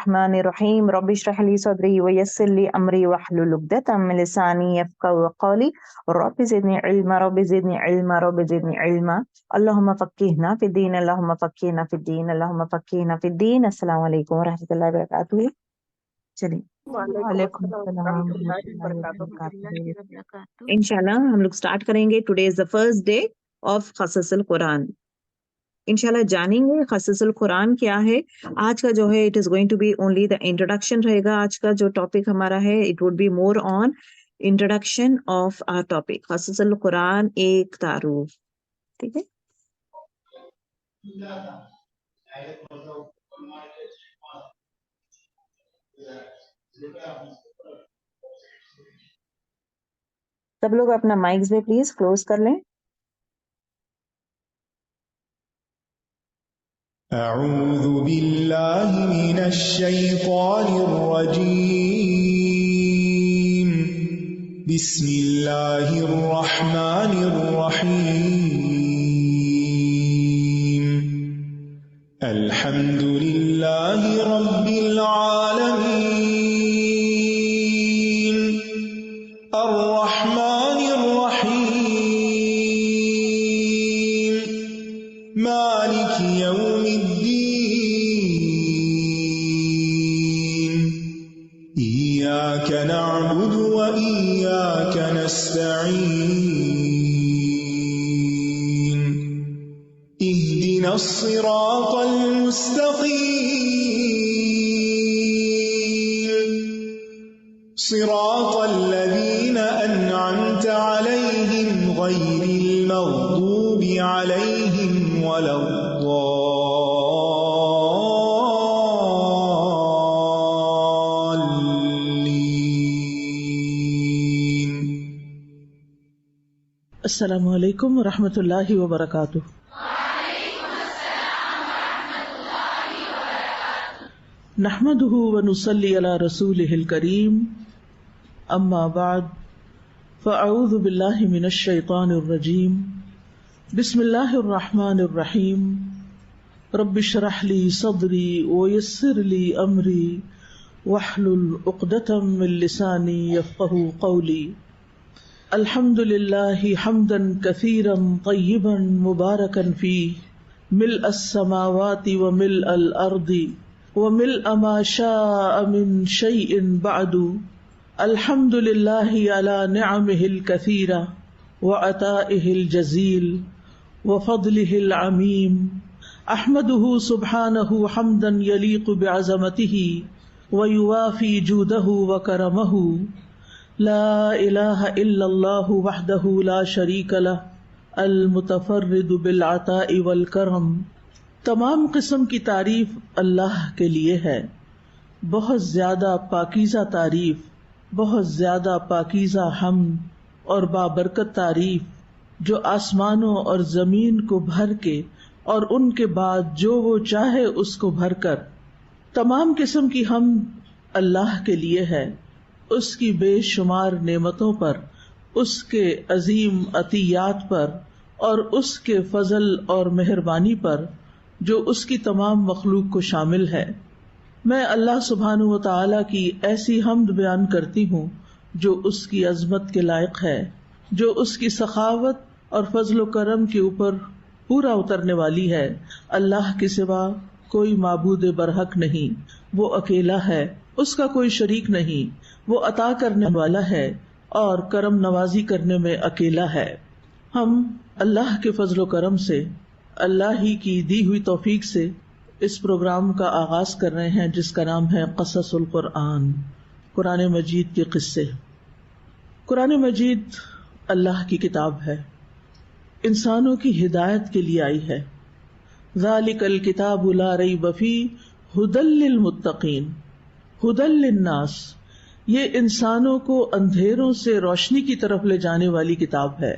الرحمن الرحیم رب اشرح لی صدری ویسر لی امری واحلل عقدۃ من لسانی یفقهوا قولی رب زدنی علما رب زدنی علما رب زدنی علما اللہم فقہنا فی الدین اللہم فقہنا فی الدین اللہم فقہنا فی الدین۔ السلام علیکم ورحمۃ اللہ وبرکاتہ۔ چلیے، وعلیکم وعلیکم السلام السلام ورحمۃ اللہ ورحمۃ اللہ وبرکاتہ۔ وبرکاتہ۔ انشاءاللہ ہم لوگ سٹارٹ کریں گے۔ Today is the first day of قصص القرآن۔ انشاءاللہ جانیں گے قصص القرآن کیا ہے۔ آج کا جو ہے it is going to be only the introduction رہے گا۔ آج کا جو ٹاپک ہمارا ہے it would be more on introduction of our topic قصص القرآن، ایک تعارف، ٹھیک ہے۔ سب لوگ اپنا مائکس بھی پلیز کلوز کر لیں۔ اعوذ باللہ من الشیطان الرجیم، بسم اللہ الرحمن الرحیم، الحمد للہ رب العالمین، الرحمن الرحیم، مالک یوم الدین، ایاک نعبد و ایاک نستعین، اہدنا الصراط المستقیم، صراط الذین انعمت علیہم غیر المغضوب علیہم ولا الضالین۔ السلام علیکم ورحمۃ اللہ وبرکاتہ۔ نحمده ونصلی علی رسولہ الکریم، اما بعد فاعوذ باللہ من الشیطان الرجیم، بسم اللہ الرحمن الرحیم، رب اشرح لی صدری ویسر لی امری واحلل عقدۃ من لسانی یفقهوا قولی۔ الحمد للہ حمدا کثیرا طیبا مبارکا فیہ، ملء السماوات وملء الارض وملء ما شاء من شیء بعد۔ الحمد للہ علی نعمہ الکثیرہ وعطائہ الجزیل وفضلہ العمیم، احمدہ سبحانہ حمدا یلیق بعظمتہ ویوافی جودہ وکرمہ۔ لا الہ الا اللہ وحدہ لا شریک لہ، المتفرد بالعطاء والکرم۔ تمام قسم کی تعریف اللہ کے لیے ہے، بہت زیادہ پاکیزہ تعریف، بہت زیادہ پاکیزہ حمد اور بابرکت تعریف، جو آسمانوں اور زمین کو بھر کے اور ان کے بعد جو وہ چاہے اس کو بھر کر۔ تمام قسم کی حمد اللہ کے لیے ہے، اس کی بے شمار نعمتوں پر، اس کے عظیم عطیات پر اور اس کے فضل اور مہربانی پر جو اس کی تمام مخلوق کو شامل ہے۔ میں اللہ سبحانہ و تعالیٰ کی ایسی حمد بیان کرتی ہوں جو اس کی عظمت کے لائق ہے، جو اس کی سخاوت اور فضل و کرم کے اوپر پورا اترنے والی ہے۔ اللہ کے سوا کوئی معبود برحق نہیں، وہ اکیلا ہے، اس کا کوئی شریک نہیں، وہ عطا کرنے والا ہے اور کرم نوازی کرنے میں اکیلا ہے۔ ہم اللہ کے فضل و کرم سے، اللہ ہی کی دی ہوئی توفیق سے اس پروگرام کا آغاز کر رہے ہیں جس کا نام ہے قصص القرآن، قرآن مجید کے قصے۔ قرآن مجید اللہ کی کتاب ہے، انسانوں کی ہدایت کے لیے آئی ہے۔ ذالک الکتاب لا ریب فیہ ھدی للمتقین، ھدی للناس، یہ انسانوں کو اندھیروں سے روشنی کی طرف لے جانے والی کتاب ہے،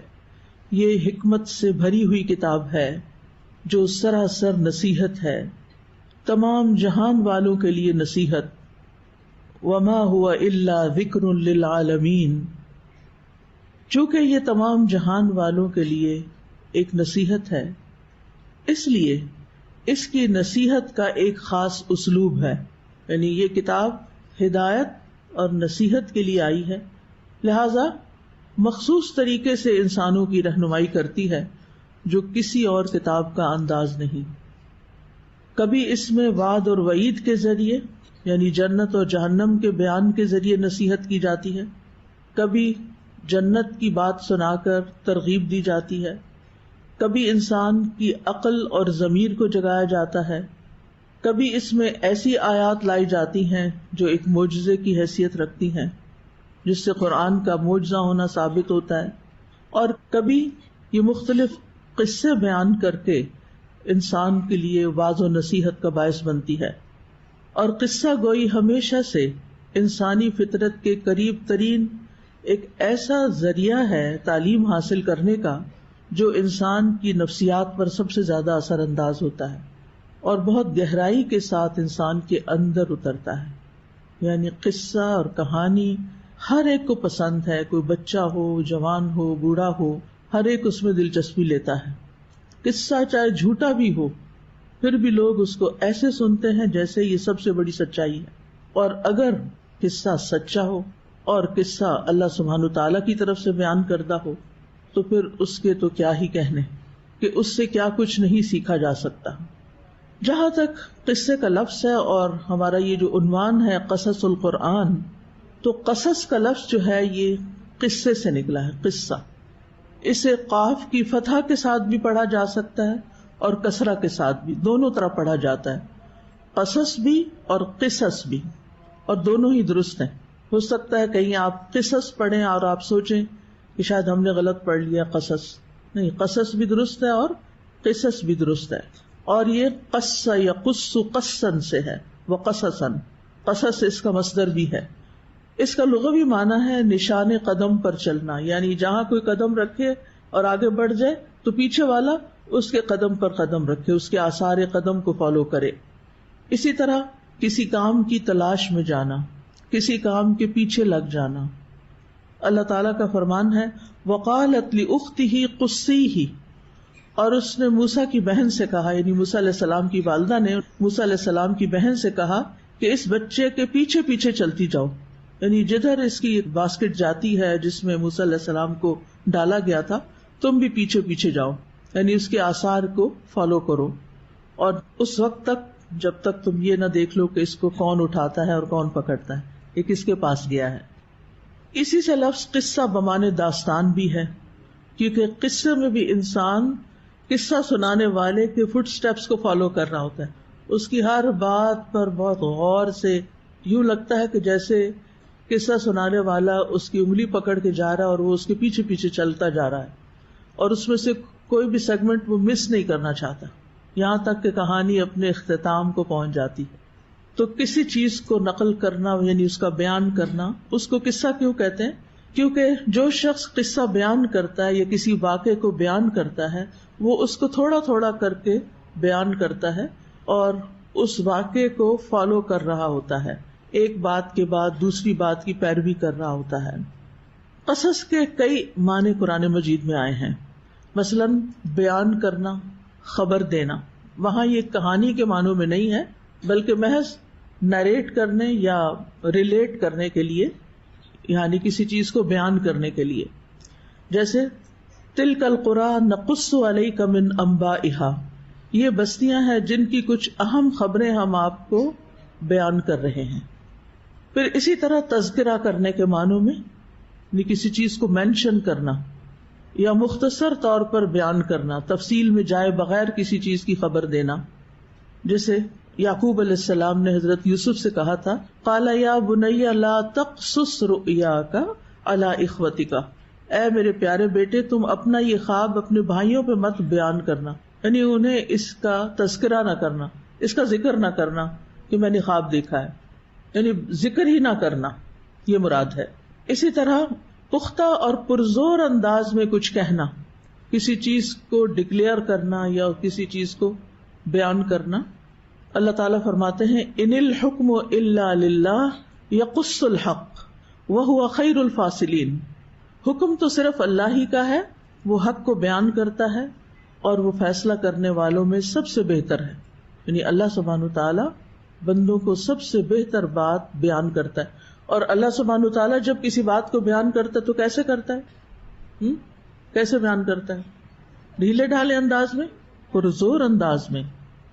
یہ حکمت سے بھری ہوئی کتاب ہے جو سراسر نصیحت ہے، تمام جہان والوں کے لیے نصیحت۔ وما هو الا ذکر للعالمین، چونکہ یہ تمام جہان والوں کے لیے ایک نصیحت ہے، اس لیے اس کی نصیحت کا ایک خاص اسلوب ہے۔ یعنی یہ کتاب ہدایت اور نصیحت کے لیے آئی ہے، لہذا مخصوص طریقے سے انسانوں کی رہنمائی کرتی ہے جو کسی اور کتاب کا انداز نہیں۔ کبھی اس میں وعد اور وعید کے ذریعے یعنی جنت اور جہنم کے بیان کے ذریعے نصیحت کی جاتی ہے، کبھی جنت کی بات سنا کر ترغیب دی جاتی ہے، کبھی انسان کی عقل اور ضمیر کو جگایا جاتا ہے، کبھی اس میں ایسی آیات لائی جاتی ہیں جو ایک معجزے کی حیثیت رکھتی ہیں جس سے قرآن کا معجزہ ہونا ثابت ہوتا ہے، اور کبھی یہ مختلف قصے بیان کر کے انسان کے لیے واعظ و نصیحت کا باعث بنتی ہے۔ اور قصہ گوئی ہمیشہ سے انسانی فطرت کے قریب ترین ایک ایسا ذریعہ ہے تعلیم حاصل کرنے کا جو انسان کی نفسیات پر سب سے زیادہ اثر انداز ہوتا ہے اور بہت گہرائی کے ساتھ انسان کے اندر اترتا ہے۔ یعنی قصہ اور کہانی ہر ایک کو پسند ہے، کوئی بچہ ہو، جوان ہو، بوڑھا ہو، ہر ایک اس میں دلچسپی لیتا ہے۔ قصہ چاہے جھوٹا بھی ہو پھر بھی لوگ اس کو ایسے سنتے ہیں جیسے یہ سب سے بڑی سچائی ہے، اور اگر قصہ سچا ہو اور قصہ اللہ سبحانہ تعالیٰ کی طرف سے بیان کردہ ہو تو پھر اس کے تو کیا ہی کہنے کہ اس سے کیا کچھ نہیں سیکھا جا سکتا۔ جہاں تک قصے کا لفظ ہے اور ہمارا یہ جو عنوان ہے قصص القرآن، تو قصص کا لفظ جو ہے یہ قصے سے نکلا ہے، قصہ۔ اسے قاف کی فتح کے ساتھ بھی پڑھا جا سکتا ہے اور کسرہ کے ساتھ بھی، دونوں طرح پڑھا جاتا ہے، قصص بھی اور قصص بھی، اور دونوں ہی درست ہیں۔ ہو سکتا ہے کہیں آپ قصص پڑھیں اور آپ سوچیں کہ شاید ہم نے غلط پڑھ لیا قصص، نہیں، قصص بھی درست ہے اور قصص بھی درست ہے، اور یہ قص یقص قصن سے ہے، وہ قصصن، قصص اس کا مصدر بھی ہے۔ اس کا لغوی معنی ہے نشان قدم پر چلنا، یعنی جہاں کوئی قدم رکھے اور آگے بڑھ جائے تو پیچھے والا اس کے قدم پر قدم رکھے، اس کے آثار قدم کو فالو کرے۔ اسی طرح کسی کام کی تلاش میں جانا، کسی کام کے پیچھے لگ جانا۔ اللہ تعالیٰ کا فرمان ہے وَقَالَتْ لِأُخْتِهِ قُصِّيهِ، اور اس نے موسیٰ کی بہن سے کہا، یعنی موسیٰ علیہ السلام کی والدہ نے موسیٰ علیہ السلام کی بہن سے کہا کہ اس بچے کے پیچھے پیچھے چلتی جاؤ، یعنی جدھر اس کی باسکٹ جاتی ہے جس میں موسیٰ علیہ السلام کو ڈالا گیا تھا تم بھی پیچھے پیچھے جاؤ، یعنی اس کے آثار کو فالو کرو، اور اس وقت تک جب تک تم یہ نہ دیکھ لو کہ اس کو کون اٹھاتا ہے اور کون پکڑتا ہے، یہ کس کے پاس گیا ہے۔ اسی سے لفظ قصہ بمانے داستان بھی ہے، کیونکہ قصے میں بھی انسان قصہ سنانے والے کے فٹ سٹیپس کو فالو کر رہا ہوتا ہے، اس کی ہر بات پر بہت غور سے، یوں لگتا ہے کہ جیسے قصہ سنانے والا اس کی انگلی پکڑ کے جا رہا ہے اور وہ اس کے پیچھے پیچھے چلتا جا رہا ہے، اور اس میں سے کوئی بھی سیگمنٹ وہ مس نہیں کرنا چاہتا، یہاں تک کہ کہانی اپنے اختتام کو پہنچ جاتی۔ تو کسی چیز کو نقل کرنا یعنی اس کا بیان کرنا، اس کو قصہ کیوں کہتے ہیں؟ کیونکہ جو شخص قصہ بیان کرتا ہے یا کسی واقعے کو بیان کرتا ہے وہ اس کو تھوڑا تھوڑا کر کے بیان کرتا ہے اور اس واقعے کو فالو کر رہا ہوتا ہے، ایک بات کے بعد دوسری بات کی پیروی کر رہا ہوتا ہے۔ قصص کے کئی معنی قرآن مجید میں آئے ہیں، مثلاً بیان کرنا، خبر دینا، وہاں یہ کہانی کے معنوں میں نہیں ہے بلکہ محض نیریٹ کرنے یا ریلیٹ کرنے کے لیے، یعنی کسی چیز کو بیان کرنے کے لیے، جیسے تلک القریٰ نقص علیک من انبائها، یہ بستیاں ہیں جن کی کچھ اہم خبریں ہم آپ کو بیان کر رہے ہیں۔ پھر اسی طرح تذکرہ کرنے کے معنوں میں یعنی کسی چیز کو مینشن کرنا یا مختصر طور پر بیان کرنا، تفصیل میں جائے بغیر کسی چیز کی خبر دینا، جیسے یعقوب علیہ السلام نے حضرت یوسف سے کہا تھا قال یا بنی لا تقصص رؤیاک علی اخوتک، اے میرے پیارے بیٹے تم اپنا یہ خواب اپنے بھائیوں پہ مت بیان کرنا، یعنی انہیں اس کا تذکرہ نہ کرنا، اس کا ذکر نہ کرنا کہ میں نے خواب دیکھا ہے، یعنی ذکر ہی نہ کرنا، یہ مراد ہے۔ اسی طرح پختہ اور پرزور انداز میں کچھ کہنا، کسی چیز کو ڈکلیئر کرنا یا کسی چیز کو بیان کرنا۔ اللہ تعالیٰ فرماتے ہیں ان الحکم الا للہ یقص الحق وہو خیر الفاصلین، حکم تو صرف اللہ ہی کا ہے، وہ حق کو بیان کرتا ہے اور وہ فیصلہ کرنے والوں میں سب سے بہتر ہے۔ یعنی اللہ سبحانہ تعالیٰ بندوں کو سب سے بہتر بات بیان کرتا ہے. اور اللہ سبحانہ وتعالیٰ جب کسی بات کو بیان کرتا ہے تو کیسے کرتا ہے؟ کیسے بیان کرتا ہے؟ ڈھیلے ڈھالے انداز میں، پرزور انداز میں،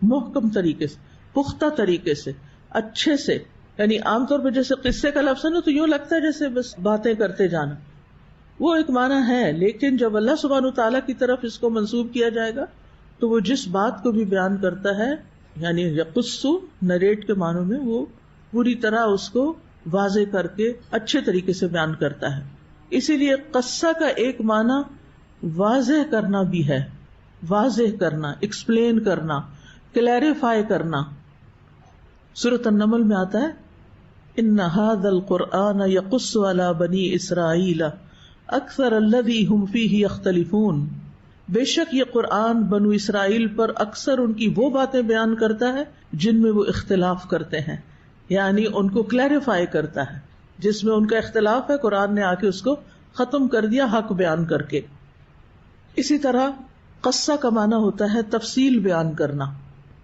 محکم طریقے سے، پختہ طریقے سے، اچھے سے. یعنی عام طور پہ جیسے قصے کا لفظ ہے نا تو یوں لگتا ہے جیسے بس باتیں کرتے جانا، وہ ایک معنی ہے، لیکن جب اللہ سبحانہ تعالیٰ کی طرف اس کو منسوب کیا جائے گا تو وہ جس بات کو بھی بیان کرتا ہے، یعنی یقصو نریٹ کے معنوں میں، وہ پوری طرح اس کو واضح کر کے اچھے طریقے سے بیان کرتا ہے. اسی لیے قصہ کا ایک معنی واضح کرنا بھی ہے، واضح کرنا، ایکسپلین کرنا، کلیریفائی کرنا. سورۃ النمل میں آتا ہے ان ھذا القرآن یقص علی بنی اسرائیل اکثر الذی ھم فیہ یختلفون. بے شک یہ قرآن بنو اسرائیل پر اکثر ان کی وہ باتیں بیان کرتا ہے جن میں وہ اختلاف کرتے ہیں، یعنی ان کو کلیریفائی کرتا ہے. جس میں ان کا اختلاف ہے قرآن نے آ کے اس کو ختم کر دیا حق بیان کر کے. اسی طرح قصہ کا معنی ہوتا ہے تفصیل بیان کرنا،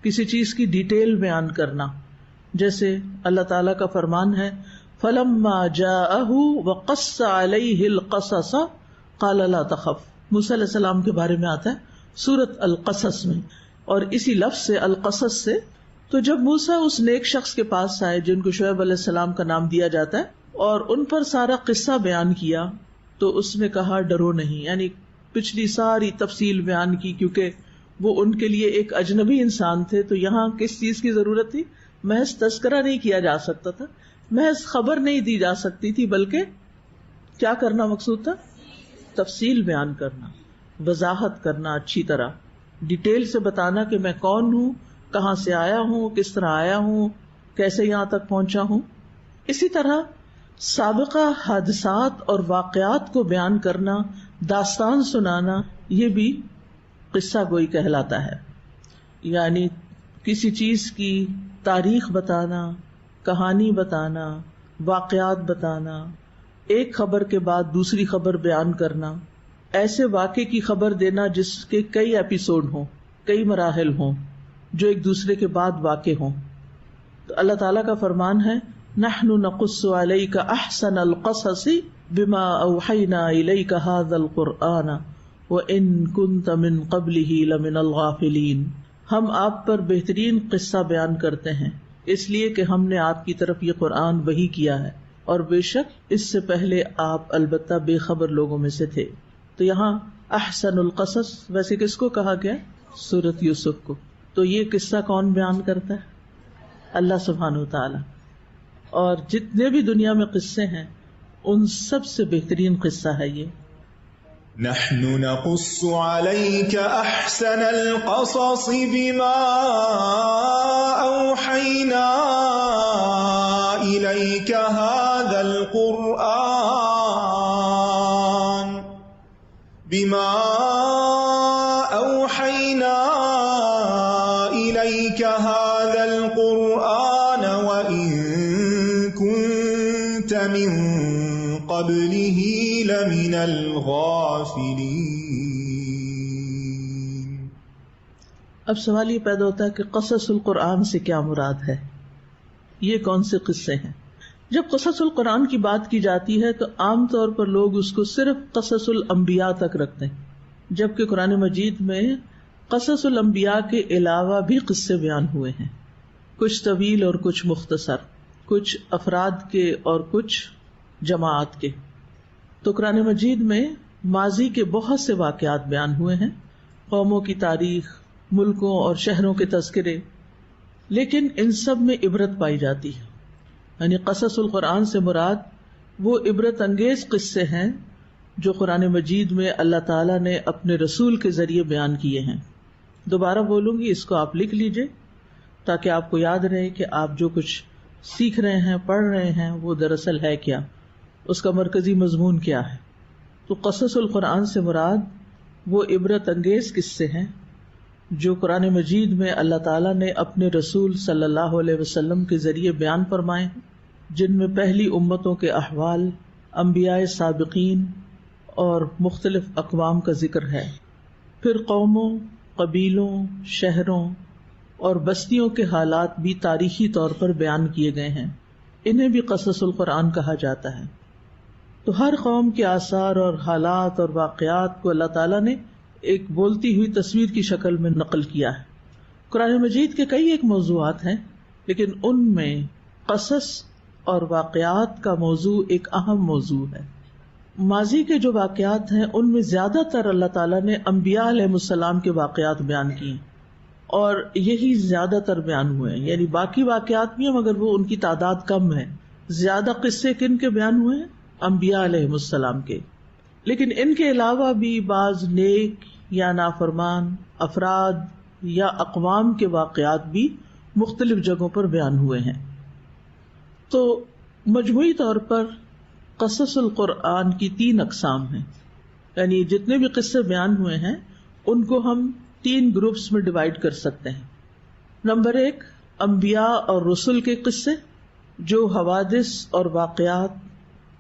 کسی چیز کی ڈیٹیل بیان کرنا. جیسے اللہ تعالیٰ کا فرمان ہے فَلَمَّا جَاءَهُ وَقَصَّ عَلَيْهِ الْقَصَصَ قَالَ لَا تَخَفْ. موسیٰ علیہ السلام کے بارے میں آتا ہے سورۃ القصص میں، اور اسی لفظ سے القصص سے. تو جب موسیٰ اس نیک شخص کے پاس آئے جن کو شعیب علیہ السلام کا نام دیا جاتا ہے اور ان پر سارا قصہ بیان کیا تو اس نے کہا ڈرو نہیں، یعنی پچھلی ساری تفصیل بیان کی، کیونکہ وہ ان کے لیے ایک اجنبی انسان تھے. تو یہاں کس چیز کی ضرورت تھی؟ محض تذکرہ نہیں کیا جا سکتا تھا، محض خبر نہیں دی جا سکتی تھی، بلکہ کیا کرنا مقصود تھا؟ تفصیل بیان کرنا، وضاحت کرنا، اچھی طرح ڈیٹیل سے بتانا کہ میں کون ہوں، کہاں سے آیا ہوں، کس طرح آیا ہوں، کیسے یہاں تک پہنچا ہوں. اسی طرح سابقہ حادثات اور واقعات کو بیان کرنا، داستان سنانا، یہ بھی قصہ گوئی کہلاتا ہے. یعنی کسی چیز کی تاریخ بتانا، کہانی بتانا، واقعات بتانا، ایک خبر کے بعد دوسری خبر بیان کرنا، ایسے واقعے کی خبر دینا جس کے کئی ایپیسوڈ ہوں، کئی مراحل ہوں جو ایک دوسرے کے بعد واقع ہوں. تو اللہ تعالیٰ کا فرمان ہے نحن نقص علیک احسن القصص بما اوحینا الیک ھذا القرآن وان کنت من قبلہ لمن الغافلین. ہم آپ پر بہترین قصہ بیان کرتے ہیں اس لیے کہ ہم نے آپ کی طرف یہ قرآن وحی کیا ہے، اور بے شک اس سے پہلے آپ البتہ بے خبر لوگوں میں سے تھے. تو یہاں احسن القصص ویسے کس کو کہا گیا؟ سورۃ یوسف کو. تو یہ قصہ کون بیان کرتا ہے؟ اللہ سبحانہ وتعالی. اور جتنے بھی دنیا میں قصے ہیں ان سب سے بہترین قصہ ہے یہ. نحن نقص عليك أحسن القصص بما أوحينا إليك هذا القرآن وإن كنت من قبله لمن الغافلين. اب سوال یہ پیدا ہوتا ہے کہ قصص القرآن سے کیا مراد ہے؟ یہ کون سے قصے ہیں؟ جب قصص القرآن کی بات کی جاتی ہے تو عام طور پر لوگ اس کو صرف قصص الانبیاء تک رکھتے ہیں، جبکہ قرآن مجید میں قصص الانبیاء کے علاوہ بھی قصے بیان ہوئے ہیں، کچھ طویل اور کچھ مختصر، کچھ افراد کے اور کچھ جماعت کے. تو قرآن مجید میں ماضی کے بہت سے واقعات بیان ہوئے ہیں، قوموں کی تاریخ، ملکوں اور شہروں کے تذکرے، لیکن ان سب میں عبرت پائی جاتی ہے. یعنی قصص القرآن سے مراد وہ عبرت انگیز قصے ہیں جو قرآن مجید میں اللہ تعالیٰ نے اپنے رسول کے ذریعے بیان کیے ہیں. دوبارہ بولوں گی، اس کو آپ لکھ لیجئے تاکہ آپ کو یاد رہے کہ آپ جو کچھ سیکھ رہے ہیں، پڑھ رہے ہیں، وہ دراصل ہے کیا، اس کا مرکزی مضمون کیا ہے. تو قصص القرآن سے مراد وہ عبرت انگیز قصے ہیں جو قرآن مجید میں اللہ تعالیٰ نے اپنے رسول صلی اللہ علیہ وسلم کے ذریعے بیان فرمائے ہیں، جن میں پہلی امتوں کے احوال، انبیاء سابقین اور مختلف اقوام کا ذکر ہے، پھر قوموں، قبیلوں، شہروں اور بستیوں کے حالات بھی تاریخی طور پر بیان کیے گئے ہیں، انہیں بھی قصص القرآن کہا جاتا ہے۔ تو ہر قوم کے آثار اور حالات اور واقعات کو اللہ تعالیٰ نے ایک بولتی ہوئی تصویر کی شکل میں نقل کیا ہے۔ قرآن مجید کے کئی ایک موضوعات ہیں، لیکن ان میں قصص اور واقعات کا موضوع ایک اہم موضوع ہے۔ ماضی کے جو واقعات ہیں ان میں زیادہ تر اللہ تعالیٰ نے انبیاء علیہ السلام کے واقعات بیان کیے اور یہی زیادہ تر بیان ہوئے ہیں، یعنی باقی واقعات بھی ہیں مگر وہ ان کی تعداد کم ہے۔ زیادہ قصے کن کے بیان ہوئے ہیں؟ انبیاء علیہ السلام کے۔ لیکن ان کے علاوہ بھی بعض نیک یا نافرمان افراد یا اقوام کے واقعات بھی مختلف جگہوں پر بیان ہوئے ہیں۔ تو مجموعی طور پر قصص القرآن کی 3 اقسام ہیں، یعنی جتنے بھی قصے بیان ہوئے ہیں ان کو ہم 3 گروپس میں ڈیوائڈ کر سکتے ہیں۔ نمبر 1، انبیاء اور رسل کے قصے، جو حوادث اور واقعات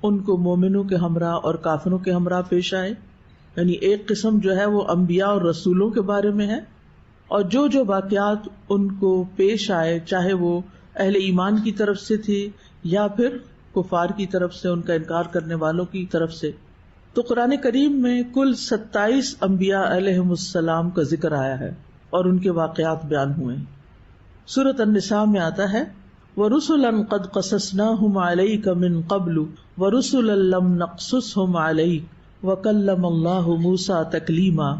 ان کو مومنوں کے ہمراہ اور کافروں کے ہمراہ پیش آئے، یعنی ایک قسم جو ہے وہ انبیاء اور رسولوں کے بارے میں ہے، اور جو واقعات ان کو پیش آئے چاہے وہ اہل ایمان کی طرف سے تھی یا پھر کفار کی طرف سے، ان کا انکار کرنے والوں کی طرف سے۔ تو قرآن کریم میں کل 27 انبیاء علیہ السلام کا ذکر آیا ہے اور ان کے واقعات بیان ہوئے ہیں۔ سورۃ النساء میں آتا ہے وَرُسُلًا قَدْ قَصَصْنَاهُمْ عَلَيْكَ مِن قَبْلُ وَرُسُلًا لَّمْ نَقْصُصْهُمْ عَلَيْكَ وَكَلَّمَ اللَّهُ مُوسَىٰ تَكْلِيمًا،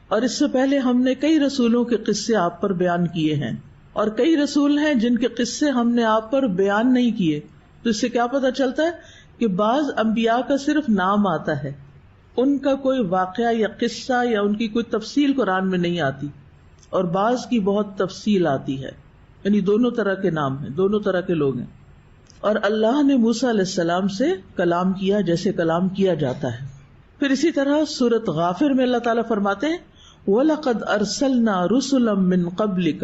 اور اس سے پہلے ہم نے کئی رسولوں کے قصے آپ پر بیان کیے ہیں، اور کئی رسول ہیں جن کے قصے ہم نے آپ پر بیان نہیں کیے۔ تو اس سے کیا پتہ چلتا ہے کہ بعض انبیاء کا صرف نام آتا ہے، ان کا کوئی واقعہ یا قصہ یا ان کی کوئی تفصیل قرآن میں نہیں آتی، اور بعض کی بہت تفصیل آتی ہے، یعنی دونوں طرح کے نام ہیں، دونوں طرح کے لوگ ہیں۔ اور اللہ نے موسیٰ علیہ السلام سے کلام کیا جیسے کلام کیا جاتا ہے۔ پھر اسی طرح سورۃ غافر میں اللہ تعالیٰ فرماتے ہیں وَلَقَدْ أَرْسَلْنَا رُسُلًا مِّن قَبْلِكَ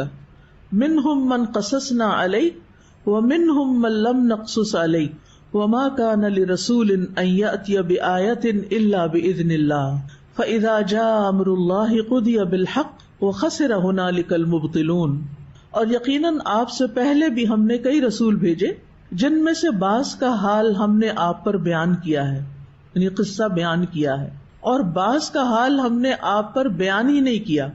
مِنْهُمْ مَنْ قَصَصْنَا عَلَيْكَ وَمِنْهُمْ مَنْ لَمْ نَقْصُصْ عَلَيْكَ وَمَا كَانَ لِرَسُولٍ أَنْ يَأْتِيَ بِآيَةٍ إِلَّا بِإِذْنِ اللَّهِ فَإِذَا جَاءَ أَمْرُ اللَّهِ قُضِيَ بِالْحَقِّ وَخَسِرَ هُنَالِكَ الْمُبْطِلُونَ، اور یقیناً آپ سے پہلے بھی ہم نے کئی رسول بھیجے جن میں سے بعض کا حال ہم نے آپ پر بیان کیا ہے، یعنی قصہ بیان کیا ہے، اور بعض کا حال ہم نے آپ پر بیان ہی نہیں کیا،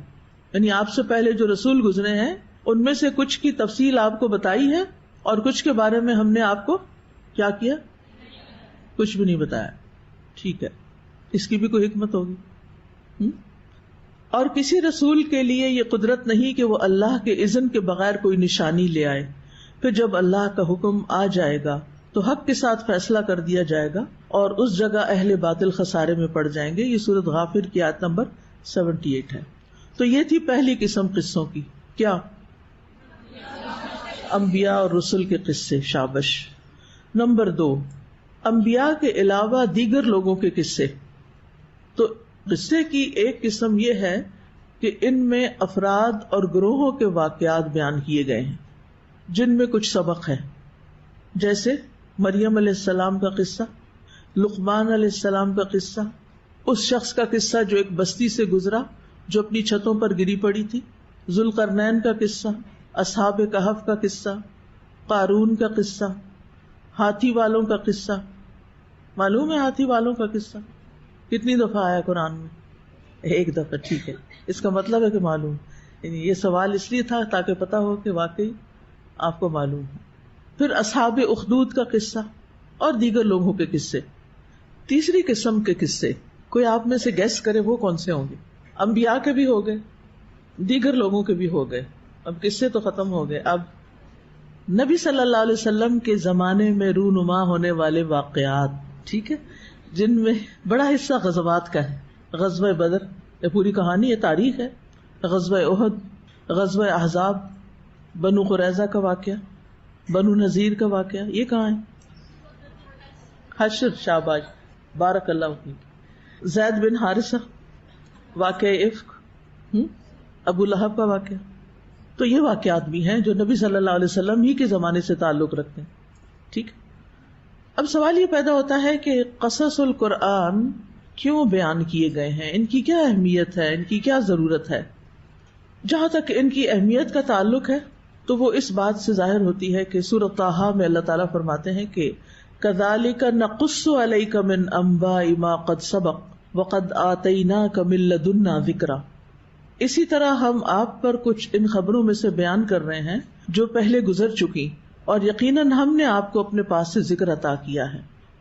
یعنی آپ سے پہلے جو رسول گزرے ہیں ان میں سے کچھ کی تفصیل آپ کو بتائی ہے اور کچھ کے بارے میں ہم نے آپ کو کیا کیا، کچھ بھی نہیں بتایا۔ ٹھیک ہے، اس کی بھی کوئی حکمت ہوگی۔ اور کسی رسول کے لیے یہ قدرت نہیں کہ وہ اللہ کے اذن کے بغیر کوئی نشانی لے آئے، پھر جب اللہ کا حکم آ جائے گا تو حق کے ساتھ فیصلہ کر دیا جائے گا اور اس جگہ اہل باطل خسارے میں پڑ جائیں گے۔ یہ سورۃ غافر کی آیت نمبر 78 ہے۔ تو یہ تھی پہلی قسم قصوں کی، کیا؟ انبیاء اور رسل کے قصے، شابش۔ نمبر 2، انبیاء کے علاوہ دیگر لوگوں کے قصے۔ تو قصے کی ایک قسم یہ ہے کہ ان میں افراد اور گروہوں کے واقعات بیان کیے گئے ہیں جن میں کچھ سبق ہے، جیسے مریم علیہ السلام کا قصہ، لقمان علیہ السلام کا قصہ، اس شخص کا قصہ جو ایک بستی سے گزرا جو اپنی چھتوں پر گری پڑی تھی، ذوالقرنین کا قصہ، اصحاب کہف کا قصہ، قارون کا قصہ، ہاتھی والوں کا قصہ۔ معلوم ہے ہاتھی والوں کا قصہ کتنی دفعہ آیا قرآن میں؟ 1 دفعہ۔ ٹھیک ہے، اس کا مطلب ہے کہ معلوم، یعنی یہ سوال اس لیے تھا تاکہ پتا ہو کہ واقعی آپ کو معلوم ہے۔ پھر اصحاب اخدود کا قصہ اور دیگر لوگوں کے قصے۔ تیسری قسم کے قصے، کوئی آپ میں سے گیس کرے وہ کون سے ہوں گے؟ انبیاء کے بھی ہو گئے، دیگر لوگوں کے بھی ہو گئے، اب قصے تو ختم ہو گئے۔ اب نبی صلی اللہ علیہ وسلم کے زمانے میں رونما ہونے والے واقعات، ٹھیک ہے، جن میں بڑا حصہ غزوات کا ہے۔ غزوہ بدر، یہ پوری کہانی، یہ تاریخ ہے۔ غزوہ احد، غزوہ احزاب، بنو قریظہ کا واقعہ، بنو نذیر کا واقعہ، یہ کہاں ہے؟ حشر، شاباش، بارک اللہ فیک۔ زید بن حارثہ، واقعہ عفق، ابو لہب کا واقعہ۔ تو یہ واقعات بھی ہیں جو نبی صلی اللہ علیہ وسلم ہی کے زمانے سے تعلق رکھتے ہیں، ٹھیک۔ اب سوال یہ پیدا ہوتا ہے کہ قصص القرآن کیوں بیان کیے گئے ہیں، ان کی کیا اہمیت ہے، ان کی کیا ضرورت ہے؟ جہاں تک ان کی اہمیت کا تعلق ہے تو وہ اس بات سے ظاہر ہوتی ہے کہ سورۃ طٰہٰ میں اللہ تعالیٰ فرماتے ہیں کہ كَذَلِكَ نَقُصُّ عَلَيْكَ مِنْ أَنْبَاءِ مَا قَدْ سَبَقَ وَقَدْ آتَيْنَاكَ مِنْ لَدُنَّا ذِكْرًا، اسی طرح ہم آپ پر کچھ ان خبروں میں سے بیان کر رہے ہیں جو پہلے گزر چکی، اور یقیناً ہم نے آپ کو اپنے پاس سے ذکر عطا کیا ہے۔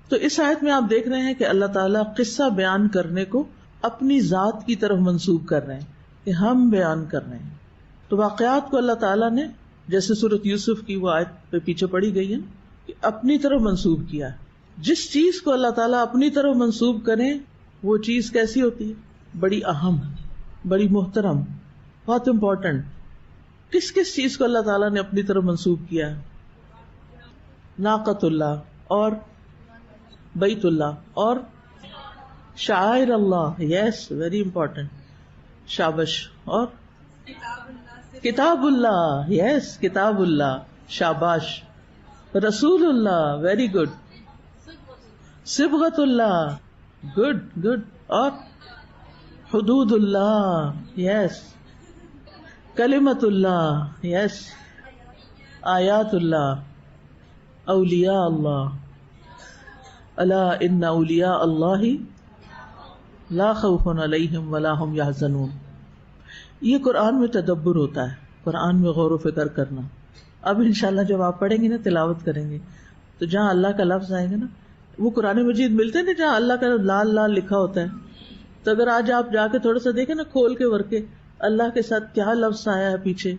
تو اس آیت میں آپ دیکھ رہے ہیں کہ اللہ تعالیٰ قصہ بیان کرنے کو اپنی ذات کی طرف منسوب کر رہے ہیں کہ ہم بیان کر رہے ہیں۔ تو واقعات کو اللہ تعالیٰ نے جیسے سورۃ یوسف کی وہ آیت پہ پیچھے پڑی گئی ہے کہ اپنی طرف منسوب کیا ہے۔ جس چیز کو اللہ تعالیٰ اپنی طرف منسوب کرے وہ چیز کیسی ہوتی ہے؟ بڑی اہم، بڑی محترم، بہت امپورٹنٹ۔ کس کس چیز کو اللہ تعالیٰ نے اپنی طرف منسوب کیا ہے؟ ناقۃ اللہ اور بیت اللہ اور شعائر اللہ، یس ویری امپورٹنٹ، شابش، اور کتاب اللہ، یس کتاب اللہ، شاباش، رسول اللہ، ویری گڈ، صبغۃ اللہ، گڈ گڈ، اور حدود اللہ، یس، کلمت اللہ، یس، آیات اللہ، اولیاء اللہ، الا ان اولیاء اللہ لا خوف علیہم ولا هم یحزنون۔ یہ قرآن میں تدبر ہوتا ہے، قرآن میں غور و فکر کرنا۔ اب انشاءاللہ جب آپ پڑھیں گے نا، تلاوت کریں گے، تو جہاں اللہ کا لفظ آئے گا نا، وہ قرآن مجید ملتے ہیں نا جہاں اللہ کا لال لال لکھا ہوتا ہے، تو اگر آج آپ جا کے تھوڑا سا دیکھیں نا کھول کے ورکے اللہ کے ساتھ کیا لفظ آیا ہے پیچھے،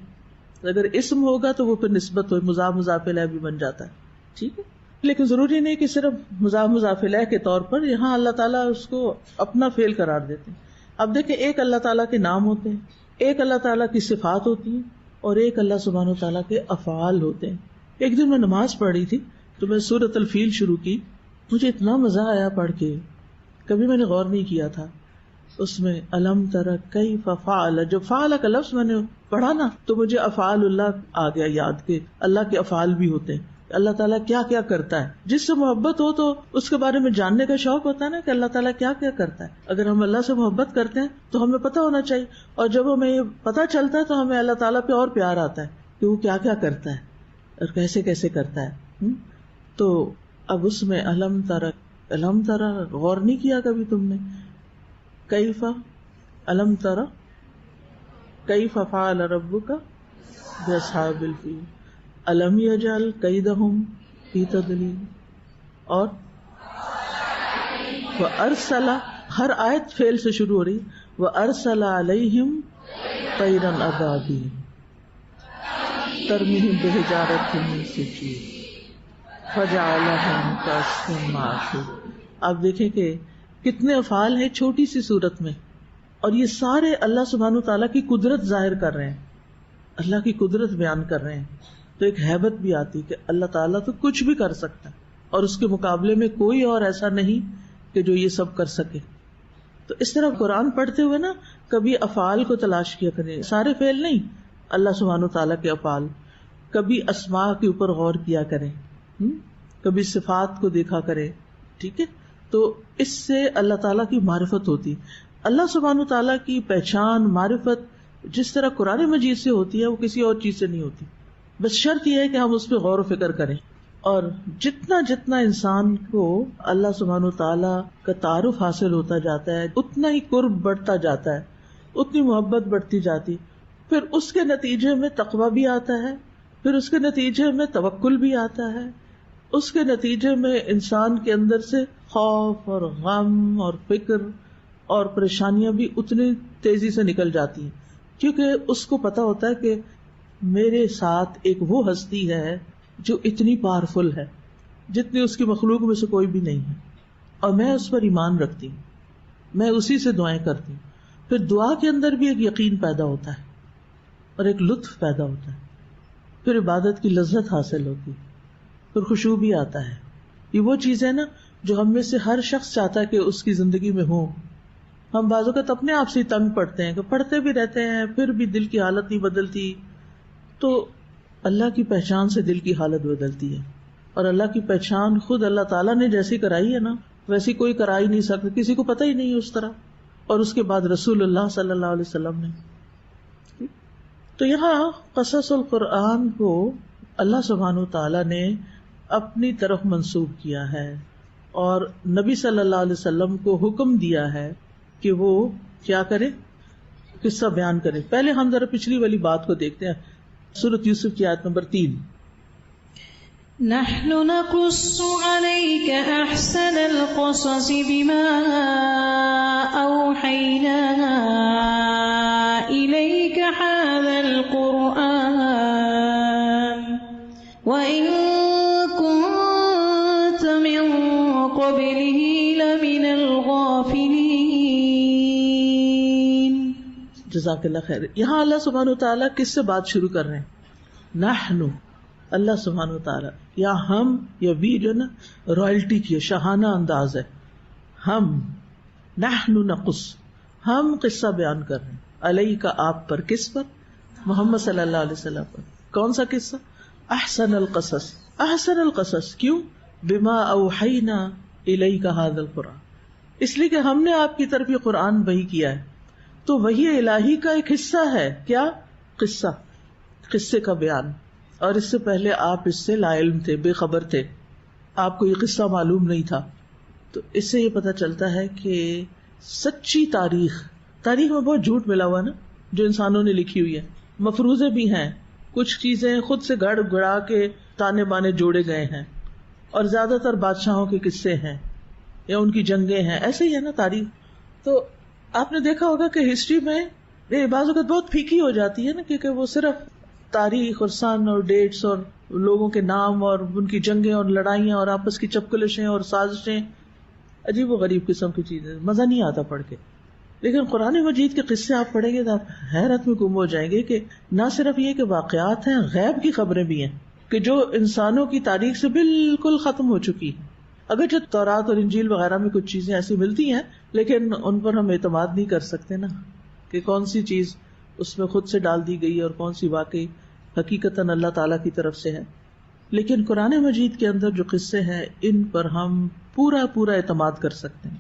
اگر اسم ہوگا تو وہ پھر نسبت ہو، مضاف مضاف الیہ بھی بن جاتا ہے، ٹھیک ہے۔ لیکن ضروری نہیں کہ صرف مضاف مضاف الیہ کے طور پر، یہاں اللہ تعالیٰ اس کو اپنا فعل قرار دیتے ہیں۔ اب دیکھیں، ایک اللہ تعالیٰ کے نام ہوتے ہیں، ایک اللہ تعالیٰ کی صفات ہوتی ہیں، اور ایک اللہ سبحانہ و تعالیٰ کے افعال ہوتے ہیں۔ ایک دن میں نماز پڑھ رہی تھی تو میں سورۃ الفیل شروع کی، مجھے اتنا مزہ آیا پڑھ کے، کبھی میں نے غور نہیں کیا تھا۔ اس میں الم تر کیف فعل، جو فعل کا لفظ میں نے پڑھا نا تو مجھے افعال اللہ آ گیا یاد، کے اللہ کے افعال بھی ہوتے ہیں، اللہ تعالیٰ کیا کیا کرتا ہے۔ جس سے محبت ہو تو اس کے بارے میں جاننے کا شوق ہوتا ہے نا کہ اللہ تعالیٰ کیا کیا کرتا ہے۔ اگر ہم اللہ سے محبت کرتے ہیں تو ہمیں پتہ ہونا چاہیے، اور جب ہمیں یہ پتہ چلتا ہے تو ہمیں اللہ تعالیٰ پہ اور پیار آتا ہے کہ وہ کیا کیا کرتا ہے اور کیسے کیسے کرتا ہے۔ تو اب اس میں الم ترا غور نہیں کیا کبھی تم نے؟ کیف، الم ترا کیف فعل ربک باصحاب الفیل الم یجعل کیدہم فی تضلیل، اور وَأَرْسَلَ، ہر آیت فعل سے شروع ہو رہی، وَأَرْسَلَ عَلَيْهِمْ طَيْرًا أَبَابِيلَ تَرْمِيهِمْ بِحِجَارَةٍ مِّن سِجِّيلٍ فَجَعَلَهُمْ كَعَصْفٍ مَّأْكُولٍ۔ آپ دیکھیں کہ کتنے افعال ہیں چھوٹی سی صورت میں، اور یہ سارے اللہ سبحانہ وتعالیٰ کی قدرت ظاہر کر رہے ہیں، اللہ کی قدرت بیان کر رہے ہیں۔ تو ایک ہیبت بھی آتی کہ اللہ تعالیٰ تو کچھ بھی کر سکتا ہے، اور اس کے مقابلے میں کوئی اور ایسا نہیں کہ جو یہ سب کر سکے۔ تو اس طرح قرآن پڑھتے ہوئے نا کبھی افعال کو تلاش کیا کریں، سارے فعل نہیں، اللہ سبحانہ تعالیٰ کے افعال، کبھی اسماء کے اوپر غور کیا کریں، کبھی صفات کو دیکھا کریں، ٹھیک ہے۔ تو اس سے اللہ تعالیٰ کی معرفت ہوتی، اللہ سبحانہ تعالیٰ کی پہچان، معرفت جس طرح قرآن مجید سے ہوتی ہے وہ کسی اور چیز سے نہیں ہوتی۔ بس شرط یہ ہے کہ ہم اس پہ غور و فکر کریں، اور جتنا جتنا انسان کو اللہ سبحانہ تعالیٰ کا تعارف حاصل ہوتا جاتا ہے اتنا ہی قرب بڑھتا جاتا ہے، اتنی محبت بڑھتی جاتی، پھر اس کے نتیجے میں تقویٰ بھی آتا ہے، پھر اس کے نتیجے میں توکل بھی آتا ہے، اس کے نتیجے میں انسان کے اندر سے خوف اور غم اور فکر اور پریشانیاں بھی اتنی تیزی سے نکل جاتی ہیں، کیونکہ اس کو پتا ہوتا ہے کہ میرے ساتھ ایک وہ ہستی ہے جو اتنی پاورفل ہے جتنی اس کی مخلوق میں سے کوئی بھی نہیں ہے، اور میں اس پر ایمان رکھتی ہوں، میں اسی سے دعائیں کرتی ہوں۔ پھر دعا کے اندر بھی ایک یقین پیدا ہوتا ہے اور ایک لطف پیدا ہوتا ہے، پھر عبادت کی لذت حاصل ہوتی ہے، پھر خشوع بھی آتا ہے۔ یہ وہ چیز ہے نا جو ہم میں سے ہر شخص چاہتا ہے کہ اس کی زندگی میں ہو۔ ہم بعض اوقات اپنے آپ سے تنگ پڑتے ہیں کہ پڑھتے بھی رہتے ہیں پھر بھی دل کی حالت نہیں بدلتی، تو اللہ کی پہچان سے دل کی حالت بدلتی ہے، اور اللہ کی پہچان خود اللہ تعالیٰ نے جیسی کرائی ہے نا ویسی کوئی کرا ہی نہیں سکتا، کسی کو پتہ ہی نہیں اس طرح، اور اس کے بعد رسول اللہ صلی اللہ علیہ وسلم نے۔ تو یہاں قصص القرآن کو اللہ سبحانہ وتعالی نے اپنی طرف منسوب کیا ہے اور نبی صلی اللہ علیہ وسلم کو حکم دیا ہے کہ وہ کیا کرے، قصہ بیان کرے. پہلے ہم ذرا پچھلی والی بات کو دیکھتے ہیں، سورۃ یوسف کی آیت نمبر 3. نحن نقص عليك أحسن القصص بما أوحينا إليك هذا القرآن وإن كنت من قبله لمن الغافلين. جزاک اللہ خیر. یہاں اللہ سبحانہ وتعالیٰ کس سے بات شروع کر رہے ہیں؟ نحن، اللہ سبحانہ وتعالیٰ، یا ہم یا وی جو نا رائلٹی کی شاہانہ انداز ہے. ہم نحن نقص، ہم قصہ بیان کر رہے ہیں علیہ کا، آپ پر. کس پر؟ محمد صلی اللہ علیہ وسلم پر. کون سا قصہ؟ احسن القصص. احسن القصص کیوں؟ بما اوحینا الیک ھذا القرآن، اس لیے کہ ہم نے آپ کی طرف یہ قرآن وحی کیا ہے. تو وحی الہی کا ایک حصہ ہے کیا؟ قصہ، قصے کا بیان. اور اس سے پہلے آپ اس سے لا علم تھے، بے خبر تھے، آپ کو یہ قصہ معلوم نہیں تھا. تو اس سے یہ پتہ چلتا ہے کہ سچی تاریخ میں بہت جھوٹ ملا ہوا نا جو انسانوں نے لکھی ہوئی ہے. مفروضے بھی ہیں، کچھ چیزیں خود سے گڑ گڑا کے تانے بانے جوڑے گئے ہیں، اور زیادہ تر بادشاہوں کے قصے ہیں یا ان کی جنگیں ہیں. ایسے ہی ہے نا تاریخ. تو آپ نے دیکھا ہوگا کہ ہسٹری میں یہ بعض اوقات بہت پھیکی ہو جاتی ہے نا، کیونکہ وہ صرف تاریخ اور سن اور ڈیٹس اور لوگوں کے نام اور ان کی جنگیں اور لڑائیاں اور آپس کی چپکلشیں اور سازشیں، عجیب و غریب قسم کی چیزیں، مزہ نہیں آتا پڑھ کے. لیکن قرآن مجید کے قصے آپ پڑھیں گے تو آپ حیرت میں گم ہو جائیں گے کہ نہ صرف یہ کہ واقعات ہیں، غیب کی خبریں بھی ہیں کہ جو انسانوں کی تاریخ سے بالکل ختم ہو چکی ہیں. اگرچہ تورات اور انجیل وغیرہ میں کچھ چیزیں ایسی ملتی ہیں، لیکن ان پر ہم اعتماد نہیں کر سکتے نا کہ کون سی چیز اس میں خود سے ڈال دی گئی اور کون سی واقعی حقیقتاً اللہ تعالیٰ کی طرف سے ہے. لیکن قرآن مجید کے اندر جو قصے ہیں ان پر ہم پورا اعتماد کر سکتے ہیں.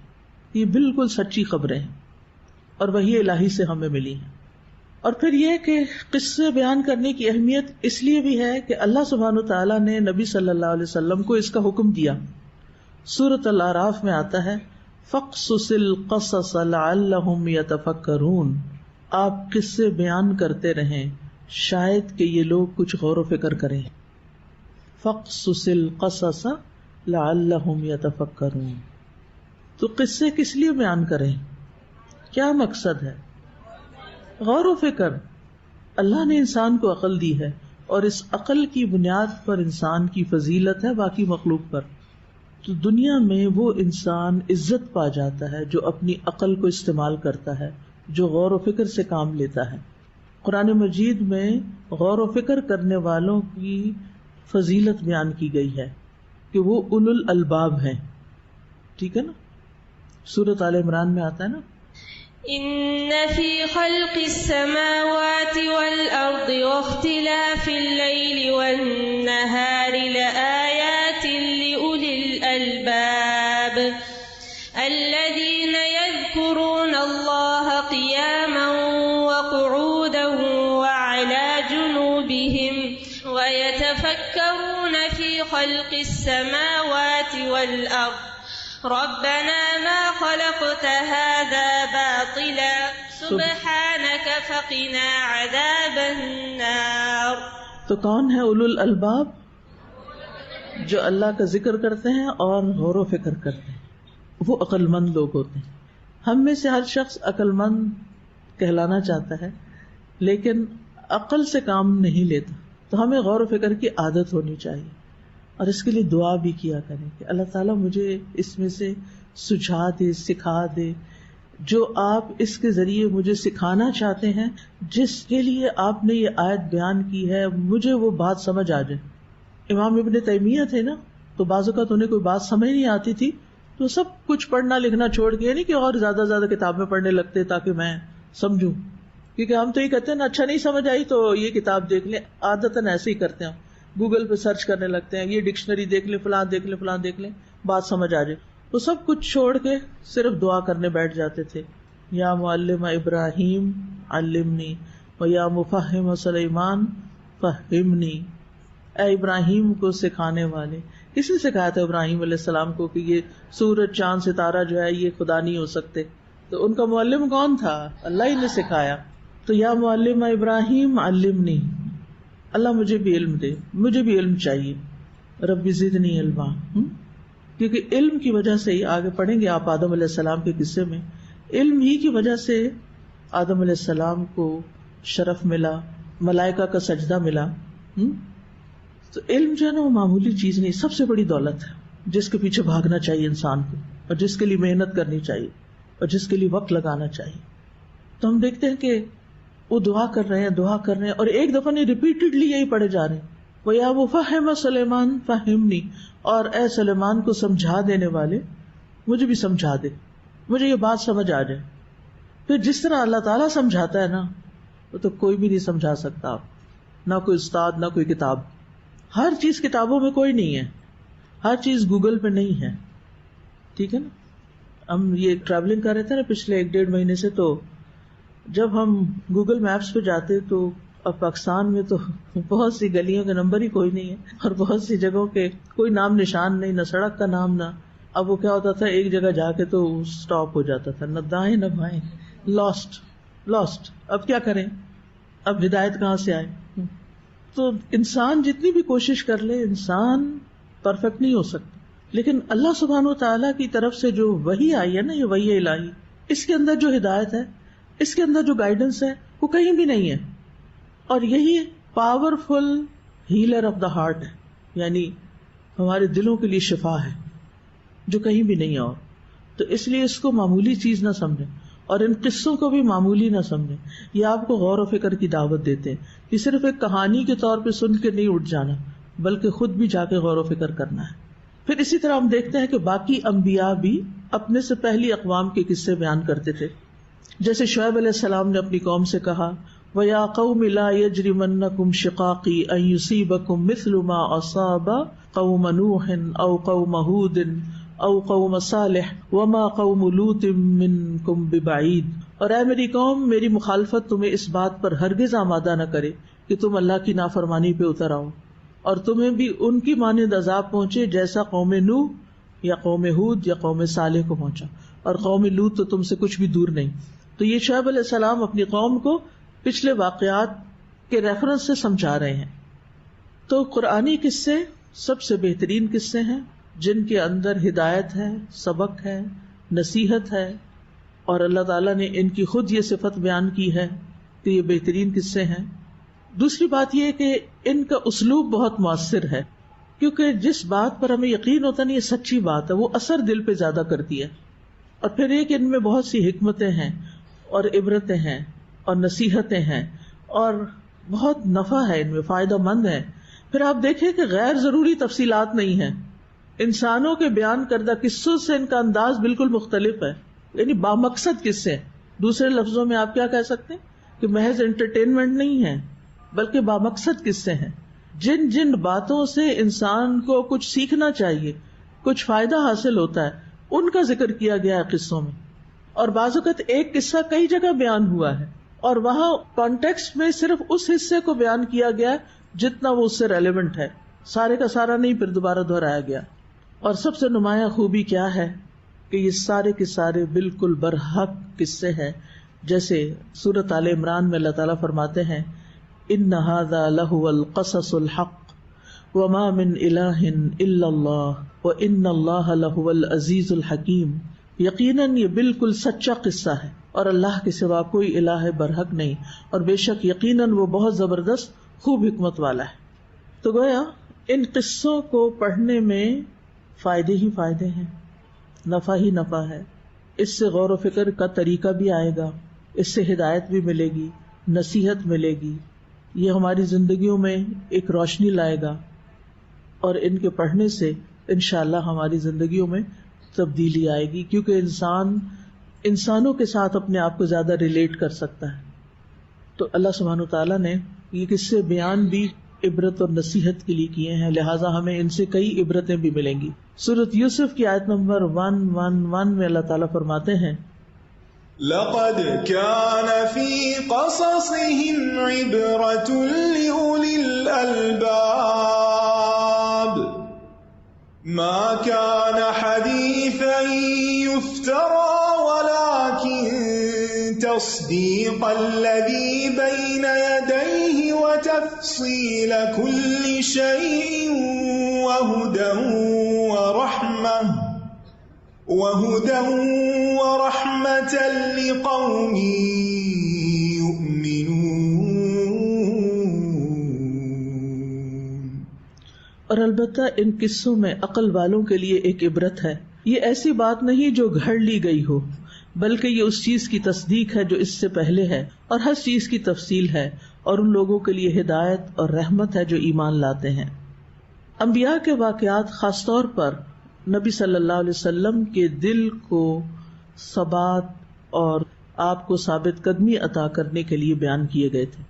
یہ بالکل سچی خبریں ہیں اور وحی الہی سے ہمیں ملی ہیں. اور پھر یہ کہ قصے بیان کرنے کی اہمیت اس لیے بھی ہے کہ اللہ سبحانہ وتعالیٰ نے نبی صلی اللہ علیہ وسلم کو اس کا حکم دیا. سورۃ الاعراف میں آتا ہے فَقْصُصِ الْقَصَصَ لَعَلَّهُمْ يَتَفَكَّرُونَ، آپ قصے بیان کرتے رہیں شاید کہ یہ لوگ کچھ غور و فکر کریں. فَقْصُصِ الْقَصَصَ لَعَلَّهُمْ يَتَفَكَّرُونَ. تو قصے کس لیے بیان کریں؟ کیا مقصد ہے؟ غور و فکر. اللہ نے انسان کو عقل دی ہے اور اس عقل کی بنیاد پر انسان کی فضیلت ہے باقی مخلوق پر. تو دنیا میں وہ انسان عزت پا جاتا ہے جو اپنی عقل کو استعمال کرتا ہے، جو غور و فکر سے کام لیتا ہے. قرآن مجید میں غور و فکر کرنے والوں کی فضیلت بیان کی گئی ہے کہ وہ اولو الالباب ہیں. ٹھیک ہے نا؟ سورۃ آل عمران میں آتا ہے نا ان فی خلق السماوات والارض واختلاف اللیل والنہار لآیات لأولی الالباب الذین یذکرون اللہ قیاما وقعودا وعلى جنوبهم ويتفكرون في خلق السماوات والأرض ربنا ما خلقت هذا باطلا سبحانك فقنا عذاب النار. تو کون ہے اولو الالباب؟ جو اللہ کا ذکر کرتے ہیں اور غور و فکر کرتے ہیں، وہ عقل مند لوگ ہوتے ہیں. ہم میں سے ہر شخص عقل مند کہلانا چاہتا ہے لیکن عقل سے کام نہیں لیتا. تو ہمیں غور و فکر کی عادت ہونی چاہیے اور اس کے لیے دعا بھی کیا کریں کہ اللہ تعالیٰ مجھے اس میں سے سجھا دے، سکھا دے، جو آپ اس کے ذریعے مجھے سکھانا چاہتے ہیں، جس کے لیے آپ نے یہ آیت بیان کی ہے، مجھے وہ بات سمجھ آ جائے. امام ابن تیمیہ تھے نا، تو بعض اوقات انہیں کوئی بات سمجھ نہیں آتی تھی تو سب کچھ پڑھنا لکھنا چھوڑ کے، یعنی کہ اور زیادہ کتابیں پڑھنے لگتے تاکہ میں سمجھوں. کیونکہ ہم تو یہ کہتے ہیں نا اچھا نہیں سمجھ آئی تو یہ کتاب دیکھ لیں، عادتاً ایسے ہی کرتے ہیں. گوگل پہ سرچ کرنے لگتے ہیں، یہ ڈکشنری دیکھ لیں، فلاں دیکھ لیں، بات سمجھ آ جائے. وہ سب کچھ چھوڑ کے صرف دعا کرنے بیٹھ جاتے تھے، یا معلم ابراہیم علمنی، وَيَا مُفَهِّمَ سُلَيْمَانَ فَهِّمْنِي، اے ابراہیم کو سکھانے والے. کس نے سکھایا تھا ابراہیم علیہ السلام کو کہ یہ سورج چاند ستارہ جو ہے یہ خدا نہیں ہو سکتے؟ تو ان کا معلم کون تھا؟ اللہ ہی نے سکھایا. تو یا معلم ابراہیم علمنی، اللہ مجھے بھی علم دے، مجھے بھی علم چاہیے. رب زدنی علما، کیونکہ علم کی وجہ سے ہی آگے پڑھیں گے آپ آدم علیہ السلام کے قصے میں، علم ہی کی وجہ سے آدم علیہ السلام کو شرف ملا، ملائکہ کا سجدہ ملا. تو علم جو ہے نا وہ معمولی چیز نہیں، سب سے بڑی دولت ہے جس کے پیچھے بھاگنا چاہیے انسان کو، اور جس کے لیے محنت کرنی چاہیے، اور جس کے لیے وقت لگانا چاہیے. تو ہم دیکھتے ہیں کہ وہ دعا کر رہے ہیں اور ایک دفعہ نہیں، ریپیٹڈلی یہی پڑھے جا رہے ہیں. وَيَا مُفَهِّمَ سُلَيْمَانَ فَهِّمْنِي، اور اے سلیمان کو سمجھا دینے والے مجھے بھی سمجھا دے، مجھے یہ بات سمجھ آ جائے. پھر جس طرح اللہ تعالیٰ سمجھاتا ہے نا وہ تو کوئی بھی نہیں سمجھا سکتا آپ، نہ کوئی استاد نہ کوئی کتاب. ہر چیز کتابوں میں کوئی نہیں ہے، ہر چیز گوگل پہ نہیں ہے. ٹھیک ہے نا. ہم یہ ٹریولنگ کر رہے تھے نا پچھلے 1-1.5 مہینے سے، تو جب ہم گوگل میپس پہ جاتے تو اب پاکستان میں تو بہت سی گلیوں کے نمبر ہی کوئی نہیں ہے، اور بہت سی جگہوں کے کوئی نام نشان نہیں، نہ سڑک کا نام نہ. اب وہ کیا ہوتا تھا، ایک جگہ جا کے تو سٹاپ ہو جاتا تھا، نہ دائیں نہ بائیں، لاسٹ. اب کیا کریں، اب ہدایت کہاں سے آئے؟ تو انسان جتنی بھی کوشش کر لے، انسان پرفیکٹ نہیں ہو سکتا. لیکن اللہ سبحانہ و تعالیٰ کی طرف سے جو وحی آئی ہے نا، یہ وحی الہی، اس کے اندر جو ہدایت ہے، اس کے اندر جو گائیڈنس ہے، وہ کہیں بھی نہیں ہے. اور یہی powerful healer of the heart ہے، یعنی ہمارے دلوں کے لیے شفا ہے جو کہیں بھی نہیں ہے. اور تو اس لیے اس کو معمولی چیز نہ سمجھیں، اور ان قصوں کو بھی معمولی نہ سمجھیں. یہ آپ کو غور و فکر کی دعوت دیتے ہیں. یہ صرف ایک کہانی کے طور پہ سن کے نہیں اٹھ جانا، بلکہ خود بھی جا کے غور و فکر کرنا ہے. پھر اسی طرح ہم دیکھتے ہیں کہ باقی انبیاء بھی اپنے سے پہلی اقوام کے قصے بیان کرتے تھے. جیسے شعیب علیہ السلام نے اپنی قوم سے کہا، وَيَا قَوْمِ لَا يَجْرِمَنَّكُمْ شِقَاقِي أَن يُصِيبَكُم مِّثْلُ مَا أَصَابَ قَوْمَ نُوحٍ أَوْ قَوْمَ هُودٍ أَوْ قَوْمَ صَالِحٍ وَمَا قَوْمُ لُوطٍ مِّنكُم بِبَعِيدٍ. اور اے میری قوم، میری مخالفت تمہیں اس بات پر ہرگز آمادہ نہ کرے کہ تم اللہ کی نافرمانی پہ اتر آؤ، اور تمہیں بھی ان کی مانند عذاب پہنچے جیسا قوم نوح یا قوم ہود یا قوم صالح کو پہنچا، اور قوم لوط تو تم سے کچھ بھی دور نہیں. تو یہ شعیب علیہ السلام اپنی قوم کو پچھلے واقعات کے ریفرنس سے سمجھا رہے ہیں. تو قرآنی قصے سب سے بہترین قصے ہیں جن کے اندر ہدایت ہے، سبق ہے، نصیحت ہے، اور اللہ تعالیٰ نے ان کی خود یہ صفت بیان کی ہے کہ یہ بہترین قصے ہیں. دوسری بات یہ کہ ان کا اسلوب بہت مؤثر ہے، کیونکہ جس بات پر ہمیں یقین ہوتا نہیں یہ سچی بات ہے، وہ اثر دل پہ زیادہ کرتی ہے. اور پھر یہ کہ ان میں بہت سی حکمتیں ہیں اور عبرتیں ہیں اور نصیحتیں ہیں، اور بہت نفع ہے ان میں، فائدہ مند ہے. پھر آپ دیکھیں کہ غیر ضروری تفصیلات نہیں ہیں. انسانوں کے بیان کردہ قصوں سے ان کا انداز بالکل مختلف ہے، یعنی بامقصد قصے. دوسرے لفظوں میں آپ کیا کہہ سکتے ہیں کہ محض انٹرٹینمنٹ نہیں ہے، بلکہ بامقصد قصے ہیں. جن جن باتوں سے انسان کو کچھ سیکھنا چاہیے، کچھ فائدہ حاصل ہوتا ہے، ان کا ذکر کیا گیا ہے قصوں میں. اور بعض اوقات ایک قصہ کئی جگہ بیان ہوا ہے، اور وہاں کانٹیکسٹ میں صرف اس حصے کو بیان کیا گیا جتنا وہ اس سے ریلیونٹ ہے، سارے کا سارا نہیں پھر دوبارہ دہرایا گیا. اور سب سے نمایاں خوبی کیا ہے کہ یہ سارے کے سارے بالکل برحق قصے ہیں. جیسے سورۃ آل عمران میں اللہ تعالیٰ فرماتے ہیں، ان ھذا لہو القصص الحق وما من الہ الا اللہ وان اللہ لہو العزیز الحکیم. یقیناً یہ بالکل سچا قصہ ہے اور اللہ کے سوا کوئی الہ برحق نہیں، اور بے شک یقیناً وہ بہت زبردست خوب حکمت والا ہے. تو گویا ان قصوں کو پڑھنے میں فائدے ہی فائدے ہیں، نفع ہی نفع ہے. اس سے غور و فکر کا طریقہ بھی آئے گا، اس سے ہدایت بھی ملے گی، نصیحت ملے گی. یہ ہماری زندگیوں میں ایک روشنی لائے گا، اور ان کے پڑھنے سے انشاءاللہ ہماری زندگیوں میں تبدیلی آئے گی، کیونکہ انسان انسانوں کے ساتھ اپنے آپ کو زیادہ ریلیٹ کر سکتا ہے. تو اللہ سبحانہ وتعالیٰ نے یہ قصے بیان بھی عبرت اور نصیحت کے لیے کیے ہیں، لہٰذا ہمیں ان سے کئی عبرتیں بھی ملیں گی. سورۃ یوسف کی آیت نمبر 111 میں اللہ تعالیٰ فرماتے ہیں، لقد كان في قصصهم عبرة لأولي الألباب ما كان حديثا يفترى ولكن تصديق الذي بين يديه وتفصيل كل شيء وهدى ورحمة لقوم يؤمنون. اور البتہ ان قصوں میں عقل والوں کے لیے ایک عبرت ہے. یہ ایسی بات نہیں جو گھڑ لی گئی ہو، بلکہ یہ اس چیز کی تصدیق ہے جو اس سے پہلے ہے، اور ہر چیز کی تفصیل ہے، اور ان لوگوں کے لیے ہدایت اور رحمت ہے جو ایمان لاتے ہیں. انبیاء کے واقعات خاص طور پر نبی صلی اللہ علیہ وسلم کے دل کو ثبات اور آپ کو ثابت قدمی عطا کرنے کے لیے بیان کیے گئے تھے.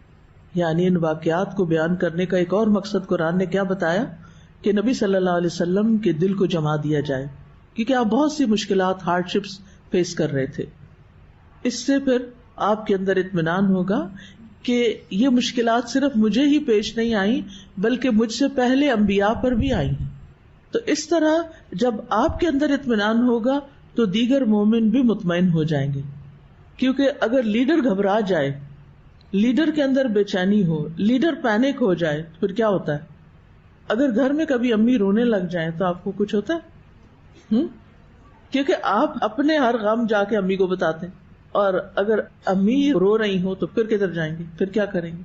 یعنی ان واقعات کو بیان کرنے کا ایک اور مقصد قرآن نے کیا بتایا کہ نبی صلی اللہ علیہ وسلم کے دل کو جما دیا جائے، کیونکہ آپ بہت سی مشکلات، ہارڈ شپس فیس کر رہے تھے. اس سے پھر آپ کے اندر اطمینان ہوگا کہ یہ مشکلات صرف مجھے ہی پیش نہیں آئیں بلکہ مجھ سے پہلے انبیاء پر بھی آئی ہیں. تو اس طرح جب آپ کے اندر اطمینان ہوگا تو دیگر مومن بھی مطمئن ہو جائیں گے. کیونکہ اگر لیڈر گھبرا جائے، لیڈر کے اندر بے چینی ہو، لیڈر پینک ہو جائے، پھر کیا ہوتا ہے؟ اگر گھر میں کبھی امی رونے لگ جائیں تو آپ کو کچھ ہوتا ہے؟ کیونکہ آپ اپنے ہر غم جا کے امی کو بتاتے ہیں، اور اگر امی رو رہی ہوں تو پھر کدھر جائیں گے، پھر کیا کریں گے؟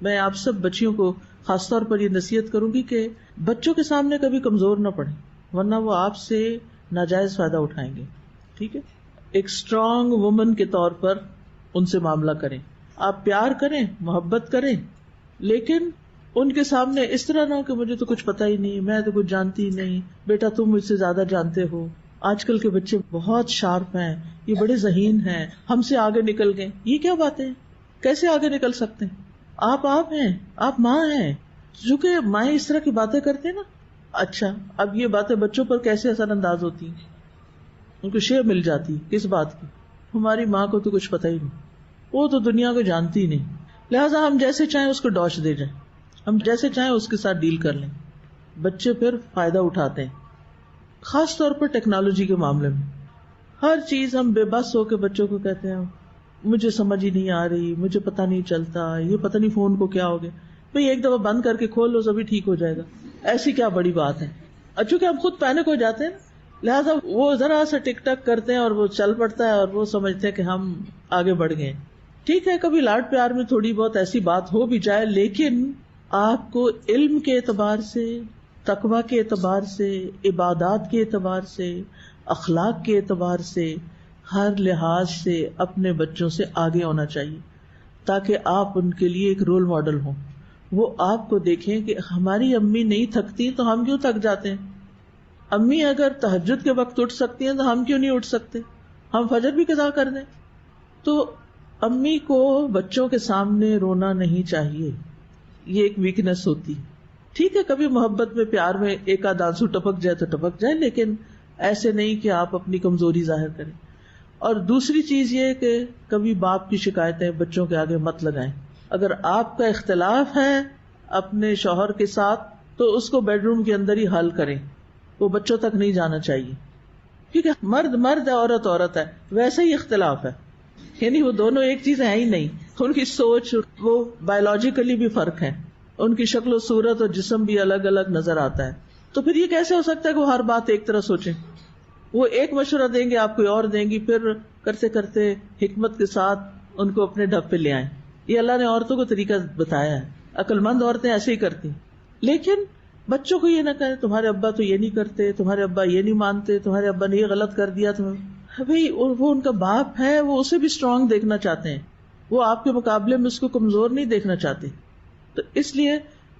میں آپ سب بچیوں کو خاص طور پر یہ نصیحت کروں گی کہ بچوں کے سامنے کبھی کمزور نہ پڑیں، ورنہ وہ آپ سے ناجائز فائدہ اٹھائیں گے. ٹھیک ہے؟ ایک اسٹرانگ وومن کے طور پر ان سے معاملہ کریں. آپ پیار کریں، محبت کریں، لیکن ان کے سامنے اس طرح نہ ہو کہ مجھے تو کچھ پتا ہی نہیں، میں تو کچھ جانتی ہی نہیں، بیٹا تم مجھ سے زیادہ جانتے ہو. آج کل کے بچے بہت شارپ ہیں، یہ بڑے ذہین ہیں، ہم سے آگے نکل گئے. یہ کیا باتیں؟ کیسے آگے نکل سکتے ہیں؟ آپ ہیں، آپ ماں ہیں. چونکہ مائیں اس طرح کی باتیں کرتے ہیں نا. اچھا، اب یہ باتیں بچوں پر کیسے اثر انداز ہوتی ہیں؟ ان کو شے مل جاتی کس بات کی؟ ہماری ماں کو تو کچھ پتہ ہی نہیں، وہ تو دنیا کو جانتی ہی نہیں، لہٰذا ہم جیسے چاہیں اس کو ڈوش دے جائیں، ہم جیسے چاہیں اس کے ساتھ ڈیل کر لیں. بچے پھر فائدہ اٹھاتے ہیں، خاص طور پر ٹیکنالوجی کے معاملے میں. ہر چیز ہم بے بس ہو کے بچوں کو کہتے ہیں مجھے سمجھ ہی نہیں آ رہی، مجھے پتہ نہیں چلتا، یہ پتہ نہیں فون کو کیا ہو گیا. بھئی ایک دفعہ بند کر کے کھول لو، سبھی ٹھیک ہو جائے گا. ایسی کیا بڑی بات ہے؟ چونکہ ہم خود پینک ہو جاتے ہیں، لہٰذا وہ ذرا سا ٹک ٹک کرتے ہیں اور وہ چل پڑتا ہے اور وہ سمجھتے ہیں کہ ہم آگے بڑھ گئے. ٹھیک ہے، کبھی لاڈ پیار میں تھوڑی بہت ایسی بات ہو بھی جائے، لیکن آپ کو علم کے اعتبار سے، تقویٰ کے اعتبار سے، عبادات کے اعتبار سے، اخلاق کے اعتبار سے، ہر لحاظ سے اپنے بچوں سے آگے ہونا چاہیے، تاکہ آپ ان کے لیے ایک رول ماڈل ہوں. وہ آپ کو دیکھیں کہ ہماری امی نہیں تھکتی تو ہم کیوں تھک جاتے ہیں؟ امی اگر تہجد کے وقت اٹھ سکتی ہیں تو ہم کیوں نہیں اٹھ سکتے؟ ہم فجر بھی قضا کر دیں. تو امی کو بچوں کے سامنے رونا نہیں چاہیے، یہ ایک ویکنس ہوتی. ٹھیک ہے، کبھی محبت میں، پیار میں ایک آدھ آنسو ٹپک جائے تو ٹپک جائے، لیکن ایسے نہیں کہ آپ اپنی کمزوری ظاہر کریں. اور دوسری چیز یہ کہ کبھی باپ کی شکایتیں بچوں کے آگے مت لگائیں. اگر آپ کا اختلاف ہے اپنے شوہر کے ساتھ تو اس کو بیڈ روم کے اندر ہی حل کریں، وہ بچوں تک نہیں جانا چاہیے. کیونکہ مرد مرد ہے، عورت عورت ہے، ویسے ہی اختلاف ہے، یعنی وہ دونوں ایک چیز ہے ہی نہیں. ان کی سوچ، وہ بایولوجیکلی بھی فرق ہے، ان کی شکل و صورت اور جسم بھی الگ الگ نظر آتا ہے. تو پھر یہ کیسے ہو سکتا ہے کہ وہ ہر بات ایک طرح سوچیں؟ وہ ایک مشورہ دیں گے، آپ کوئی اور دیں گی، پھر کرتے کرتے حکمت کے ساتھ ان کو اپنے ڈھب پہ لے آئیں. یہ اللہ نے عورتوں کو طریقہ بتایا ہے، عقل مند عورتیں ایسے ہی کرتی. لیکن بچوں کو یہ نہ کہیں تمہارے ابا تو یہ نہیں کرتے، تمہارے ابا یہ نہیں مانتے، تمہارے ابا نے یہ غلط کر دیا تمہیں. بھائی وہ ان کا باپ ہے، وہ اسے بھی اسٹرانگ دیکھنا چاہتے ہیں، وہ آپ کے مقابلے میں اس کو کمزور نہیں دیکھنا چاہتے. تو اس لیے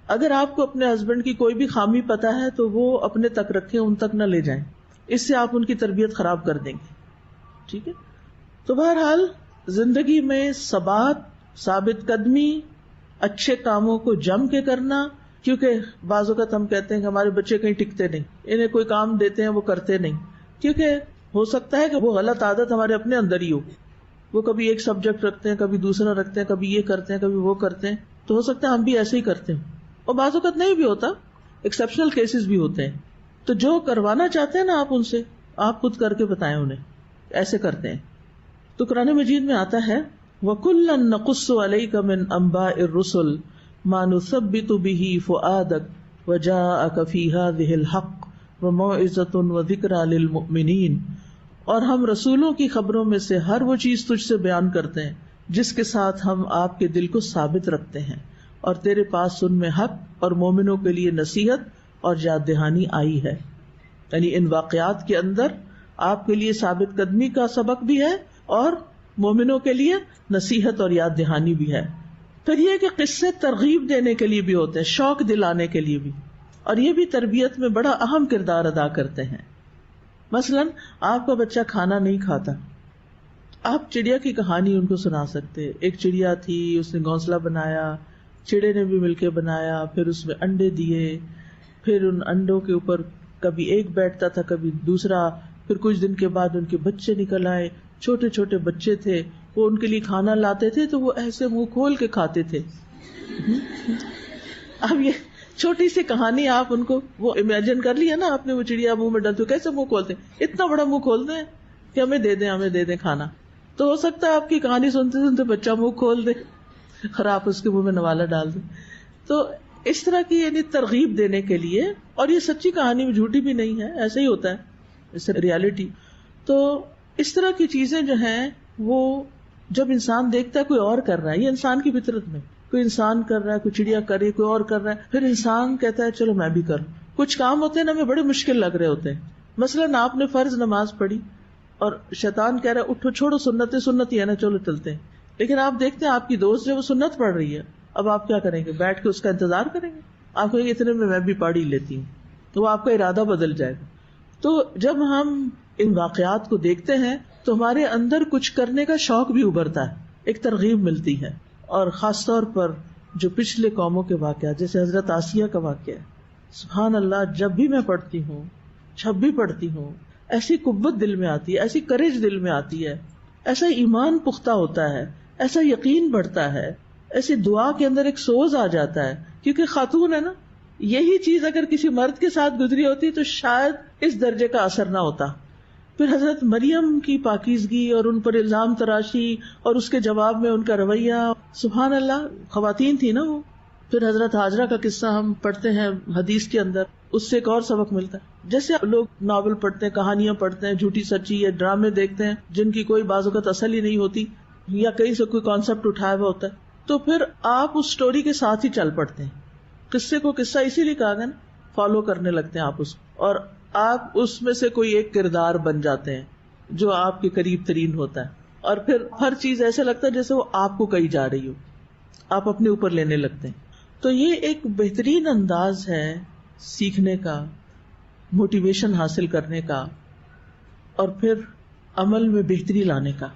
اگر آپ کو اپنے ہسبینڈ کی کوئی بھی خامی پتا ہے تو وہ اپنے تک رکھیں، ان تک نہ لے جائیں، اس سے آپ ان کی تربیت خراب کر دیں گے. ٹھیک ہے؟ تو بہرحال زندگی میں ثابت قدمی، اچھے کاموں کو جم کے کرنا. کیونکہ بعض اوقات ہم کہتے ہیں کہ ہمارے بچے کہیں ٹکتے نہیں، انہیں کوئی کام دیتے ہیں وہ کرتے نہیں، کیونکہ ہو سکتا ہے کہ وہ غلط عادت ہمارے اپنے اندر ہی ہو. وہ کبھی ایک سبجیکٹ رکھتے ہیں، کبھی دوسرا رکھتے ہیں، کبھی یہ کرتے ہیں، کبھی وہ کرتے ہیں. تو ہو سکتا ہے ہم بھی ایسے ہی کرتے ہیں، اور بعض اوقات نہیں بھی ہوتا، ایکسیپشنل کیسز بھی ہوتے ہیں. تو جو کروانا چاہتے ہیں نا آپ ان سے، آپ خود کر کے بتائیں انہیں ایسے کرتے ہیں. تو قرآن مجید میں آتا ہے وَكُلًّا نَقُصُّ عَلَيْكَ مِنْ أَنْبَاءِ الرُّسُلِ مَا نُثَبِّتُ بِهِ فُؤَادَكَ وَجَاءَكَ فِي هَذِهِ الْحَقُّ وَمَوْعِظَةٌ وَذِكْرَى لِلْمُؤْمِنِينَ. اور ہم رسولوں کی خبروں میں سے ہر وہ چیز تجھ سے بیان کرتے ہیں جس کے ساتھ ہم آپ کے دل کو ثابت رکھتے ہیں، اور تیرے پاس ان میں حق اور مومنوں کے لیے نصیحت اور یاد دہانی آئی ہے. یعنی ان واقعات کے اندر آپ کے لیے ثابت قدمی کا سبق بھی ہے اور مومنوں کے لیے نصیحت اور یاد دہانی بھی ہے. پھر یہ کہ قصے ترغیب دینے کے لیے بھی ہوتے ہیں، شوق دلانے کے لیے بھی، اور یہ بھی تربیت میں بڑا اہم کردار ادا کرتے ہیں. مثلا آپ کا بچہ کھانا نہیں کھاتا، آپ چڑیا کی کہانی ان کو سنا سکتے. ایک چڑیا تھی، اس نے گھونسلہ بنایا، چڑے نے بھی مل کے بنایا، پھر اس میں انڈے دیے، پھر ان انڈوں کے اوپر کبھی ایک بیٹھتا تھا کبھی دوسرا، پھر کچھ دن کے بعد ان کے بچے نکل آئے، چھوٹے چھوٹے بچے تھے، وہ ان کے لیے کھانا لاتے تھے تو وہ ایسے منہ کھول کے کھاتے تھے. اب یہ چھوٹی سی کہانی آپ ان کو وہ امیجن کر لیا نا آپ نے، وہ چڑیا منہ میں ڈالتے کیسے منہ کھولتے ہیں، اتنا بڑا منہ کھولتے ہیں کہ ہمیں دے دیں کھانا. تو ہو سکتا ہے آپ کی کہانی سنتے سنتے بچہ منہ کھول دے اور آپ اس کے منہ میں نوالا ڈال دیں. تو اس طرح کی یعنی ترغیب دینے کے لیے، اور یہ سچی کہانی میں جھوٹی بھی نہیں ہے، ایسا ہی ہوتا ہے، اس سے ریالٹی. تو اس طرح کی چیزیں جو ہیں وہ جب انسان دیکھتا ہے کوئی اور کر رہا ہے، یہ انسان کی فطرت میں کوئی انسان کر رہا ہے، کوئی چڑیا کر رہی ہے، کوئی اور کر رہا ہے، پھر انسان کہتا ہے چلو میں بھی کروں. کچھ کام ہوتے ہیں نا ہمیں بڑے مشکل لگ رہے ہوتے ہیں. مثلاً آپ نے فرض نماز پڑھی اور شیطان کہہ رہا ہے اٹھو چھوڑو سنت ہی ہے نا، چلو چلتے ہیں. لیکن آپ دیکھتے ہیں آپ کی دوست جو وہ سنت پڑھ رہی ہے، اب آپ کیا کریں گے؟ بیٹھ کے اس کا انتظار کریں گے؟ آپ کہیں گے اتنے میں بھی پڑھ ہی لیتی ہوں. تو وہ آپ کا ارادہ بدل جائے گا. تو جب ہم ان واقعات کو دیکھتے ہیں تو ہمارے اندر کچھ کرنے کا شوق بھی ابھرتا ہے، ایک ترغیب ملتی ہے. اور خاص طور پر جو پچھلے قوموں کے واقعات، جیسے حضرت آسیہ کا واقعہ ہے، سبحان اللہ، جب بھی میں پڑھتی ہوں، جب بھی پڑھتی ہوں، ایسی قوت دل میں آتی ہے، ایسی کریج دل میں آتی ہے، ایسا ایمان پختہ ہوتا ہے، ایسا یقین بڑھتا ہے، ایسی دعا کے اندر ایک سوز آ جاتا ہے. کیونکہ خاتون ہے نا، یہی چیز اگر کسی مرد کے ساتھ گزری ہوتی تو شاید اس درجے کا اثر نہ ہوتا. پھر حضرت مریم کی پاکیزگی اور ان پر الزام تراشی اور اس کے جواب میں ان کا رویہ، سبحان اللہ، خواتین تھی نا وہ. پھر حضرت ہاجرہ کا قصہ ہم پڑھتے ہیں حدیث کے اندر، اس سے ایک اور سبق ملتا ہے. جیسے لوگ ناول پڑھتے ہیں، کہانیاں پڑھتے ہیں، جھوٹی سچی یا ڈرامے دیکھتے ہیں جن کی کوئی بعض اوقات اصل ہی نہیں ہوتی، یا کہیں سے کوئی کانسیپٹ اٹھایا ہوا ہوتا ہے، تو پھر آپ اس سٹوری کے ساتھ ہی چل پڑتے ہیں. قصے کو قصہ اسی لیے کہا گیا نا، فالو کرنے لگتے ہیں آپ اس کو، اور آپ اس میں سے کوئی ایک کردار بن جاتے ہیں جو آپ کے قریب ترین ہوتا ہے. اور پھر ہر چیز ایسے لگتا ہے جیسے وہ آپ کو کہی جا رہی ہو، آپ اپنے اوپر لینے لگتے ہیں. تو یہ ایک بہترین انداز ہے سیکھنے کا، موٹیویشن حاصل کرنے کا، اور پھر عمل میں بہتری لانے کا.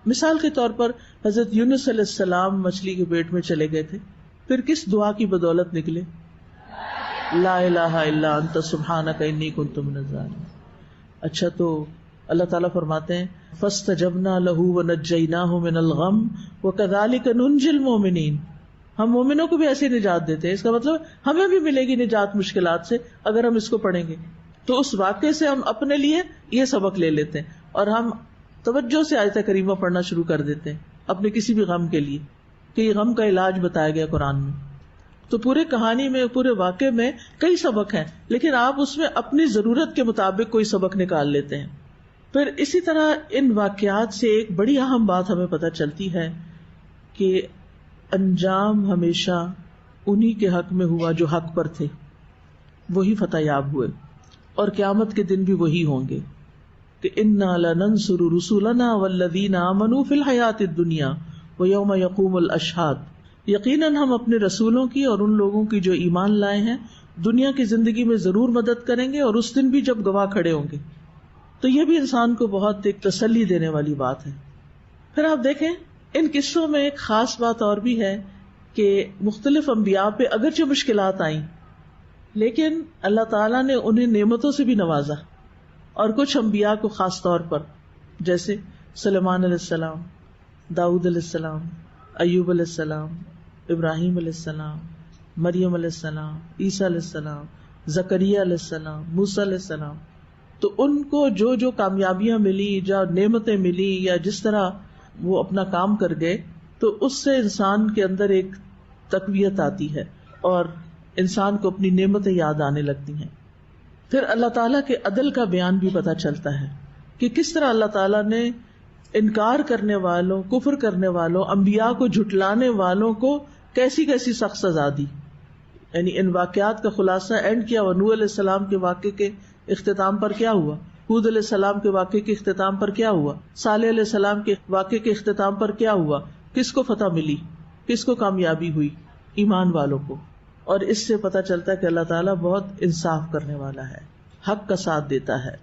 مثال کے طور پر حضرت یونس علیہ السلام مچھلی کے پیٹ میں چلے گئے تھے، پھر کس دعا کی بدولت نکلے؟ لا الہ الا انت سبحانک انی کنت من الظالمین. اچھا، تو اللہ تعالیٰ فرماتے ہیں فاستجبنا لہ ونجیناہ من الغم وکذالک ننجی المؤمنین. ہم مومنوں کو بھی ایسی نجات دیتے ہیں. اس کا مطلب ہمیں بھی ملے گی نجات مشکلات سے اگر ہم اس کو پڑھیں گے. تو اس واقعے سے ہم اپنے لیے یہ سبق لے لیتے ہیں اور ہم توجہ سے آیت کریمہ پڑھنا شروع کر دیتے ہیں اپنے کسی بھی غم کے لیے، کہ یہ غم کا علاج بتایا گیا قرآن میں. تو پورے کہانی میں، پورے واقعے میں کئی سبق ہیں، لیکن آپ اس میں اپنی ضرورت کے مطابق کوئی سبق نکال لیتے ہیں. پھر اسی طرح ان واقعات سے ایک بڑی اہم بات ہمیں پتہ چلتی ہے کہ انجام ہمیشہ انہی کے حق میں ہوا جو حق پر تھے، وہی فتح یاب ہوئے، اور قیامت کے دن بھی وہی ہوں گے کہ انا لننصر رسلنا والذین آمنوا فی الحیات الدنیا ویوم یقوم الاشہاد. یقیناً ہم اپنے رسولوں کی اور ان لوگوں کی جو ایمان لائے ہیں دنیا کی زندگی میں ضرور مدد کریں گے، اور اس دن بھی جب گواہ کھڑے ہوں گے. تو یہ بھی انسان کو بہت ایک تسلی دینے والی بات ہے. پھر آپ دیکھیں ان قصوں میں ایک خاص بات اور بھی ہے کہ مختلف انبیاء پہ اگرچہ مشکلات آئیں لیکن اللہ تعالیٰ نے انہیں نعمتوں سے بھی نوازا، اور کچھ انبیاء کو خاص طور پر، جیسے سلیمان علیہ السلام، داؤد علیہ السلام، ایوب علیہ السلام، ابراہیم علیہ السلام، مریم علیہ السلام، عیسیٰ علیہ السلام، زکریا علیہ السلام، موسیٰ علیہ السلام. تو ان کو جو جو کامیابیاں ملی، جو نعمتیں ملی، یا جس طرح وہ اپنا کام کر گئے، تو اس سے انسان کے اندر ایک تقویت آتی ہے اور انسان کو اپنی نعمتیں یاد آنے لگتی ہیں. پھر اللہ تعالیٰ کے عدل کا بیان بھی پتہ چلتا ہے کہ کس طرح اللہ تعالیٰ نے انکار کرنے والوں، کفر کرنے والوں، انبیاء کو جھٹلانے والوں کو کیسی کیسی سخت سزا دی. یعنی ان واقعات کا خلاصہ اینڈ کیا ہوا. نوح علیہ السلام کے واقعے کے اختتام پر کیا ہوا، ہود علیہ السلام کے واقعے کے اختتام پر کیا ہوا، صالح علیہ السلام کے واقعے کے اختتام پر کیا ہوا، کس کو فتح ملی، کس کو کامیابی ہوئی، ایمان والوں کو. اور اس سے پتہ چلتا ہے کہ اللہ تعالیٰ بہت انصاف کرنے والا ہے، حق کا ساتھ دیتا ہے.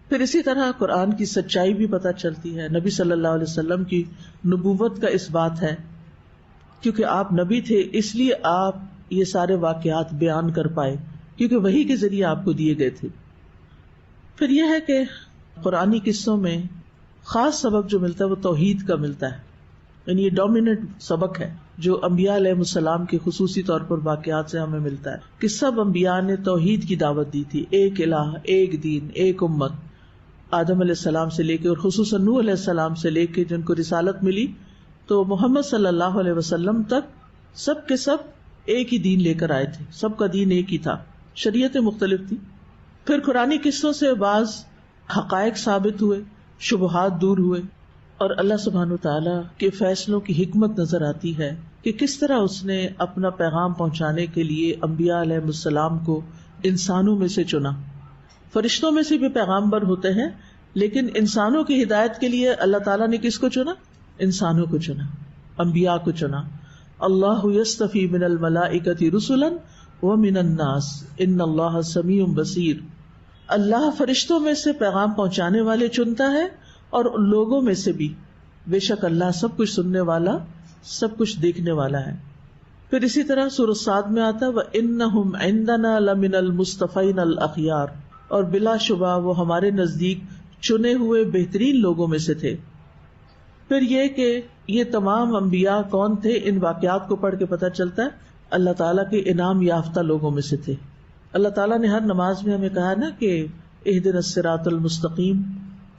پھر اسی طرح قرآن کی سچائی بھی پتہ چلتی ہے. نبی صلی اللہ علیہ وسلم کی نبوت کا اس بات ہے، کیونکہ آپ نبی تھے اس لیے آپ یہ سارے واقعات بیان کر پائے، کیونکہ وحی کے ذریعے آپ کو دیے گئے تھے. پھر یہ ہے کہ قرآنی قصوں میں خاص سبق جو ملتا ہے وہ توحید کا ملتا ہے. یعنی یہ ڈومیننٹ سبق ہے جو انبیاء علیہ السلام کے خصوصی طور پر واقعات سے ہمیں ملتا ہے کہ سب انبیاء نے توحید کی دعوت دی تھی. ایک الہ، ایک دین، ایک امت. آدم علیہ السلام سے لے کے اور خصوصاً نوح علیہ السلام سے لے کے جن کو رسالت ملی تو محمد صلی اللہ علیہ وسلم تک سب کے سب ایک ہی دین لے کر آئے تھے. سب کا دین ایک ہی تھا، شریعتیں مختلف تھی. پھر قرآنی قصوں سے بعض حقائق ثابت ہوئے، شبہات دور ہوئے، اور اللہ سبحانہ وتعالیٰ کے فیصلوں کی حکمت نظر آتی ہے کہ کس طرح اس نے اپنا پیغام پہنچانے کے لیے انبیاء علیہ السلام کو انسانوں میں سے چنا. فرشتوں میں سے بھی پیغامبر ہوتے ہیں، لیکن انسانوں کی ہدایت کے لیے اللہ تعالیٰ نے کس کو چنا؟ انسانوں کو چنا، انبیاء کو چنا. اللہ یصطفی من الملائکۃ رسلا ومن الناس ان اللہ سمیع بصیر. اللہ فرشتوں میں سے پیغام پہنچانے والے چنتا ہے اور لوگوں میں سے بھی، بے شک اللہ سب کچھ سننے والا، سب کچھ دیکھنے والا ہے. پھر اسی طرح سورۃ صاد میں آتا ہے وَإِنَّهُمْ عِندَنَا لَمِنَ الْمُصْطَفَيْنَ الْأَخْيَارِ، اور بلا شبہ وہ ہمارے نزدیک چنے ہوئے بہترین لوگوں میں سے تھے. پھر یہ کہ یہ تمام انبیاء کون تھے، ان واقعات کو پڑھ کے پتہ چلتا ہے اللہ تعالیٰ کے انعام یافتہ لوگوں میں سے تھے. اللہ تعالیٰ نے ہر نماز میں ہمیں کہا نا کہ اہدنا الصراط المستقیم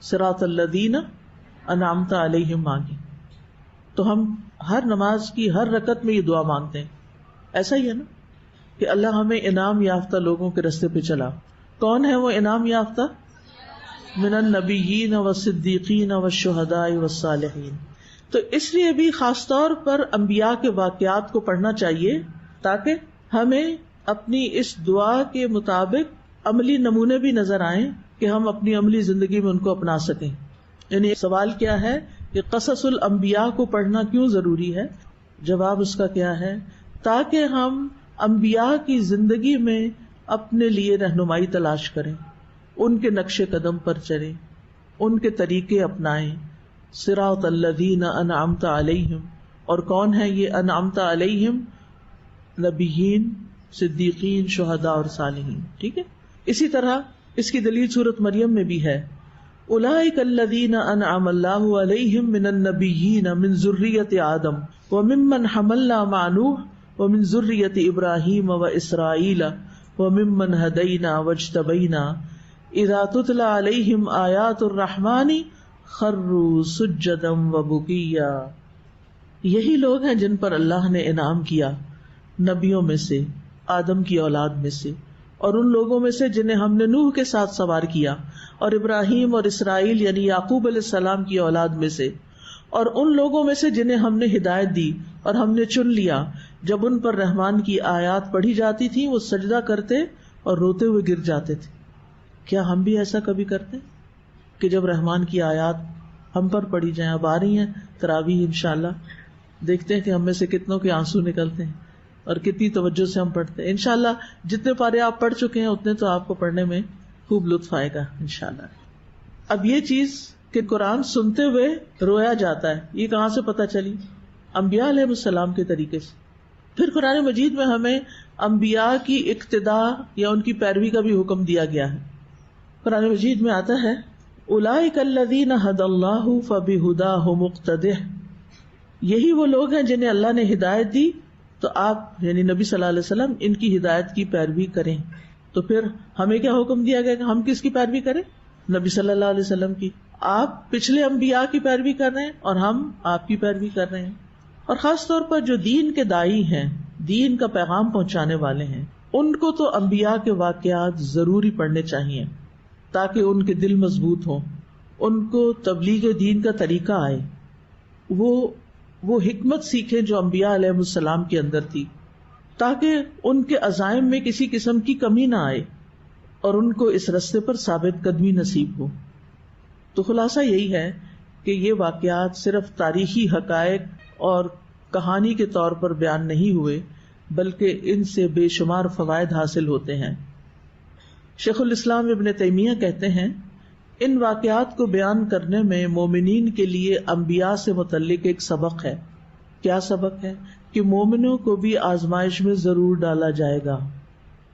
صراط الذین انعمت علیہم مانگی. تو ہم ہر نماز کی ہر رکعت میں یہ دعا مانگتے ہیں. ایسا ہی ہے نا کہ اللہ ہمیں انعام یافتہ لوگوں کے راستے پہ چلا. کون ہے وہ انعام یافتہ؟ من النبیین والصدیقین والشہداء والصالحین. تو اس لیے بھی خاص طور پر انبیاء کے واقعات کو پڑھنا چاہیے تاکہ ہمیں اپنی اس دعا کے مطابق عملی نمونے بھی نظر آئیں کہ ہم اپنی عملی زندگی میں ان کو اپنا سکیں. یعنی سوال کیا ہے کہ قصص الانبیاء کو پڑھنا کیوں ضروری ہے؟ جواب اس کا کیا ہے؟ تاکہ ہم انبیاء کی زندگی میں اپنے لیے رہنمائی تلاش کریں، ان کے نقش قدم پر چلیں، ان کے طریقے اپنائیں. صراط الذین انعمت علیہم، اور کون ہے یہ انعمت علیہم؟ نبیین، صدیقین، شہداء اور صالحین. ٹھیک ہے. اسی طرح اس کی دلیل سورۃ مریم میں بھی ہے اولئک الذین انعم اللہ علیہم من النبیین من ذریۃ آدم وممن حملنا مع نوح ومن ذریۃ ابراہیم واسرائیل وممن ہدینا واجتبینا اذا تتلی علیہم آیات الرحمن خروا سجدا وبکیا. یہی لوگ ہیں جن پر اللہ نے انعام کیا نبیوں میں سے، آدم کی اولاد میں سے، اور ان لوگوں میں سے جنہیں ہم نے نوح کے ساتھ سوار کیا، اور ابراہیم اور اسرائیل یعنی یعقوب علیہ السلام کی اولاد میں سے، اور ان لوگوں میں سے جنہیں ہم نے ہدایت دی اور ہم نے چن لیا. جب ان پر رحمان کی آیات پڑھی جاتی تھی وہ سجدہ کرتے اور روتے ہوئے گر جاتے تھے. کیا ہم بھی ایسا کبھی کرتے کہ جب رحمان کی آیات ہم پر پڑھی جائیں؟ اب آ رہی ہیں تراویح انشاءاللہ، دیکھتے ہیں کہ ہم میں سے کتنوں کے آنسو نکلتے ہیں اور کتنی توجہ سے ہم پڑھتے ہیں. انشاءاللہ جتنے پارے آپ پڑھ چکے ہیں اتنے تو آپ کو پڑھنے میں خوب لطف آئے گا انشاءاللہ. اب یہ چیز کہ قرآن سنتے ہوئے رویا جاتا ہے، یہ کہاں سے پتہ چلی؟ انبیاء علیہ السلام کے طریقے سے. پھر قرآن مجید میں ہمیں انبیاء کی اقتداء یا ان کی پیروی کا بھی حکم دیا گیا ہے. قرآن مجید میں آتا ہے اولئک الذین ھدی اللہ فبہداہ مقتدہ یہی وہ لوگ ہیں جنہیں اللہ نے ہدایت دی، تو آپ یعنی نبی صلی اللہ علیہ وسلم ان کی ہدایت کی پیروی کریں. تو پھر ہمیں کیا حکم دیا گیا کہ ہم کس کی پیروی کریں؟ نبی صلی اللہ علیہ وسلم کی. آپ پچھلے انبیاء کی پیروی کر رہے ہیں اور ہم آپ کی پیروی کر رہے ہیں. اور خاص طور پر جو دین کے داعی ہیں، دین کا پیغام پہنچانے والے ہیں، ان کو تو انبیاء کے واقعات ضروری پڑھنے چاہیے تاکہ ان کے دل مضبوط ہوں، ان کو تبلیغ دین کا طریقہ آئے، وہ حکمت سیکھیں جو انبیاء علیہ السلام کے اندر تھی، تاکہ ان کے عزائم میں کسی قسم کی کمی نہ آئے اور ان کو اس رستے پر ثابت قدمی نصیب ہو. تو خلاصہ یہی ہے کہ یہ واقعات صرف تاریخی حقائق اور کہانی کے طور پر بیان نہیں ہوئے، بلکہ ان سے بے شمار فوائد حاصل ہوتے ہیں. شیخ الاسلام ابن تیمیہ کہتے ہیں ان واقعات کو بیان کرنے میں مومنین کے لیے انبیاء سے متعلق ایک سبق ہے. کیا سبق ہے؟ کہ مومنوں کو بھی آزمائش میں ضرور ڈالا جائے گا،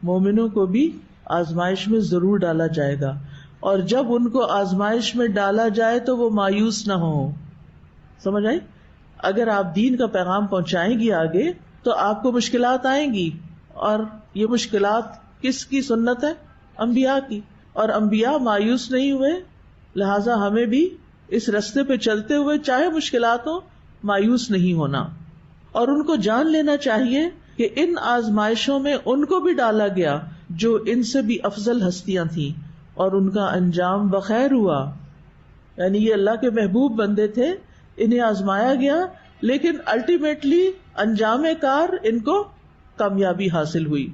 مومنوں کو بھی آزمائش میں ضرور ڈالا جائے گا، اور جب ان کو آزمائش میں ڈالا جائے تو وہ مایوس نہ ہو. سمجھ آئی؟ اگر آپ دین کا پیغام پہنچائیں گی آگے تو آپ کو مشکلات آئیں گی، اور یہ مشکلات کس کی سنت ہے؟ انبیاء کی. اور انبیاء مایوس نہیں ہوئے، لہٰذا ہمیں بھی اس رستے پہ چلتے ہوئے چاہے مشکلات ہوں مایوس نہیں ہونا، اور ان کو جان لینا چاہیے کہ ان آزمائشوں میں ان کو بھی ڈالا گیا جو ان سے بھی افضل ہستیاں تھیں، اور ان کا انجام بخیر ہوا. یعنی یہ اللہ کے محبوب بندے تھے، انہیں آزمایا گیا، لیکن الٹیمیٹلی انجام کار ان کو کامیابی حاصل ہوئی.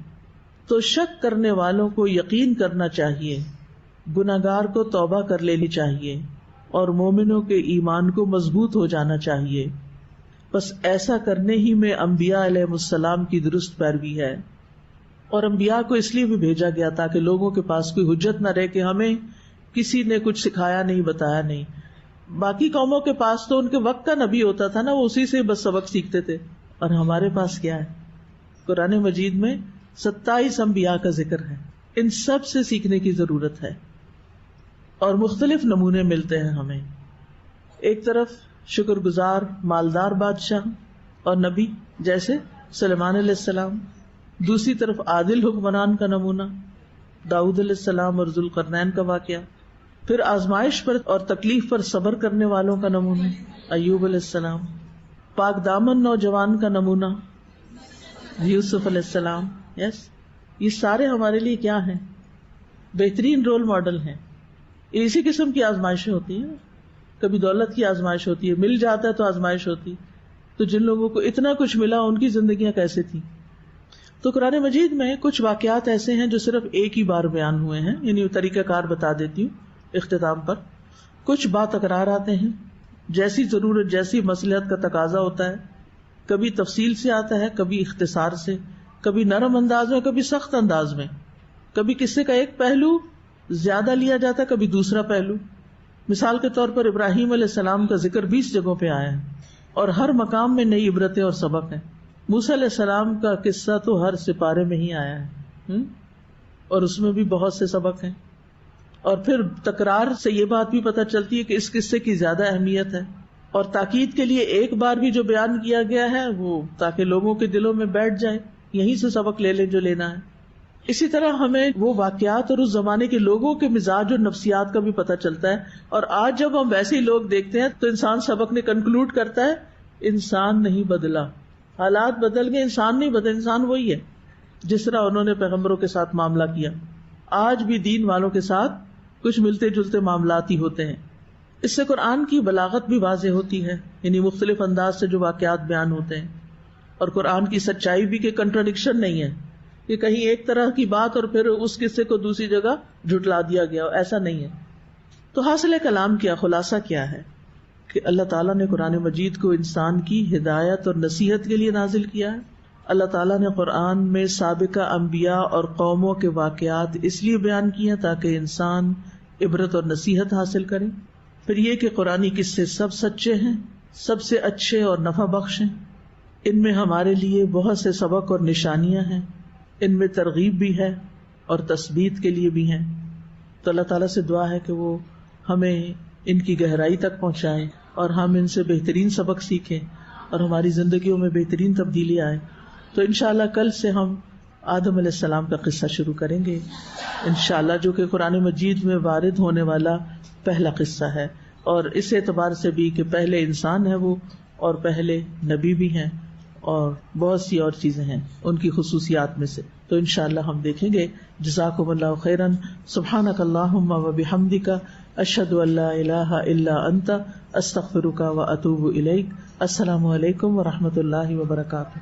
تو شک کرنے والوں کو یقین کرنا چاہیے، گناہگار کو توبہ کر لینی چاہیے، اور مومنوں کے ایمان کو مضبوط ہو جانا چاہیے. بس ایسا کرنے ہی میں انبیاء علیہ السلام کی درست پیروی ہے. اور انبیاء کو اس لیے بھی بھیجا گیا تاکہ لوگوں کے پاس کوئی حجت نہ رہے کہ ہمیں کسی نے کچھ سکھایا نہیں، بتایا نہیں. باقی قوموں کے پاس تو ان کے وقت کا نبی ہوتا تھا نا، وہ اسی سے بس سبق سیکھتے تھے. اور ہمارے پاس کیا ہے؟ قرآن مجید میں 27 انبیاء کا ذکر ہے. ان سب سے سیکھنے کی ضرورت ہے، اور مختلف نمونے ملتے ہیں ہمیں. ایک طرف شکر گزار مالدار بادشاہ اور نبی جیسے سلیمان علیہ السلام، دوسری طرف عادل حکمران کا نمونہ داؤد علیہ السلام اور ذوالقرنین کا واقعہ، پھر آزمائش پر اور تکلیف پر صبر کرنے والوں کا نمونہ ایوب علیہ السلام، پاک دامن نوجوان کا نمونہ یوسف علیہ السلام. یہ سارے ہمارے لیے کیا ہیں؟ بہترین رول ماڈل ہیں. اسی قسم کی آزمائشیں ہوتی ہیں. کبھی دولت کی آزمائش ہوتی ہے، مل جاتا ہے تو آزمائش ہوتی. تو جن لوگوں کو اتنا کچھ ملا ان کی زندگیاں کیسے تھیں؟ تو قرآن مجید میں کچھ واقعات ایسے ہیں جو صرف ایک ہی بار بیان ہوئے ہیں، یعنی طریقہ کار بتا دیتی ہوں اختتام پر. کچھ با تکرار آتے ہیں، جیسی ضرورت جیسی مصلحت کا تقاضا ہوتا ہے. کبھی تفصیل سے آتا ہے، کبھی اختصار سے، کبھی نرم انداز میں، کبھی سخت انداز میں. کبھی قصے کا ایک پہلو زیادہ لیا جاتا ہے، کبھی دوسرا پہلو. مثال کے طور پر ابراہیم علیہ السلام کا ذکر 20 جگہوں پہ آیا ہے، اور ہر مقام میں نئی عبرتیں اور سبق ہیں. موسیٰ علیہ السلام کا قصہ تو ہر سپارے میں ہی آیا ہے، اور اس میں بھی بہت سے سبق ہیں. اور پھر تکرار سے یہ بات بھی پتہ چلتی ہے کہ اس قصے کی زیادہ اہمیت ہے، اور تاکید کے لیے ایک بار بھی جو بیان کیا گیا ہے وہ تاکہ لوگوں کے دلوں میں بیٹھ جائے، یہیں سے سبق لے لیں جو لینا ہے. اسی طرح ہمیں وہ واقعات اور اس زمانے کے لوگوں کے مزاج اور نفسیات کا بھی پتہ چلتا ہے. اور آج جب ہم ویسے ہی لوگ دیکھتے ہیں تو انسان سبق نے کنکلوڈ کرتا ہے انسان نہیں بدلا، حالات بدل گئے، انسان نہیں بدلا. انسان وہی ہے جس طرح انہوں نے پیغمبروں کے ساتھ معاملہ کیا. آج بھی دین والوں کے ساتھ کچھ ملتے جلتے معاملات ہی ہوتے ہیں. اس سے قرآن کی بلاغت بھی واضح ہوتی ہے، یعنی مختلف انداز سے جو واقعات بیان ہوتے ہیں. اور قرآن کی سچائی بھی کہ کنٹراڈکشن نہیں ہے کہ کہیں ایک طرح کی بات اور پھر اس قصے کو دوسری جگہ جھٹلا دیا گیا، ایسا نہیں ہے. تو حاصل کلام کیا، خلاصہ کیا ہے کہ اللہ تعالیٰ نے قرآن مجید کو انسان کی ہدایت اور نصیحت کے لیے نازل کیا ہے. اللہ تعالیٰ نے قرآن میں سابقہ انبیاء اور قوموں کے واقعات اس لیے بیان کیے ہیں تاکہ انسان عبرت اور نصیحت حاصل کرے. پھر یہ کہ قرآنی قصے سب سچے ہیں، سب سے اچھے اور نفع بخش ہیں. ان میں ہمارے لیے بہت سے سبق اور نشانیاں ہیں، ان میں ترغیب بھی ہے اور تثبیت کے لیے بھی ہیں. تو اللہ تعالیٰ سے دعا ہے کہ وہ ہمیں ان کی گہرائی تک پہنچائے اور ہم ان سے بہترین سبق سیکھیں اور ہماری زندگیوں میں بہترین تبدیلی آئے. تو انشاءاللہ کل سے ہم آدم علیہ السلام کا قصہ شروع کریں گے انشاءاللہ، جو کہ قرآن مجید میں وارد ہونے والا پہلا قصہ ہے، اور اس اعتبار سے بھی کہ پہلے انسان ہے وہ، اور پہلے نبی بھی ہیں، اور بہت سی اور چیزیں ہیں ان کی خصوصیات میں سے. تو انشاءاللہ ہم دیکھیں گے. جزاکم اللہ خیرا. سبحانک اللہم و بحمدک، اشہد ان لا الہ الا انت، استغفرک و اتوب الیک. السلام علیکم و رحمۃ اللہ وبرکاتہ.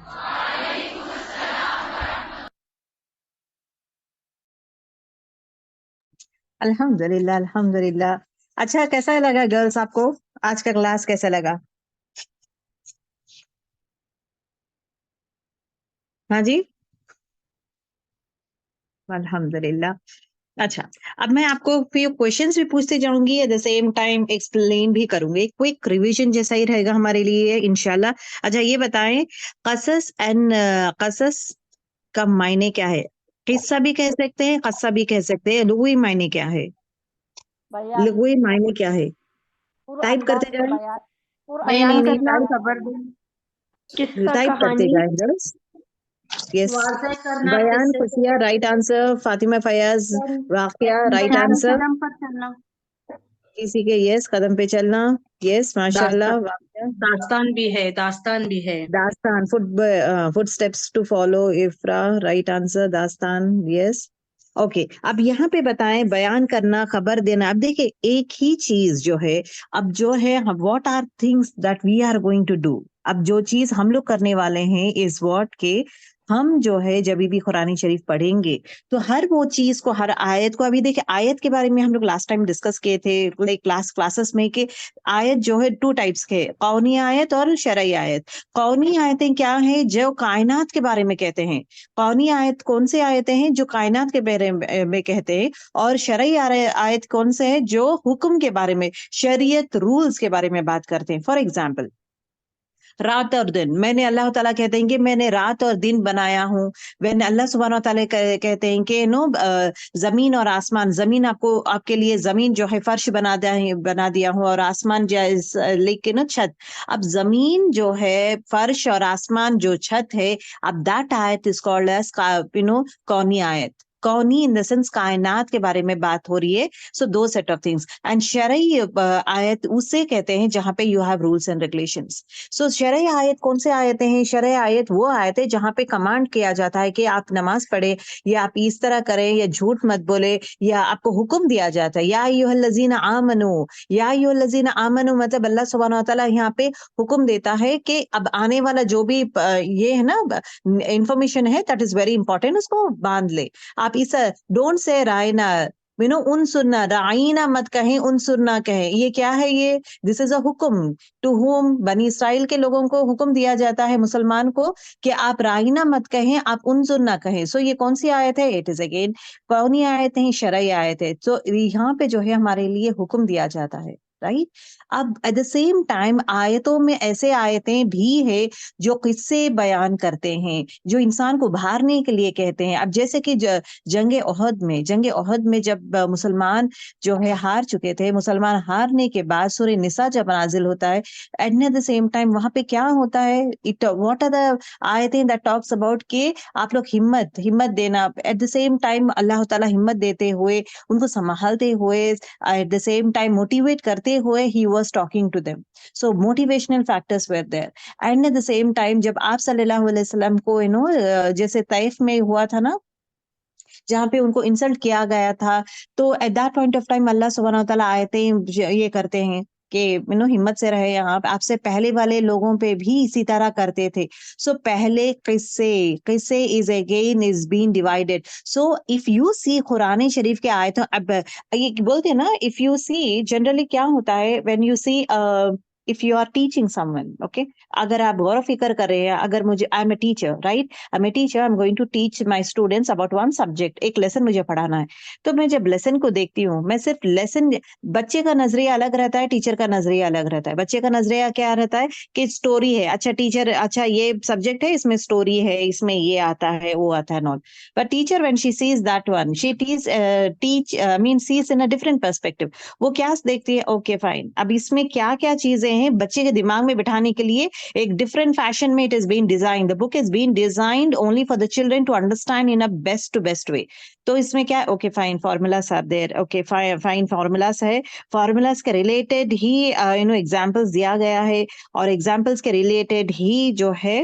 الحمدللہ الحمدللہ. اچھا کیسا لگا گرلس آپ کو آج کا کلاس کیسا لگا؟ ہاں جی الحمدللہ. اچھا اب میں آپ کو فیو کوشچنس بھی پوچھتے جاؤں گی، at the same time explain بھی کروں گی. کوئک ریویژن جیسا ہی رہے گا ہمارے لیے انشاءاللہ. اچھا یہ بتائیں قصص کا معنی کیا ہے؟ قصہ بھی کہہ سکتے ہیں، قصہ بھی کہہ سکتے ہیں. لغوی معنی کیا ہے؟ لغوی معنی کیا ہے؟ ٹائپ کرتے جائیں. نہیں ٹائپ کرتے جائیں گرلس. یس بیان خوشیہ رائٹ آنسر. فاطمہ فیاض واقعہ رائٹ آنسر. کسی کے یس قدم پہ چلنا. یس ماشاء اللہ. واقعہ داستان بھی ہے، داستان بھی ہے. داستان فٹ اسٹیپس ٹو فالو. افرا رائٹ آنسر داستان. Yes okay. اب یہاں پہ بتائیں بیان کرنا، خبر دینا. اب دیکھیں ایک ہی چیز جو ہے، اب جو ہے what are things that we are going to do. اب جو چیز ہم لوگ کرنے والے ہیں از واٹ کہ ہم جو ہے جب بھی قرآن شریف پڑھیں گے تو ہر وہ چیز کو، ہر آیت کو. ابھی دیکھیں آیت کے بارے میں ہم لوگ لاسٹ ٹائم ڈسکس کیے تھے کلاسز میں کہ آیت جو ہے 2 ٹائپس کے، قونی آیت اور شرعی آیت. قونی آیتیں کیا ہیں؟ جو کائنات کے بارے میں کہتے ہیں. قونی آیت کون سے آیتیں ہیں؟ جو کائنات کے بارے میں کہتے ہیں. اور شرعی آیت کون سے ہیں؟ جو حکم کے بارے میں، شریعت رولز کے بارے میں بات کرتے ہیں. فار ایگزامپل رات اور دن، میں نے اللہ تعالیٰ کہتے ہیں کہ میں نے رات اور دن بنایا ہوں. when اللہ سبحانہ تعالیٰ کہتے ہیں کہ زمین اور آسمان، زمین آپ کے لیے زمین جو ہے فرش بنا دیا ہوں، اور آسمان لیکن چھت. اب زمین جو ہے فرش اور آسمان جو چھت ہے، اب that آیت is called as کونی آیت. کونی ان دا سینس کائنات کے بارے میں بات ہو رہی ہے. So 2 set of things. And شرعی آیت اسے کہتے ہیں جہاں پہ you have rules and regulations. So شرعی آیت کون سے آیتیں ہیں؟ شرعی آیت وہ آیت ہے جہاں پہ کمانڈ کیا جاتا ہے کہ آپ نماز پڑھیں، یا آپ اس طرح کریں، یا جھوٹ مت بولے، یا آپ کو حکم دیا جاتا ہے یا ایھا الذین آمنو. یا ایھا الذین آمنو مطلب اللہ سبحانہ وتعالیٰ یہاں پہ حکم دیتا ہے کہ اب آنے والا جو بھی یہ ہے نا انفارمیشن ہے دیٹ از ویری امپورٹینٹ، اس کو باندھ لے. آپ اس ڈونٹ سے رائنا انصرنا، رعینا مت کہیں، انصرنا کہیں. یہ کیا ہے؟ یہ دس از اے حکم ٹو ہوم. بنی اسرائیل کے لوگوں کو حکم دیا جاتا ہے، مسلمان کو، کہ آپ رائنا مت کہیں، آپ انظرنا کہیں. سو یہ کون سی آیت ہے؟ اٹ از اگین کونی آیت ہے، شرعی آیت ہے. تو یہاں پہ جو ہے ہمارے لیے حکم دیا جاتا ہے، رائٹ. اب ایٹ دا سیم ٹائم آیتوں میں ایسے آیتیں بھی ہے جو قصے بیان کرتے ہیں، جو انسان کو ابھارنے کے لیے کہتے ہیں. اب جیسے کہ جنگ عہد میں جب مسلمان جو ہے ہار چکے تھے، مسلمان ہارنے کے بعد سورہ نساء جب نازل ہوتا ہے، and at the same time وہاں پہ کیا ہوتا ہے؟ واٹ آر دا آیتیں دیٹ ٹاکس اباؤٹ کہ آپ لوگ ہمت دینا. ایٹ دا سیم ٹائم اللہ تعالیٰ ہمت دیتے ہوئے، ان کو سنبھالتے ہوئے، at the same time motivate کرتے ہوئے he was talking to them. So motivational factors were there. And at the same time جب آپ صلی اللہ علیہ وسلم کو جیسے طائف میں ہوا تھا نا، جہاں پہ ان کو انسلٹ کیا گیا تھا، تو at that point of time Allah سبحانہ و تعالیٰ آیتیں یہ کرتے ہیں کہ ہمت سے رہے. یہاں آپ سے پہلے والے لوگوں پہ بھی اسی طرح کرتے تھے. سو پہلے قصے is again is been divided. So if you see Quran شریف کے آیتوں، اب یہ بولتے ہیں نا، اف یو سی جنرلی کیا ہوتا ہے when you see if you are teaching someone, okay, اگر آپ غور و فکر کر رہے ہیں، اگر مجھے I'm a teacher, right, I'm a teacher, I'm going to teach my students about one subject. ایک لیسن مجھے پڑھانا ہے، تو میں جب لیسن کو دیکھتی ہوں، میں صرف لیسن، بچے کا نظریہ الگ رہتا ہے، ٹیچر کا نظریہ الگ رہتا ہے. بچے کا نظریہ کیا رہتا ہے کہ اسٹوری ہے، اچھا ٹیچر، اچھا یہ سبجیکٹ ہے، اس میں اسٹوری ہے، اس میں یہ آتا ہے، وہ آتا ہے، نال. But teacher when she sees that one, she sees in a different perspective. وہ کیا دیکھتی ہے؟ اوکے فائن، اب اس میں کیا کیا چیزیں ہیں بچے کے دماغ میں بٹھانے کے لیے ایک ڈفرینٹ فیشن میں. It is been design, the book has been designed only for the children to understand in best to best way. تو اس میں کیا ہے, okay fine formulas are there, okay fine formulas ہے, فارمولاز کے related ہی examples دیا گیا ہے, اور ایگزامپلس کے ریلیٹڈ ہی جو ہے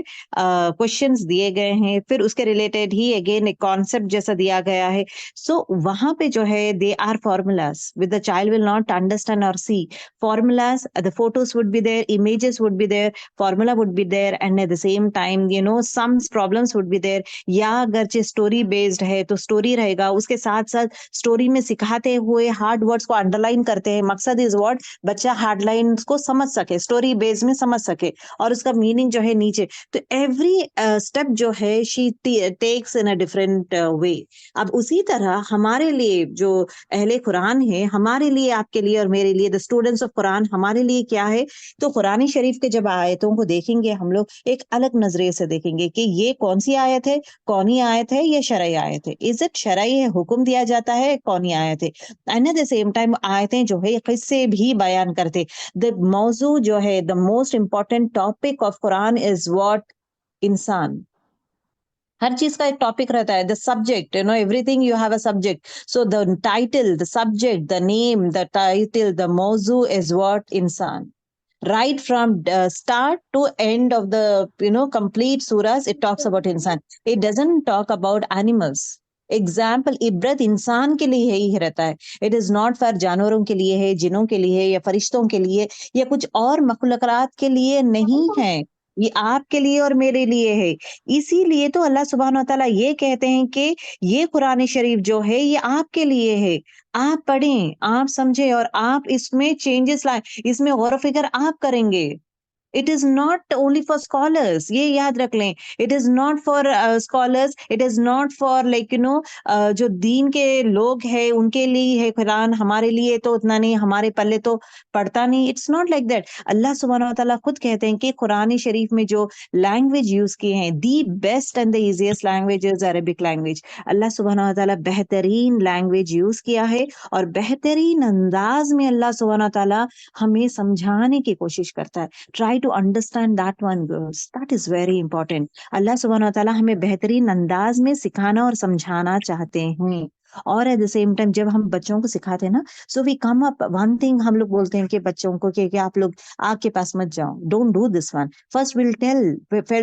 کوشچنس دیے گئے ہیں, پھر اس کے ریلیٹڈ ہی اگین ایک کانسیپٹ جیسا دیا گیا ہے. سو وہاں پہ جو ہے they are formulas with the child will not understand اور سی formulas, the photos would be there, images would be there, formula would be there, and at the same time some problems would be there. یا اگرچہ story based ہے تو story رہے گا, اس کے ساتھ ساتھ اسٹوری میں سکھاتے ہوئے ہارڈ ورڈس کو انڈر لائن کرتے ہیں. مقصد از واٹ, بچہ ہارڈ لائنس کو سمجھ سکے, اسٹوری بیس میں سمجھ سکے, اور اس کا میننگ جو ہے نیچے. تو ایوری اسٹیپ جو ہے she takes in a different way. اب اسی طرح ہمارے لیے جو اہل قرآن ہے, ہمارے لیے, آپ کے لیے اور میرے لیے, دا اسٹوڈنٹس آف قرآن, ہمارے لیے کیا ہے, تو قرآن شریف کے جب آیتوں کو دیکھیں گے ہم لوگ ایک الگ نظریے سے دیکھیں گے کہ یہ کون سی آیت ہے, کونی آیت ہے, یہ شرعی آیت ہے. از اٹ شرعی ہے, حکم دیا جاتا ہے, کونی آیت ہے. And at the same time آیتیں جو ہے قصے بھی بیان کرتے. دا موضوع جو ہے, the most important topic of Quran is what, انسان. ہر چیز کا ایک ٹاپک رہتا ہے. The subject, everything you have a subject. So the title, the subject, the name, the title, the موضوع از واٹ, انسان. Right from start to end of the complete surahs, it talks about insan. It doesn't talk about animals. Example, عبرت انسان کے لیے ہی رہتا ہے. It is not for جانوروں کے لیے ہے, جنوں کے لیے یا فرشتوں کے لیے یا کچھ اور مخلوقات کے لیے نہیں ہے, یہ آپ کے لیے اور میرے لیے ہے. اسی لیے تو اللہ سبحانہ و تعالیٰ یہ کہتے ہیں کہ یہ قرآن شریف جو ہے یہ آپ کے لیے ہے. آپ پڑھیں, آپ سمجھیں, اور آپ اس میں چینجز لائیں, اس میں غور و فکر آپ کریں گے. It is not only for scholars, یہ یاد رکھ لیں. It is not for scholars, it is not for جو دین کے لوگ ہیں ان کے لیے ہے قرآن, ہمارے لیے تو اتنا نہیں, ہمارے پلے تو پڑھتا نہیں. It's not like that. اللہ سبحانہ و تعالیٰ خود کہتے ہیں کہ قرآن شریف میں جو لینگویج یوز کی ہیں, the best and the easiest language is Arabic language. Allah سبحانہ و تعالیٰ بہترین لینگویج یوز کیا ہے, اور بہترین انداز میں اللہ سبحانہ و تعالیٰ ہمیں سمجھانے کی کوشش کرتا ہے. Try to understand that one, girls. That is very important. اللہ سبحانہ و تعالیٰ ہمیں بہترین انداز میں سکھانا اور سمجھانا چاہتے ہیں. اور ایٹ دا سیم ٹائم جب ہم بچوں کو سکھاتے ہیں نا, سو وی کم اپ ون تھنگ, ہم لوگ بولتے ہیں کہ بچوں کو کہ آپ لوگ آگ کے پاس مت جاؤ, don't do this one. First we'll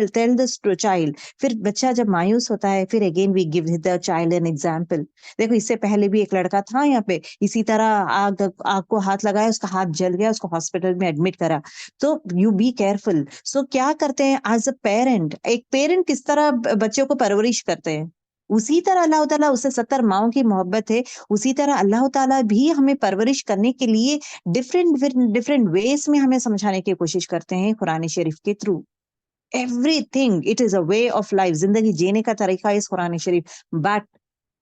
tell this to child. پھر بچہ جب مایوس ہوتا ہے, پھر again we give the child an example. دیکھو اس سے پہلے بھی ایک لڑکا تھا یہاں پہ, اسی طرح آگ کو ہاتھ لگایا, اس کا ہاتھ جل گیا, اس کو ہاسپٹل میں ایڈمٹ کرا. تو یو بی کیئرفل. سو کیا کرتے ہیں ایز اے پیرنٹ, ایک پیرنٹ کس طرح بچوں کو پرورش کرتے ہیں, اسی طرح اللہ تعالیٰ, اسے 70 ماؤں کی محبت ہے, اسی طرح اللہ تعالیٰ بھی ہمیں پرورش کرنے کے لیے ڈفرینٹ ویز میں ہمیں سمجھانے کی کوشش کرتے ہیں قرآن شریف کے through. Every thing it is a way of life, زندگی جینے کا طریقہ اس قرآن شریف. بٹ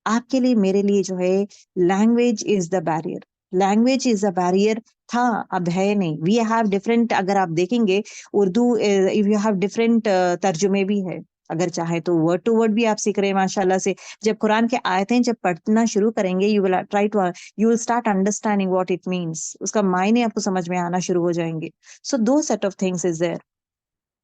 آپ کے لیے میرے لیے جو ہے language is the barrier. Language is a barrier تھا, اب ہے نہیں. وی ہیو ڈفرینٹ, اگر آپ دیکھیں گے اردو, یو ہیو ڈفرینٹ ترجمے بھی ہے. اگر چاہے تو ورڈ ٹو ورڈ بھی آپ سیکھ رہے ہیں ماشاء اللہ سے. جب قرآن کے آیتیں جب پڑھنا شروع کریں گے, you will start understanding what it means. اس کا معنی آپ کو سمجھ میں آنا شروع ہو جائیں گے. سو دو set of things is there.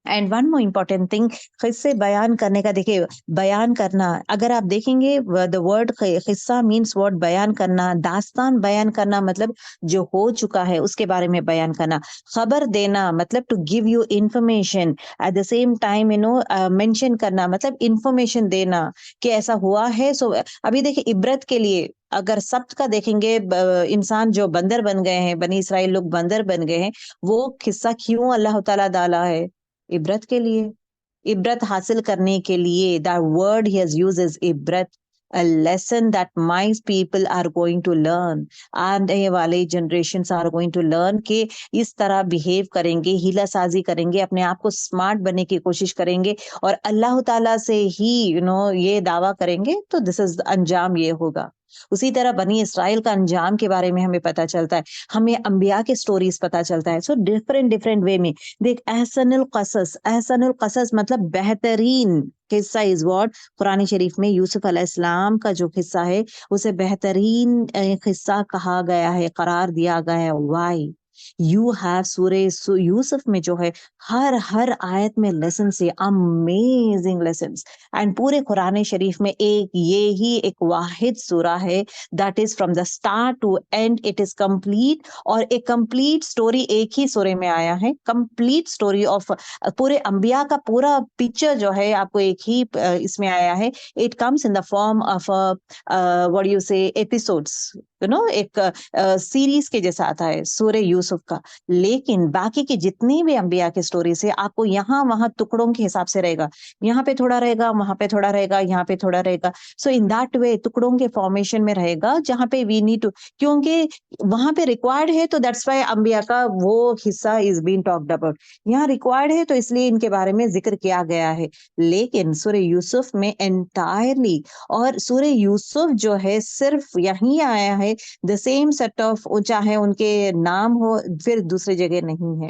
And one more important thing, قصے بیان کرنے کا. دیکھیے بیان کرنا, اگر آپ دیکھیں گے دا ورڈ قصہ مینس ورڈ بیان کرنا, داستان بیان کرنا مطلب جو ہو چکا ہے اس کے بارے میں بیان کرنا. خبر دینا مطلب to give you information. At the same time mention کرنا مطلب انفارمیشن دینا کہ ایسا ہوا ہے. سو ابھی دیکھیں عبرت کے لیے اگر سبت کا دیکھیں گے, انسان جو بندر بن گئے ہیں, بنی اسرائیل لوگ بندر بن گئے ہیں, وہ قصہ کیوں اللہ تعالیٰ ڈالا ہے؟ عبرت کے لیے, عبرت حاصل کرنے کے لیے. The word he has used is عبرت, a lesson that my people are going to learn, and آنے والے generations are going to learn کہ اس طرح behave کریں گے, ہیلا سازی کریں گے, اپنے آپ کو smart بننے کی کوشش کریں گے, اور اللہ تعالیٰ سے ہی یہ دعویٰ کریں گے, تو this is انجام یہ ہوگا. اسی طرح بنی اسرائیل کا انجام کے بارے میں ہمیں پتا چلتا ہے, ہمیں انبیاء کے سٹوریز پتا چلتا ہے. سو ڈفرینٹ وے میں دیکھ, احسن القصص, احسن القصص مطلب بہترین قصہ از واٹ. قرآن شریف میں یوسف علیہ السلام کا جو قصہ ہے اسے بہترین قصہ کہا گیا ہے, قرار دیا گیا ہے. وائی؟ You have سورہ یوسف میں جو ہے ہر آیت میں لیسنس ہے, امیزنگ لیسنس. اینڈ پورے قرآن شریف میں یہی ایک واحد سورہ ہے that is from the start to end it is complete, اور ایک کمپلیٹ سٹوری ایک ہی سورے میں آیا ہے. کمپلیٹ سٹوری آف پورے انبیاء کا پورا پکچر جو ہے آپ کو ایک ہی اس میں آیا ہے. It comes in the form of what do you say episodes, ایک سیریز کے جیسا آتا ہے سورہ یوسف کا. لیکن باقی کے جتنی بھی انبیاء کے سٹوری سے آپ کو یہاں وہاں ٹکڑوں کے حساب سے رہے گا, یہاں پہ تھوڑا رہے گا, وہاں پہ تھوڑا رہے گا, یہاں پہ تھوڑا رہے گا. سو ان دیٹ وے ٹکڑوں کے فارمیشن میں رہے گا, جہاں پہ وی نیڈ ٹو, کیونکہ وہاں پہ ریکوائرڈ ہے تو دیٹس وائی انبیاء کا وہ حصہ از بین ٹاکڈ اباؤٹ. یہاں ریکوائرڈ ہے تو اس لیے ان کے بارے میں ذکر کیا گیا ہے. لیکن سورہ یوسف میں انٹائرلی, اور سورہ یوسف جو ہے صرف یہیں آیا ہے, دا سیم سیٹ آف, چاہے ان کے نام ہو پھر دوسری جگہ نہیں ہے.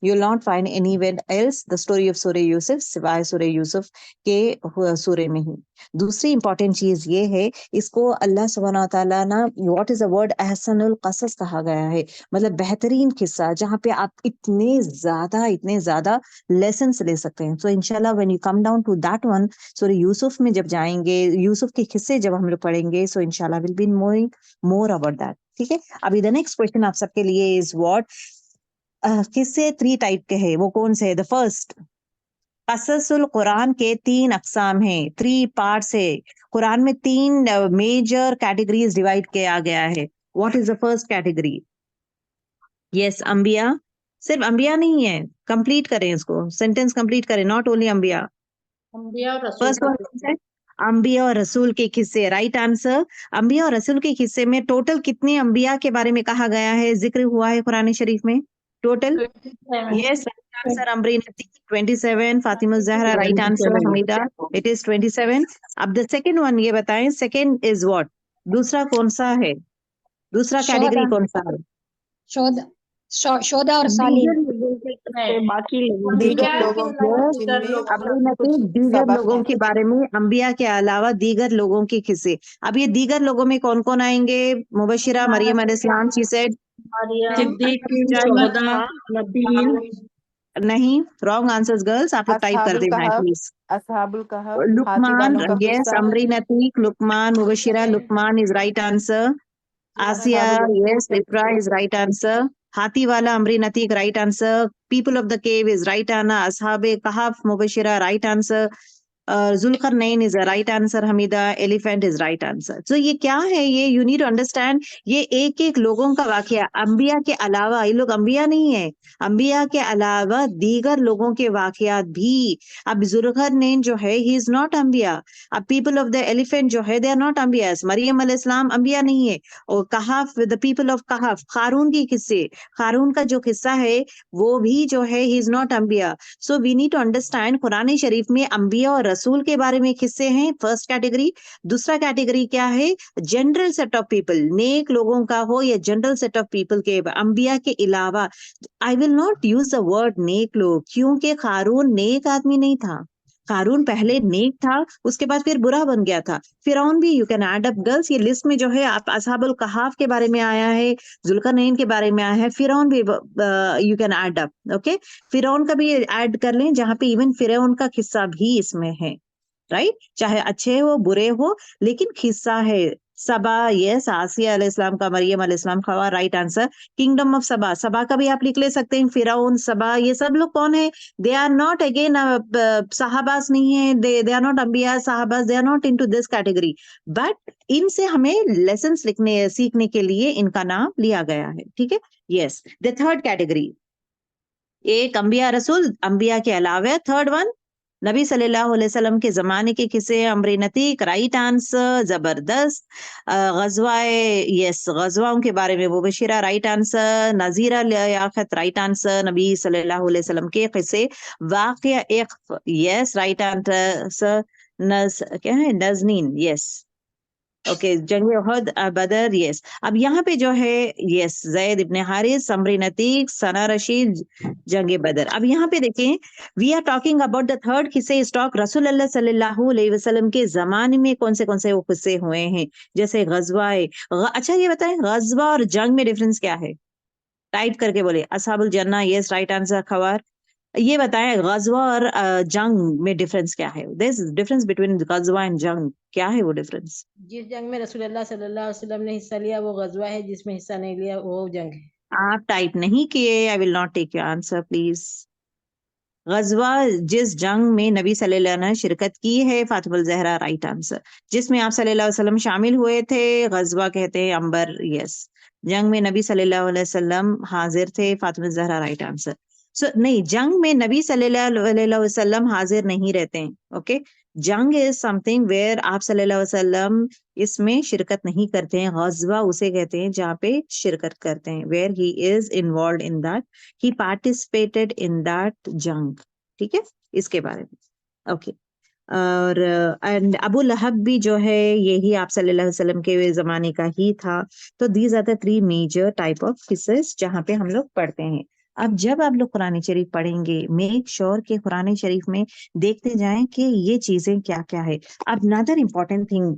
You will not find anywhere else the story of سورہ یوسف سوائے سورہ یوسف کے سورے میں ہی. دوسری امپورٹنٹ چیز یہ ہے, اس کو اللہ سبحانہ وتعالیٰ نا واٹ از اے ورڈ, احسن القصص کہا گیا ہے, مطلب بہترین قصہ جہاں پہ آپ اتنے زیادہ لیسنس لے سکتے ہیں. سو انشاءاللہ when you come down to that one, سورہ یوسف میں جب جائیں گے, یوسف کے قصے جب ہم لوگ پڑھیں گے, سو انشاءاللہ we'll be knowing more about that. ٹھیک ہے. ابھی the next question آپ سب کے لیے is what, قصے 3 ٹائپ کے ہیں, وہ کون سے؟ دا فرسٹ, قصص القرآن کے 3 اقسام ہیں, 3 پارٹس ہے. قرآن میں 3 میجر کیٹیگریز ڈیوائڈ کیا گیا ہے. What is the first category? Yes, انبیاء. صرف انبیاء نہیں ہے, کمپلیٹ کریں اس کو, سینٹینس کمپلیٹ کریں, ناٹ اونلی انبیاء. انبیاء اور رسول فرسٹ ون, انبیاء اور رسول کے قصے. Right answer. انبیاء اور رسول کے قصے میں ٹوٹل کتنے انبیاء کے بارے میں کہا گیا ہے, ذکر ہوا ہے قرآن شریف میں total? Yes, right answer Amreen 27. Fatima Zahra, right answer Hamida. It is 27. اب the second one یہ بتائیں, second is what? دوسرا کون سا ہے؟ دوسرا کیٹیگری کون سا ہے؟ شودا اور صالحین. دیگر لوگوں کے بارے میں, انبیاء کے علاوہ دیگر لوگوں کے قصے. اب یہ دیگر لوگوں میں کون کون آئیں گے؟ مبشرہ مریم علیہ السلام, she said نہیں, رانگ آنسرز گرلز, آپ لوگ ٹائپ کر دینا پلیز. اصحاب الکہف, لقمان, یس, امرین عتیق, لقمان, مبشرہ, لقمان is right answer. Aasiya, yes, Iqra is right answer. ہاتھی والا, Amreen Atiq, right answer. People of the cave is right آنا. اصحاب کہف, مبشرہ, رائٹ آنسر. ذوالقرنین is right answer. Hamida, elephant is right answer. تو یہ کیا ہے, یہ یو نیڈ ٹو انڈرسٹینڈ, یہ ایک لوگوں کا واقعہ, انبیاء کے علاوہ. یہ لوگ انبیاء نہیں ہیں, انبیاء کے علاوہ دیگر لوگوں کے واقعات بھی. اب ذوالقرنین جو ہے, ہی از ناٹ انبیاء. اب پیپل آف دا ایلیفینٹ جو ہے, دے آر ناٹ انبیاء. مریم علیہ السلام انبیاء نہیں ہے. اور کہف, دا پیپل آف کہف, قارون کی قصے, قارون کا جو قصہ ہے وہ بھی جو ہے, ہی از ناٹ انبیاء. سو وی نیڈ ٹو انڈرسٹینڈ, قرآن شریف میں انبیاء اور رسول کے بارے میں قصے ہیں, فرسٹ کیٹیگری. دوسرا کیٹیگری کیا ہے؟ جنرل سیٹ آف پیپل, نیک لوگوں کا ہو یا جنرل سیٹ آف پیپل کے, انبیاء کے علاوہ. I will not use the word نیک لوگ, کیونکہ قارون نیک آدمی نہیں تھا. قارون پہلے نیک تھا, اس کے بعد پھر برا بن گیا تھا. فرعون بھی, you can add up girls, یہ لسٹ میں جو ہے اصحاب الکہف کے بارے میں آیا ہے, ذوالقرنین کے بارے میں آیا ہے, فرعون بھی you can add up. Okay, فرعون کا بھی ایڈ کر لیں, جہاں پہ ایون فرعون کا قصہ بھی اس میں ہے. رائٹ, چاہے اچھے ہو برے ہو, لیکن قصہ ہے. سبا, یس, آسیہ علیہ السلام کا, مریم علیہ السلام کا, رائٹ آنسر. کنگڈم آف سبا, سبا کا بھی آپ لکھ لے سکتے ہیں. فرعون, سبا, یہ سب لوگ کون ہیں؟ دے آر ناٹ اگین صحاباز نہیں ہیں, دے آر ناٹ انبیاء صحاباز, they are not into this category. But ان سے ہمیں لیسنس سیکھنے کے لیے ان کا نام لیا گیا ہے. ٹھیک ہے. یس, دا تھرڈ کیٹیگری, ایک انبیاء رسول, انبیاء کے علاوہ. تھرڈ ون, نبی صلی اللہ علیہ وسلم کے زمانے کے قصے, امرین عتیق, رائٹ آنسر. زبردست. غزوہ, یس, غزواؤں کے بارے میں مبشرہ, رائٹ آنسر. نذیرہ لیاقت, رائٹ آنسر. نبی صلی اللہ علیہ وسلم کے قصے. واقعہ اخف, یس, رائٹ آنسر. کیا ہے, نزنین, یس. اوکے, جنگ احد, بدر, یس. اب یہاں پہ جو ہے, یس, زید ابن حارث, امرین عتیق, ثنا رشید, جنگ بدر. اب یہاں پہ دیکھیں, we are talking about the third قصے اسٹاک. رسول اللہ صلی اللہ علیہ وسلم کے زمانے میں کون سے وہ قصے ہوئے ہیں, جیسے غزوہ. اچھا یہ بتائیں, غزوہ اور جنگ میں ڈفرنس کیا ہے؟ ٹائپ کر کے بولے. اصحاب الجنہ یس رائٹ آنسر. خوار یہ بتائیں غزوہ اور جنگ میں ڈفرنس کیا ہے؟ دس ڈفرنس بٹوین غزوہ اینڈ جنگ کیا ہے وہ ڈفرنس؟ جس جنگ میں رسول اللہ صلی اللہ علیہ وسلم نے حصہ لیا وہ غزوہ ہے، جس میں حصہ نہیں لیا وہ جنگ ہے. آپ ٹائپ نہیں کیے. I will not take your answer please. غزوہ جس جنگ میں نبی صلی اللہ علیہ وسلم نے شرکت کی ہے. فاطمہ الزہرا رائٹ آنسر. جس میں آپ صلی اللہ علیہ وسلم شامل ہوئے تھے غزوہ کہتے ہیں امبر. یس. جنگ میں نبی صلی اللہ علیہ وسلم حاضر تھے. فاطمہ الزہرا رائٹ آنسر. نہیں، جنگ میں نبی صلی اللہ علیہ وسلم حاضر نہیں رہتے ہیں. اوکے. جنگ از سم تھنگ ویئر آپ صلی اللہ علیہ وسلم اس میں شرکت نہیں کرتے ہیں. غزوہ اسے کہتے ہیں جہاں پہ شرکت کرتے ہیں، where he is involved in that, he participated in that جنگ. ٹھیک ہے، اس کے بارے میں. اوکے. اور ابو لہب بھی جو ہے یہی آپ صلی اللہ علیہ وسلم کے زمانے کا ہی تھا. تو these are the 3 major type of قصص جہاں پہ ہم لوگ پڑھتے ہیں. اب جب آپ لوگ قرآن شریف پڑھیں گے میک شور کہ قرآن شریف میں دیکھتے جائیں کہ یہ چیزیں کیا کیا ہے. اب نادر امپورٹنٹ تھنگ،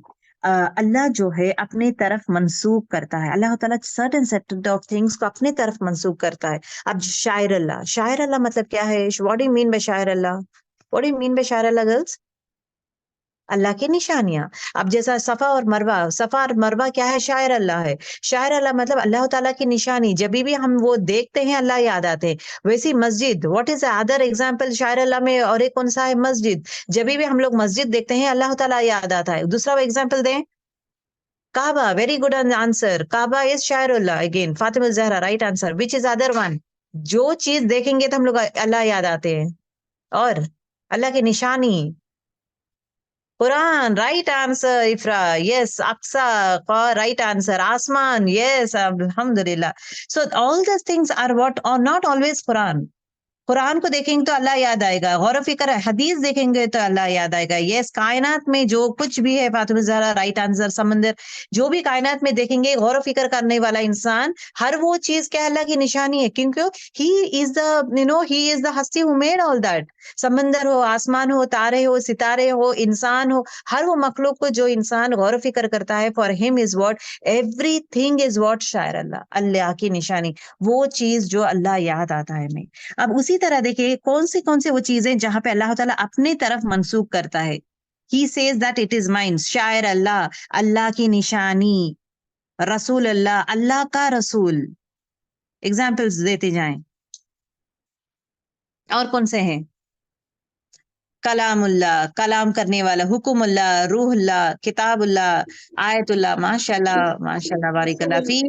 اللہ جو ہے اپنے طرف منسوخ کرتا ہے. اللہ تعالیٰ سرٹن سیٹ آف تھنگس کو اپنے طرف منسوخ کرتا ہے. اب شاعر اللہ، شاعر اللہ مطلب کیا ہے؟ What do you mean by شاعر اللہ؟ What do you mean by شاعر اللہ گرلس؟ اللہ کی نشانیاں. اب جیسا صفا اور مروہ، صفا اور مروہ کیا ہے؟ شاعر اللہ ہے. شاعر اللہ مطلب اللہ تعالیٰ کی نشانی، جب بھی ہم وہ دیکھتے ہیں اللہ یاد آتے ہیں. ویسی مسجد، واٹ از ادر ایگزامپل شاعر اللہ میں؟ اور ایک کون سا ہے؟ مسجد. جب بھی ہم لوگ مسجد دیکھتے ہیں اللہ تعالیٰ یاد آتا ہے. دوسرا ایگزامپل دیں. کعبہ. Very good answer. کعبہ از شاعر اللہ. اگین فاطمہ الزہرا right answer. Which is other one? جو چیز دیکھیں گے تو ہم لوگ اللہ یاد آتے ہیں. اور اللہ کی نشانی قرآن. Right answer Afra. Yes. Aqsa right answer. آسمان. یس الحمدللہ. So all these things are what are not always قرآن. قرآن کو دیکھیں گے تو اللہ یاد آئے گا. غور و فکر حدیث دیکھیں گے تو اللہ یاد آئے گا. یس. کائنات میں جو کچھ بھی ہے فاطمہ زہرا رائٹ آنسر. سمندر، جو بھی کائنات میں دیکھیں گے غور و فکر کرنے والا انسان، ہر وہ چیز کیا اللہ کی نشانی ہے، کیونکہ ہی از دا ہستی ہو میڈ آل دیٹ. سمندر ہو، آسمان ہو، تارے ہو، ستارے ہو، انسان ہو، ہر وہ مخلوق کو جو انسان غور و فکر کرتا ہے، فار ہم is what every thing is what شاعر اللہ. اللہ کی نشانی، وہ چیز جو اللہ یاد آتا ہے ہمیں. اب اسی طرح دیکھیں کون سے وہ چیزیں جہاں پہ اللہ تعالیٰ اپنے طرف منسوخ کرتا ہے. He says that it is mine. شاعر اللہ، اللہ کی نشانی، رسول اللہ، اللہ کا رسول. ایگزامپلس دیتے جائیں. اور کون سے ہیں؟ کلام اللہ، کلام کرنے والا، حکم اللہ، روح اللہ، کتاب اللہ، آیت اللہ. ماشاء اللہ ماشاء اللہ بارک اللہ فی.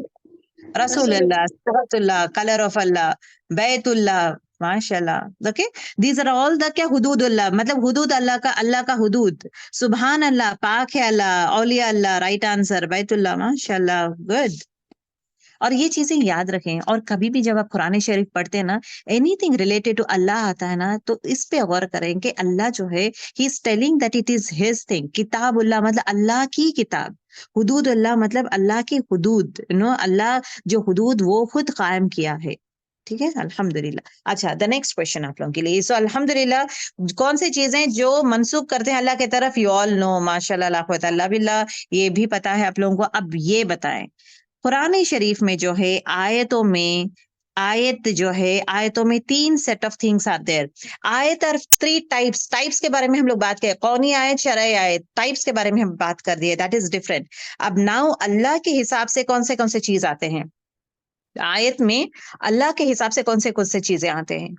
رسول اللہ، صفت اللہ، کلر آف اللہ، بیت اللہ. ماشاء اللہ. اوکے. دیز آر آل دا کیا؟ حدود اللہ. مطلب حدود اللہ کا حدود. سبحان اللہ، پاک ہے اللہ، اولیاء اللہ. رائٹ آنسر بیت اللہ. ماشاء اللہ گڈ. اور یہ چیزیں یاد رکھیں. اور کبھی بھی جب آپ قرآن شریف پڑھتے ہیں نا، اینی تھنگ ریلیٹڈ ٹو اللہ آتا ہے نا، تو اس پہ غور کریں کہ اللہ جو ہے he is telling that it is his thing. کتاب اللہ مطلب اللہ کی کتاب. حدود اللہ مطلب اللہ کی حدود. اللہ جو حدود وہ خود قائم کیا ہے. ٹھیک ہے، الحمدللہ. اچھا، دا نیکسٹ کوشچن آپ لوگوں کے لیے. سو الحمدللہ کون سی چیزیں جو منسوخ کرتے ہیں اللہ کی طرف؟ یو آل نو. ماشاء اللہ، لا قوت الا باللہ. یہ بھی پتا ہے آپ لوگوں کو. اب یہ بتائیں قرآن شریف میں جو ہے آیتوں میں 3 set of things are there. آیت اور 3 ٹائپس کے بارے میں ہم لوگ بات کریں. قونی آیت، شرعی آیت. ٹائپس کے بارے میں ہم بات کر دیے، دیٹ از ڈفرینٹ. اب ناؤ اللہ کے حساب سے کون سے چیز آتے ہیں آیت میں؟ اللہ کے حساب سے کون سے چیزیں آتے ہیں؟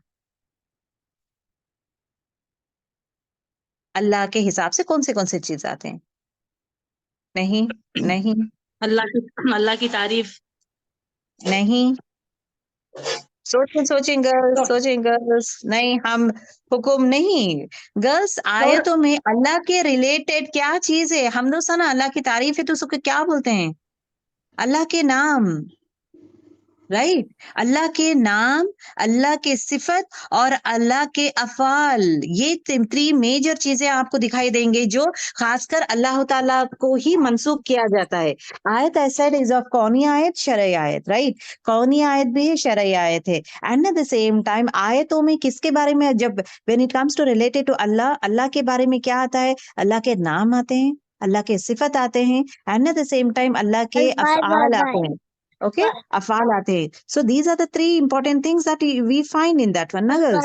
اللہ کے حساب سے کون سے چیز آتے ہیں؟ نہیں اللہ کی تعریف. نہیں. سوچیں گرلس. نہیں، ہم حکم نہیں گرلس. آیتوں میں اللہ کے ریلیٹڈ کیا چیز ہے؟ ہم لوگ نا اللہ کی تعریف ہے تو اس کو کیا بولتے ہیں؟ اللہ کے نام. رائٹ. اللہ کے نام، اللہ کے صفت اور اللہ کے افعال. یہ 3 میجر چیزیں آپ کو دکھائی دیں گے جو خاص کر اللہ تعالیٰ کو ہی منسوخ کیا جاتا ہے. آیت ایسا از آف قونی آیت، شرعی آیت. رائٹ. قونی آیت بھی ہے، شرعی آیت ہے. And at the same time آیتوں میں کس کے بارے میں؟ جب when it comes to related to اللہ کے بارے میں کیا آتا ہے؟ اللہ کے نام آتے ہیں، اللہ کے صفت آتے ہیں، and at the same time اللہ کے افعال آتے ہیں. Okay, afal aate hain. So these are the three important things that we find in that one, na girls?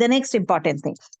The next important thing,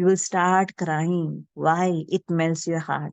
you will start crying. Why? It melts your heart.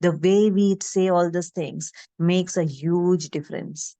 The way we say all these things makes a huge difference.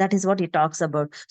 that is what he talks about.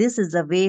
This is the way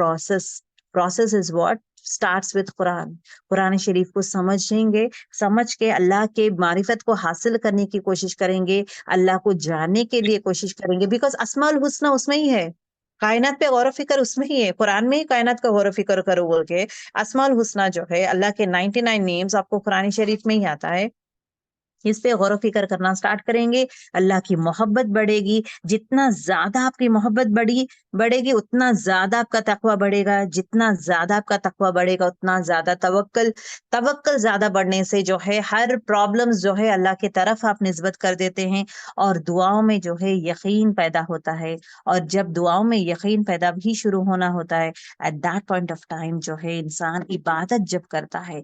process. process is what starts with Quran. قرآن شریف کو سمجھیں گے, سمجھ کے اللہ کے معرفت کو حاصل کرنے کی کوشش کریں گے, اللہ کو جاننے کے لیے کوشش کریں گے, بیکاز اسماء الحسنی اس میں ہی ہے, کائنات پہ غور و فکر اس میں ہی ہے. قرآن میں ہی کائنات کا غور و فکر کرو بول کے اسماء الحسنی جو ہے اللہ کے 99 نیمز آپ کو قرآن شریف میں ہی آتا ہے. اس پہ غور و فکر کرنا سٹارٹ کریں گے, اللہ کی محبت بڑھے گی. جتنا زیادہ آپ کی محبت بڑھے گی اتنا زیادہ آپ کا تقوی بڑھے گا. جتنا زیادہ آپ کا تقوی بڑھے گا اتنا زیادہ توکل زیادہ بڑھنے سے جو ہے ہر پرابلمز جو ہے اللہ کی طرف آپ نسبت کر دیتے ہیں, اور دعاؤں میں جو ہے یقین پیدا ہوتا ہے. اور جب دعاؤں میں یقین پیدا بھی شروع ہونا ہوتا ہے, at that point of time جو ہے انسان عبادت جب کرتا ہے,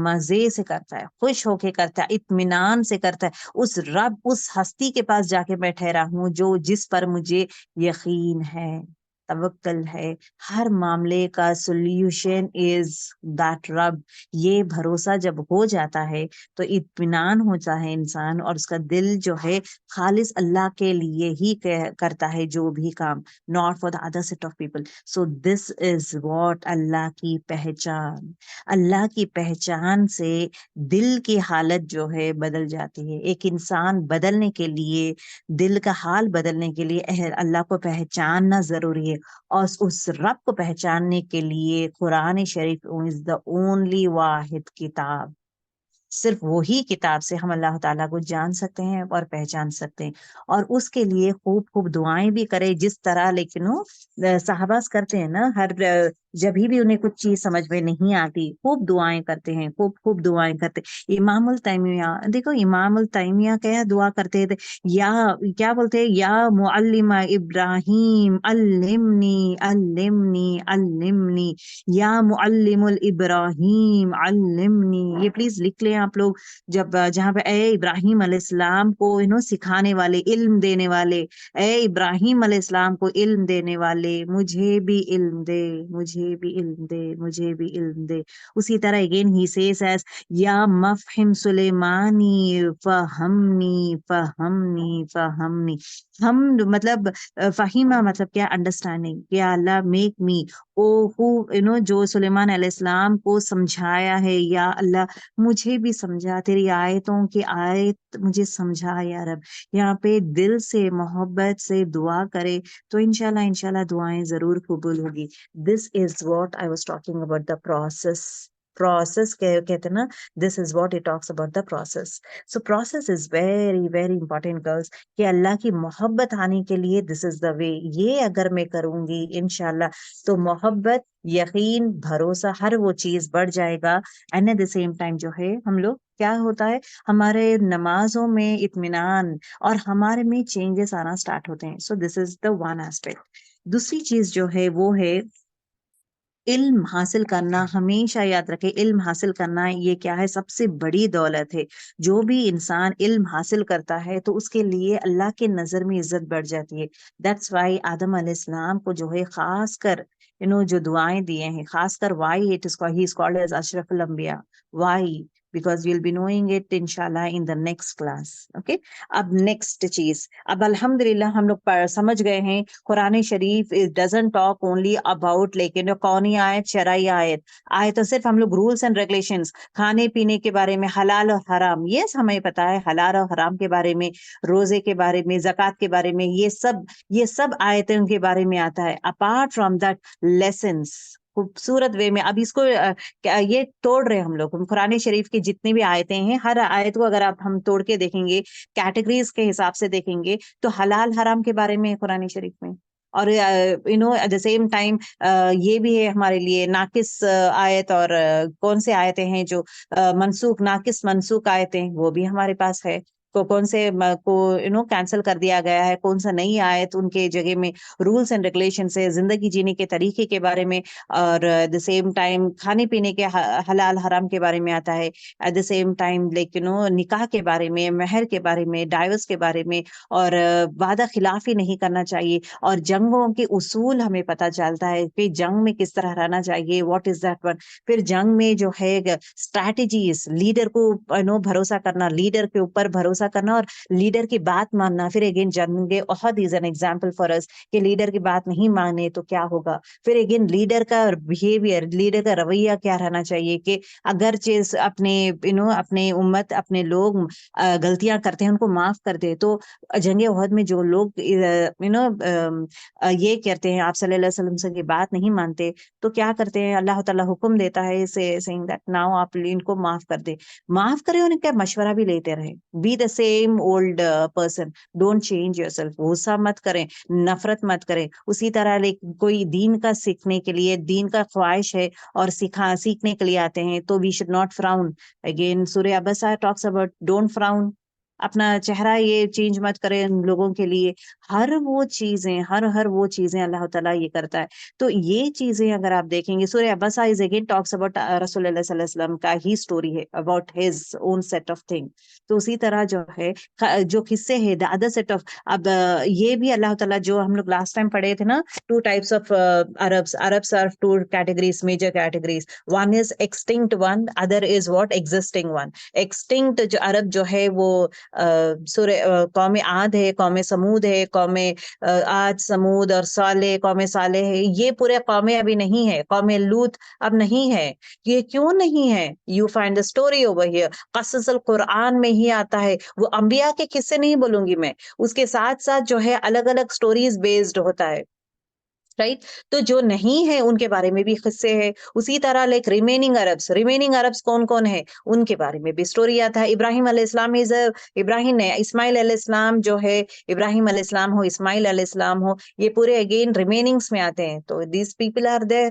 مزے سے کرتا ہے, خوش ہو کے کرتا ہے, اطمینان سے کرتا ہے, اس رب, اس ہستی کے پاس جا کے میں ٹھہرا ہوں جس پر مجھے یقین ہے, توکل ہے, ہر معاملے کا سولوشن از دیٹ رب. یہ بھروسہ جب ہو جاتا ہے تو اطمینان ہوتا ہے انسان, اور اس کا دل جو ہے خالص اللہ کے لیے ہی کرتا ہے جو بھی کام, not for the other set of people. So this is what اللہ کی پہچان. اللہ کی پہچان سے دل کی حالت جو ہے بدل جاتی ہے. ایک انسان بدلنے کے لیے, دل کا حال بدلنے کے لیے اللہ کو پہچاننا ضروری ہے, اور اس رب کو پہچاننے کے لیے قرآن شریف از دا اونلی واحد کتاب. صرف وہی کتاب سے ہم اللہ تعالیٰ کو جان سکتے ہیں اور پہچان سکتے ہیں, اور اس کے لیے خوب دعائیں بھی کرے, جس طرح لیکن صحابہ کرتے ہیں نا, ہر جب بھی انہیں کچھ چیز سمجھ میں نہیں آتی خوب دعائیں کرتے ہیں, خوب دعائیں کرتے. امام التیمیہ دیکھو, امام التیمیہ کیا دعا کرتے تھے, یا کیا بولتے ہیں, یا معلم ابراہیم علمنی علمنی علمنی, یا معلم الابراہیم علمنی. یہ پلیز لکھ لیں آپ لوگ, جب جہاں پہ اے ابراہیم علیہ السلام کو سکھانے والے, علم دینے والے, اے ابراہیم علیہ السلام کو علم دینے والے, مجھے بھی علم دے, مجھے بھی علم دے, مجھے بھی علم دے. اسی طرح اگین ہی سیز ایز یا مفہم سلیمانی فہمنی فہمنی فہمنی. ہم مطلب فہیمہ مطلب کیا, انڈرسٹینڈنگ. یا اللہ میک می جو سلیمان علیہ السلام کو سمجھایا ہے, یا اللہ مجھے بھی سمجھا, تیری آیتوں کی آیت مجھے سمجھا یا رب. یہاں پہ دل سے محبت سے دعا کرے تو انشاءاللہ دعائیں ضرور قبول ہوگی. This is what I was talking about the process کہتے ہیں نا, this is what it talks about the process. So process is very very important girls, کہ اللہ کی محبت آنے کے لیے دس از دا وے. یہ اگر میں کروں گی انشاءاللہ تو محبت, یقین, بھروسہ, ہر وہ چیز بڑھ جائے گا. And at the same time جو ہے ہم لوگ کیا ہوتا ہے, ہمارے نمازوں میں اطمینان اور ہمارے میں چینجز آنا سٹارٹ ہوتے ہیں. سو دس از دا ون ایسپیکٹ. دوسری چیز جو ہے وہ ہے علم حاصل کرنا. ہمیشہ یاد رکھے, علم حاصل کرنا یہ کیا ہے, سب سے بڑی دولت ہے. جو بھی انسان علم حاصل کرتا ہے تو اس کے لیے اللہ کے نظر میں عزت بڑھ جاتی ہے. دیٹس وائی آدم علیہ السلام کو جو ہے خاص کر جو دعائیں دیے ہیں, خاص کر why it is he is called as اشرف الانبیاء. Why because we'll be knowing it inshallah in the next class. Okay, اب نیکسٹ چیز, اب الحمدللہ ہم لوگ سمجھ گئے ہیں قرآن شریف it doesn't talk only about لیکن کونی آیت, شرعی آیت تو صرف ہم لوگ رولس اینڈ ریگولیشنز, کھانے پینے کے بارے میں, حلال اور حرام, یہ ہمیں پتا ہے, حلال اور حرام کے بارے میں, روزے کے بارے میں, زکوٰۃ کے بارے میں, یہ سب آیتوں کے بارے میں آتا ہے. اپارٹ فرام دیٹ لیسنس, خوبصورت وے میں. اب اس کو یہ توڑ رہے ہم لوگ قرآن شریف کی جتنی بھی آیتیں ہیں, ہر آیت کو اگر آپ ہم توڑ کے دیکھیں گے, کیٹیگریز کے حساب سے دیکھیں گے, تو حلال حرام کے بارے میں قرآن شریف میں, اور ایٹ دا سیم ٹائم یہ بھی ہے ہمارے لیے ناقص آیت, اور کون سے آیتیں ہیں جو ناقص منسوخ آیتیں, وہ بھی ہمارے پاس ہے. کون سے کو کینسل کر دیا گیا ہے, کون سا نئی آیت ان کے جگہ میں رولس اینڈ ریگولیشن سے, زندگی جینے کے طریقے کے بارے میں, اور ایٹ دا سیم ٹائم کھانے پینے کے حلال حرام کے بارے میں آتا ہے. ایٹ دا سیم ٹائم لیکن نکاح کے بارے میں, مہر کے بارے میں, ڈائیورس کے بارے میں, اور وعدہ خلافی نہیں کرنا چاہیے, اور جنگوں کے اصول ہمیں پتہ چلتا ہے کہ جنگ میں کس طرح رہنا چاہیے, واٹ از دیٹ ون. پھر جنگ میں جو ہے اسٹریٹجیز, لیڈر کو بھروسہ کرنا, لیڈر کے اوپر بھروسہ ایسا کرنا اور لیڈر کی بات ماننا. پھر اگین جنگ احد از این ایگزامپل فار اس کہ لیڈر کی بات نہیں مانے تو کیا ہوگا. پھر اگین لیڈر کا بیہیویئر, لیڈر کا رویہ کیا رہنا چاہیے کہ اگر چیز اپنے اپنے امت, اپنے لوگ غلطیاں کرتے ہیں ان کو معاف کر دے. تو جنگ احد میں جو لوگ یہ کرتے ہیں آپ صلی اللہ علیہ وسلم سے کی بات نہیں مانتے تو کیا کرتے ہیں, اللہ تعالیٰ حکم دیتا ہے saying that now آپ ان کو معاف کر دے. معاف کرے, ان کا مشورہ بھی لیتے رہے. Be the same old person, don't change yourself. غصہ مت کریں, نفرت مت کریں. اسی طرح کوئی دین کا سیکھنے کے لیے, دین کا خواہش ہے اور سیکھنے کے لیے آتے ہیں تو we should not Firaun. Again سورہ عبسہ ٹاکس اباؤٹ ڈونٹ فراؤن. اپنا چہرہ یہ چینج مت کریں ان لوگوں کے لیے. ہر وہ چیزیں اللہ تعالیٰ یہ کرتا ہے. تو یہ چیزیں اگر آپ دیکھیں گے, سورہ عبسہ از اگین ٹاکس اباؤٹ رسول اللہ صلی اللہ علیہ وسلم کا ہی اسٹوری ہے, about his own set of thing. تو اسی طرح جو ہے جو قصے ہے دا ادر سیٹ آف, اب یہ بھی اللہ تعالیٰ جو ہم لوگ لاسٹ ٹائم پڑھے تھے نا, 2 types of Arabs are 2 categories, major categories. One is extinct one, other is what, existing one. Extinct جو عرب جو ہے وہ قوم عاد ہے, قوم سمود ہے, قوم عاد سمود اور صالح, قوم صالح ہے. یہ پورے قومیں ابھی نہیں ہے. قوم لوط اب نہیں ہے. یہ کیوں نہیں ہے؟ You find the story over here. قصص القرآن میں ہی آتا ہے. وہ انبیاء کے قصے نہیں بولوں گی میں, اس کے ساتھ ساتھ جو ہے الگ الگ اسٹوریز بیسڈ ہوتا ہے, رائٹ. تو جو نہیں ہے ان کے بارے میں بھی قصے ہیں. اسی طرح ریمیننگ عربس کون کون ہے ان کے بارے میں بھی اسٹوری آتا ہے. ابراہیم علیہ السلام ابراہیم نے, اسماعیل علیہ السلام جو ہے, ابراہیم علیہ السلام ہو, اسماعیل علیہ السلام ہو, یہ پورے اگین ریمیننگس میں آتے ہیں. تو دیز پیپل آر دیر.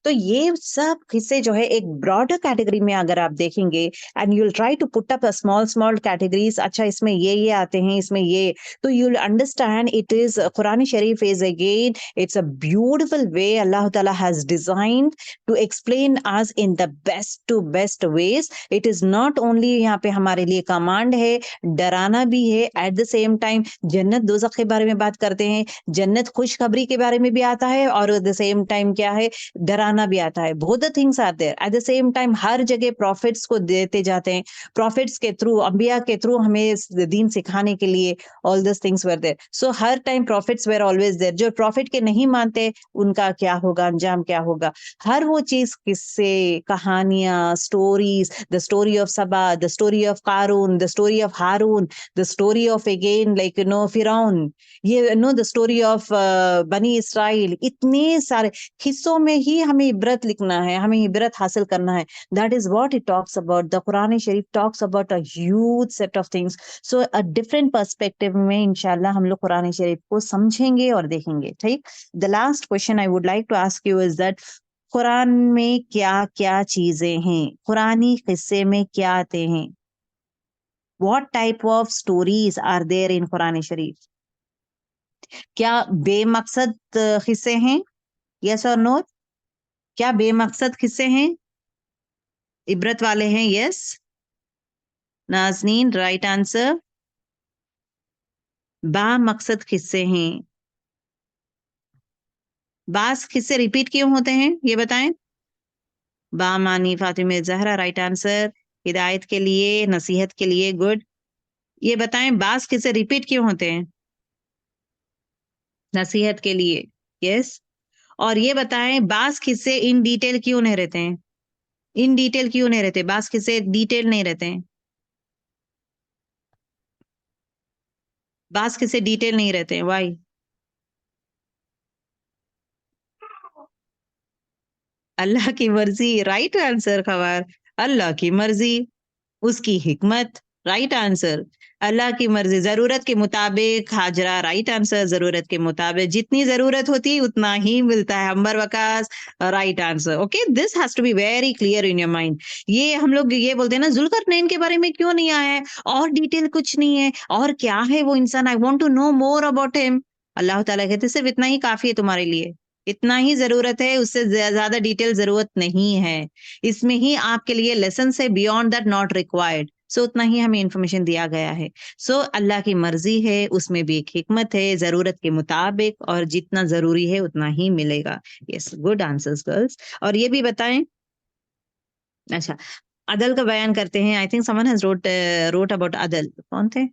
تو یہ سب قصے جو ہے ایک براڈر کیٹیگری میں اگر آپ دیکھیں گے, and you will try to put up small categories, اچھا اس میں یہ آتے ہیں, اس میں یہ, تو you will understand it is Quran Sharif is again it's a beautiful way Allah Ta'ala has designed to explain us in the best ways. It is not only یہاں پہ ہمارے لیے کمانڈ ہے, ڈرانا بھی ہے, at the same time جنت دوزخ کے بارے میں بات کرتے ہیں, جنت خوشخبری کے بارے میں بھی آتا ہے, اور at the same time کیا ہے, ڈرانا بھی آتا ہے. both the things are there. at the same time ہر جگہ پروفٹس کو دیتے جاتے ہیں, پروفٹس کے تھرو, انبیاء کے تھرو ہمیں دین سکھانے کے لیے all those things were there. so Hare time prophets were always there. جو پروفٹ کے نہیں مانتے ان کا کیا ہوگا, انجام کیا ہوگا. ہر وہ چیز, قصے, کہانیاں, اسٹوریز, دا اسٹوری آف سبا, دا اسٹوری آف قارون, دا اسٹوری آف ہارون, دا اسٹوری آف اگین فرعون, یہ دا اسٹوری آف بنی اسرائیل. اتنے سارے قصوں میں ہی ہمیں عبرت لکھنا ہے, ہمیں عبرت حاصل کرنا ہے. That is what it talks about. The قرآن شریف talks about a huge set of things. So a different perspective میں انشاءاللہ ہم لوگ قرآن شریف کو سمجھیں گے اور دیکھیں گے. ٹھیک. The last question I would like to ask you is that قرآن میں کیا کیا چیزیں ہیں, قرآنی قصے میں کیا آتے ہیں, what type of stories are there in قرآن شریف. کیا بے مقصد قصے ہیں, yes or no؟ کیا بے مقصد قصے ہیں, عبرت والے ہیں, yes. نازنین رائٹ آنسر, با مقصد قصے ہیں. بعض قصے ریپیٹ کیوں ہوتے ہیں یہ بتائیں. بامانی فاطمہ زہرا رائٹ آنسر, ہدایت کے لیے, نصیحت کے لیے, گڈ. یہ بتائیں بعض قصے ریپیٹ کیوں ہوتے ہیں, نصیحت کے لیے, یس. اور یہ بتائیں بعض قصے ان ڈیٹیل کیوں نہیں رہتے ہیں, ان ڈیٹیل کیوں نہیں رہتے, بعض قصے ڈیٹیل نہیں رہتے ہیں, بعض قصے ڈیٹیل نہیں رہتے ہیں, وائی. اللہ کی مرضی رائٹ آنسر خبر, اللہ کی مرضی, اس کی حکمت رائٹ آنسر, اللہ کی مرضی, ضرورت کے مطابق حاجرہ رائٹ آنسر, ضرورت کے مطابق جتنی ضرورت ہوتی اتنا ہی ملتا ہے, Ambar Vikas right answer. Okay, this has to be very clear in your mind. یہ ہم لوگ یہ بولتے ہیں نا ذوالقرنین کے بارے میں کیوں نہیں آیا ہے, اور ڈیٹیل کچھ نہیں ہے, اور کیا ہے وہ انسان, I want to know more about him. اللہ تعالیٰ کہتے صرف اتنا ہی کافی ہے تمہارے لیے, اتنا ہی ضرورت ہے, اس سے زیادہ ڈیٹیل ضرورت نہیں ہے. اس میں ہی آپ کے لیے لیسن سے بیونڈ دیٹ ناٹ ریکوائرڈ. سو اتنا ہی ہمیں انفارمیشن دیا گیا ہے. سو اللہ کی مرضی ہے, اس میں بھی ایک حکمت ہے, ضرورت کے مطابق, اور جتنا ضروری ہے اتنا ہی ملے گا. یس, گڈ آنسرز گرلس. اور یہ بھی بتائیں, اچھا عدل کا بیان کرتے ہیں. آئی تھنک سمن ہیز روٹ اباؤٹ عدل. کون تھے؟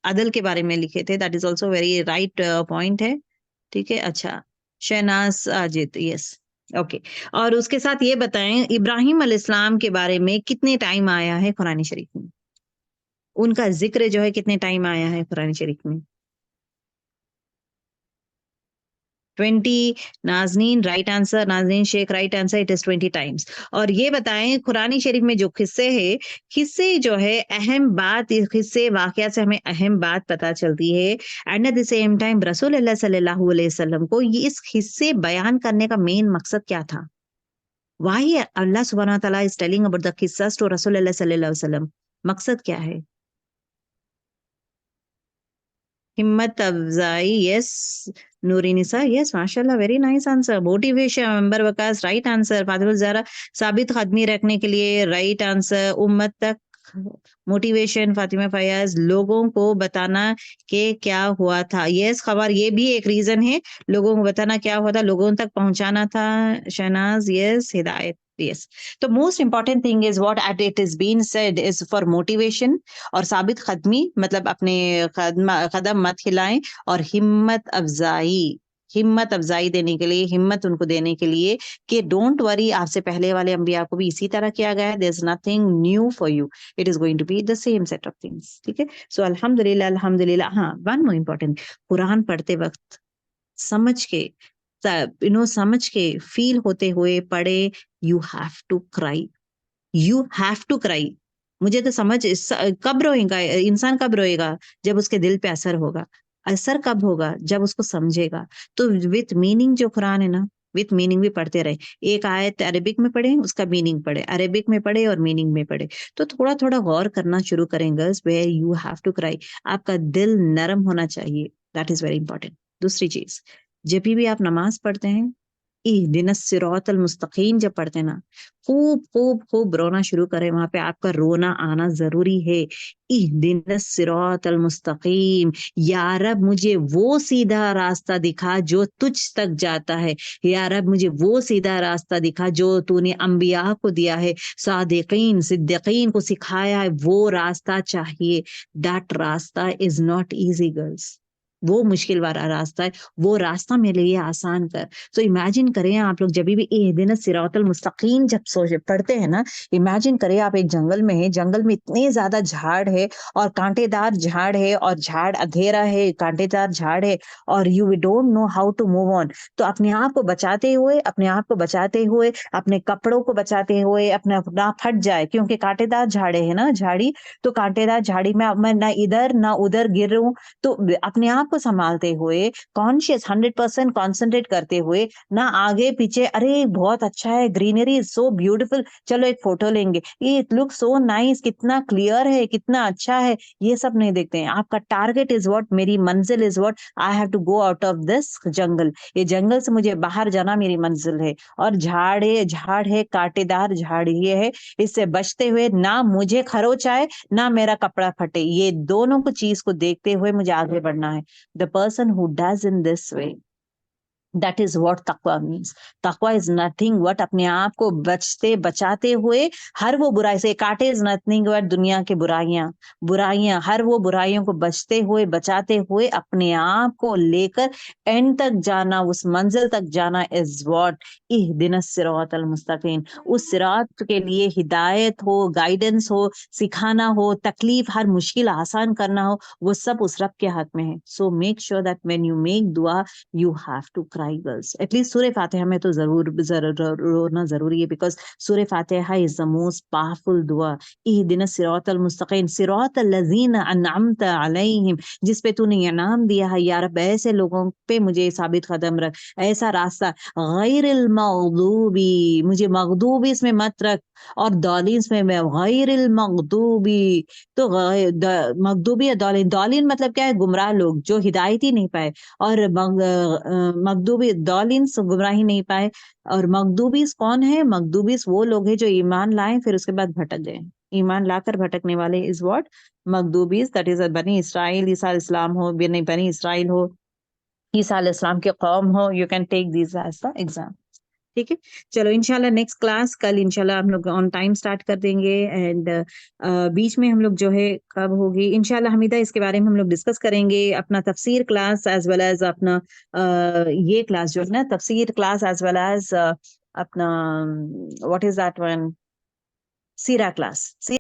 عدل کے بارے میں لکھے تھے. That is also very right point ہے. ٹھیک ہے. اچھا شہناز ساجد. Yes okay. اور اس کے ساتھ یہ بتائیں ابراہیم علیہ السلام کے بارے میں کتنے ٹائم آیا ہے قرآن شریف میں؟ ان کا ذکر جو ہے کتنے ٹائم آیا ہے قرآن شریف میں؟ 20. ناظرین رائٹ آنسر. ناظرین شیخ right answer. It is 20 Times. اور یہ بتائیں قرآن شریف میں جو قصے ہیں، قصے جو ہے اہم بات، قصے واقعات سے ہمیں اہم بات پتہ چلتی ہے. And at the same time رسول اللہ صلی اللہ علیہ وسلم کو یہ اس قصے بیان کرنے کا مین مقصد کیا تھا؟ وائی اللہ سبحانہ و تعالیٰ از ٹیلنگ اباؤٹ دا قصص ٹو رسول اللہ صلی اللہ علیہ وسلم؟ مقصد کیا ہے؟ ہمت افزائی. یس نوری نسا. یس ماشاء اللہ ویری نائس آنسر. موٹیویشن امبر وکاس رائٹ آنسر. فاطمہ الزہرا ثابت قدمی رکھنے کے لیے رائٹ آنسر. امت تک موٹیویشن فاطمہ فیاض لوگوں کو بتانا کہ کیا ہوا تھا. یس خبر یہ بھی ایک ریزن ہے، لوگوں کو بتانا کیا ہوا تھا، لوگوں تک پہنچانا تھا. شہناز یس. ہدایت یس. تو most important thing is what at it is been said is for motivation اور ثابت قدمی، مطلب اپنے قدم مت ہلائیں، اور ہمت افزائی دینے کے لیے، ہمت ان کو دینے کے لیے کہ ڈونٹ وری، آپ سے پہلے والے انبیاء کو بھی اسی طرح کیا گیا ہے. There is nothing new for you, it is going to be the same set of things. ٹھیک ہے. سو الحمدللہ. ہاں ون مور امپورٹنٹ، قرآن پڑھتے وقت سمجھ کے سمجھ کے فیل ہوتے ہوئے پڑھے. You have to cry. مجھے تو سمجھ کب روئے گا انسان، کب روئے گا؟ جب اس کے دل پہ اثر ہوگا. اثر کب ہوگا؟ جب اس کو سمجھے گا. تو وتھ میننگ جو قرآن ہے نا، وتھ میننگ بھی پڑھتے رہے. ایک آیت عربک میں پڑھیں، اس کا میننگ پڑھے، عربک میں پڑھے اور میننگ میں پڑھے. تو تھوڑا تھوڑا غور کرنا شروع کریں گے. Where you have to cry. آپ کا دل نرم ہونا چاہیے. That is very important. دوسری چیز، جب بھی آپ نماز پڑھتے ہیں، اہدنا الصراط المستقیم جب پڑھتے ہیں نا، خوب خوب خوب رونا شروع کریں. وہاں پہ آپ کا رونا آنا ضروری ہے. اہدنا الصراط المستقیم، یا رب مجھے وہ سیدھا راستہ دکھا جو تجھ تک جاتا ہے. یا رب مجھے وہ سیدھا راستہ دکھا جو تو نے انبیاء کو دیا ہے، صادقین صدیقین کو سکھایا ہے. وہ راستہ چاہیے. دیٹ راستہ از ناٹ ایزی گرلس. وہ مشکل والا راستہ ہے، وہ راستہ میرے لیے آسان کر. تو امیجن کریں آپ لوگ جب بھی اہدنا الصراط المستقیم جب پڑھتے ہیں نا، امیجن کریں آپ ایک جنگل میں ہیں، جنگل میں اتنے زیادہ جھاڑ ہے اور کانٹے دار جھاڑ ہے، اور جھاڑ اندھیرا ہے، کانٹے دار جھاڑ ہے، اور you don't know how to move on. تو اپنے آپ کو بچاتے ہوئے، اپنے کپڑوں کو بچاتے ہوئے، اپنا نہ پھٹ جائے، کیونکہ کانٹے دار جھاڑے ہیں نا، جھاڑی. تو کانٹے دار جھاڑی میں نہ ادھر نہ ادھر گر رہوں. تو اپنے آپ کو سنبھالتے ہوئے، کانشیس 100% کانسنٹریٹ کرتے ہوئے، نہ آگے پیچھے، ارے بہت اچھا ہے، گرینری از سو بیوٹیفل، چلو ایک فوٹو لیں گے، یہ لک سو نائس، کتنا کلیئر ہے، کتنا اچھا ہے، یہ سب نہیں دیکھتے ہیں. آپ کا ٹارگیٹ از واٹ، میری منزل is what, I have to go out of this jungle. یہ جنگل سے مجھے باہر جانا میری منزل ہے. اور جھاڑ ہے، کانٹے دار جھاڑ یہ ہے، اس سے بچتے ہوئے نہ مجھے خروچ آئے نہ میرا کپڑا پھٹے. یہ دونوں کو چیز کو دیکھتے ہوئے مجھے آگے بڑھنا ہے. The person who does in this way, that is what taqwa means. Taqwa is nothing but اپنے آپ کو بچاتے ہوئے ہر وہ برائی سے. کاٹے is nothing but دنیا کے برائیاں، ہر وہ برائیوں کو بچاتے ہوئے اپنے آپ کو لے کر اینڈ تک جانا، اس منزل تک جانا is what اہدنا الصراط المستقیم. اس صراط کے لیے ہدایت ہو، گائیڈنس ہو، سکھانا ہو، تکلیف، ہر مشکل آسان کرنا ہو، وہ سب اس رب کے ہاتھ میں ہے. So make sure that when you make dua, you have to cry girls. At least سورہ فاتحہ میں تو ضرور رونا ضروری ہے، because سورہ فاتحہ is the most powerful دعا. اہدنا الصراط المستقیم صراط الذین انعمت علیہم، جس پہ تو نے انعام دیا ہے یا رب، ایسے لوگوں پہ مجھے ثابت قدم رکھ، ایسا راستہ. غیر المغضوبی، مجھے مغضوبی اس میں مت رکھ، اور ضالین اس میں غیر المغضوبی. تو مغضوبی اور ضالین مطلب کیا ہے؟ گمراہ لوگ جو ہدایت ہی نہیں پائے. اور مغضوبی ضالین گمراہی نہیں پائے. اور مغضوبیس کون ہے؟ مغضوبیس وہ لوگ ہیں جو ایمان لائیں پھر اس کے بعد بھٹک گئے. ایمان لا کر بھٹکنے والے از واٹ مغضوبیس. دیٹ از بنی اسرائیل، عیسیٰ علیہ السلام ہو، بنی اسرائیل ہو، عیسیٰ علیہ السلام کے قوم ہو. You can take these as the exam. ٹھیک ہے. چلو انشاءاللہ نیکسٹ کلاس کل انشاءاللہ ہم لوگ آن ٹائم اسٹارٹ کر دیں گے. اینڈ بیچ میں ہم لوگ جو ہے کب ہوگی انشاءاللہ حمیدہ اس کے بارے میں ہم لوگ ڈسکس کریں گے. اپنا تفسیر کلاس ایز ویل ایز اپنا یہ کلاس جو ہے نا تفسیر کلاس ایز ویل ایز اپنا واٹ از دیٹ ون سیرہ کلاس.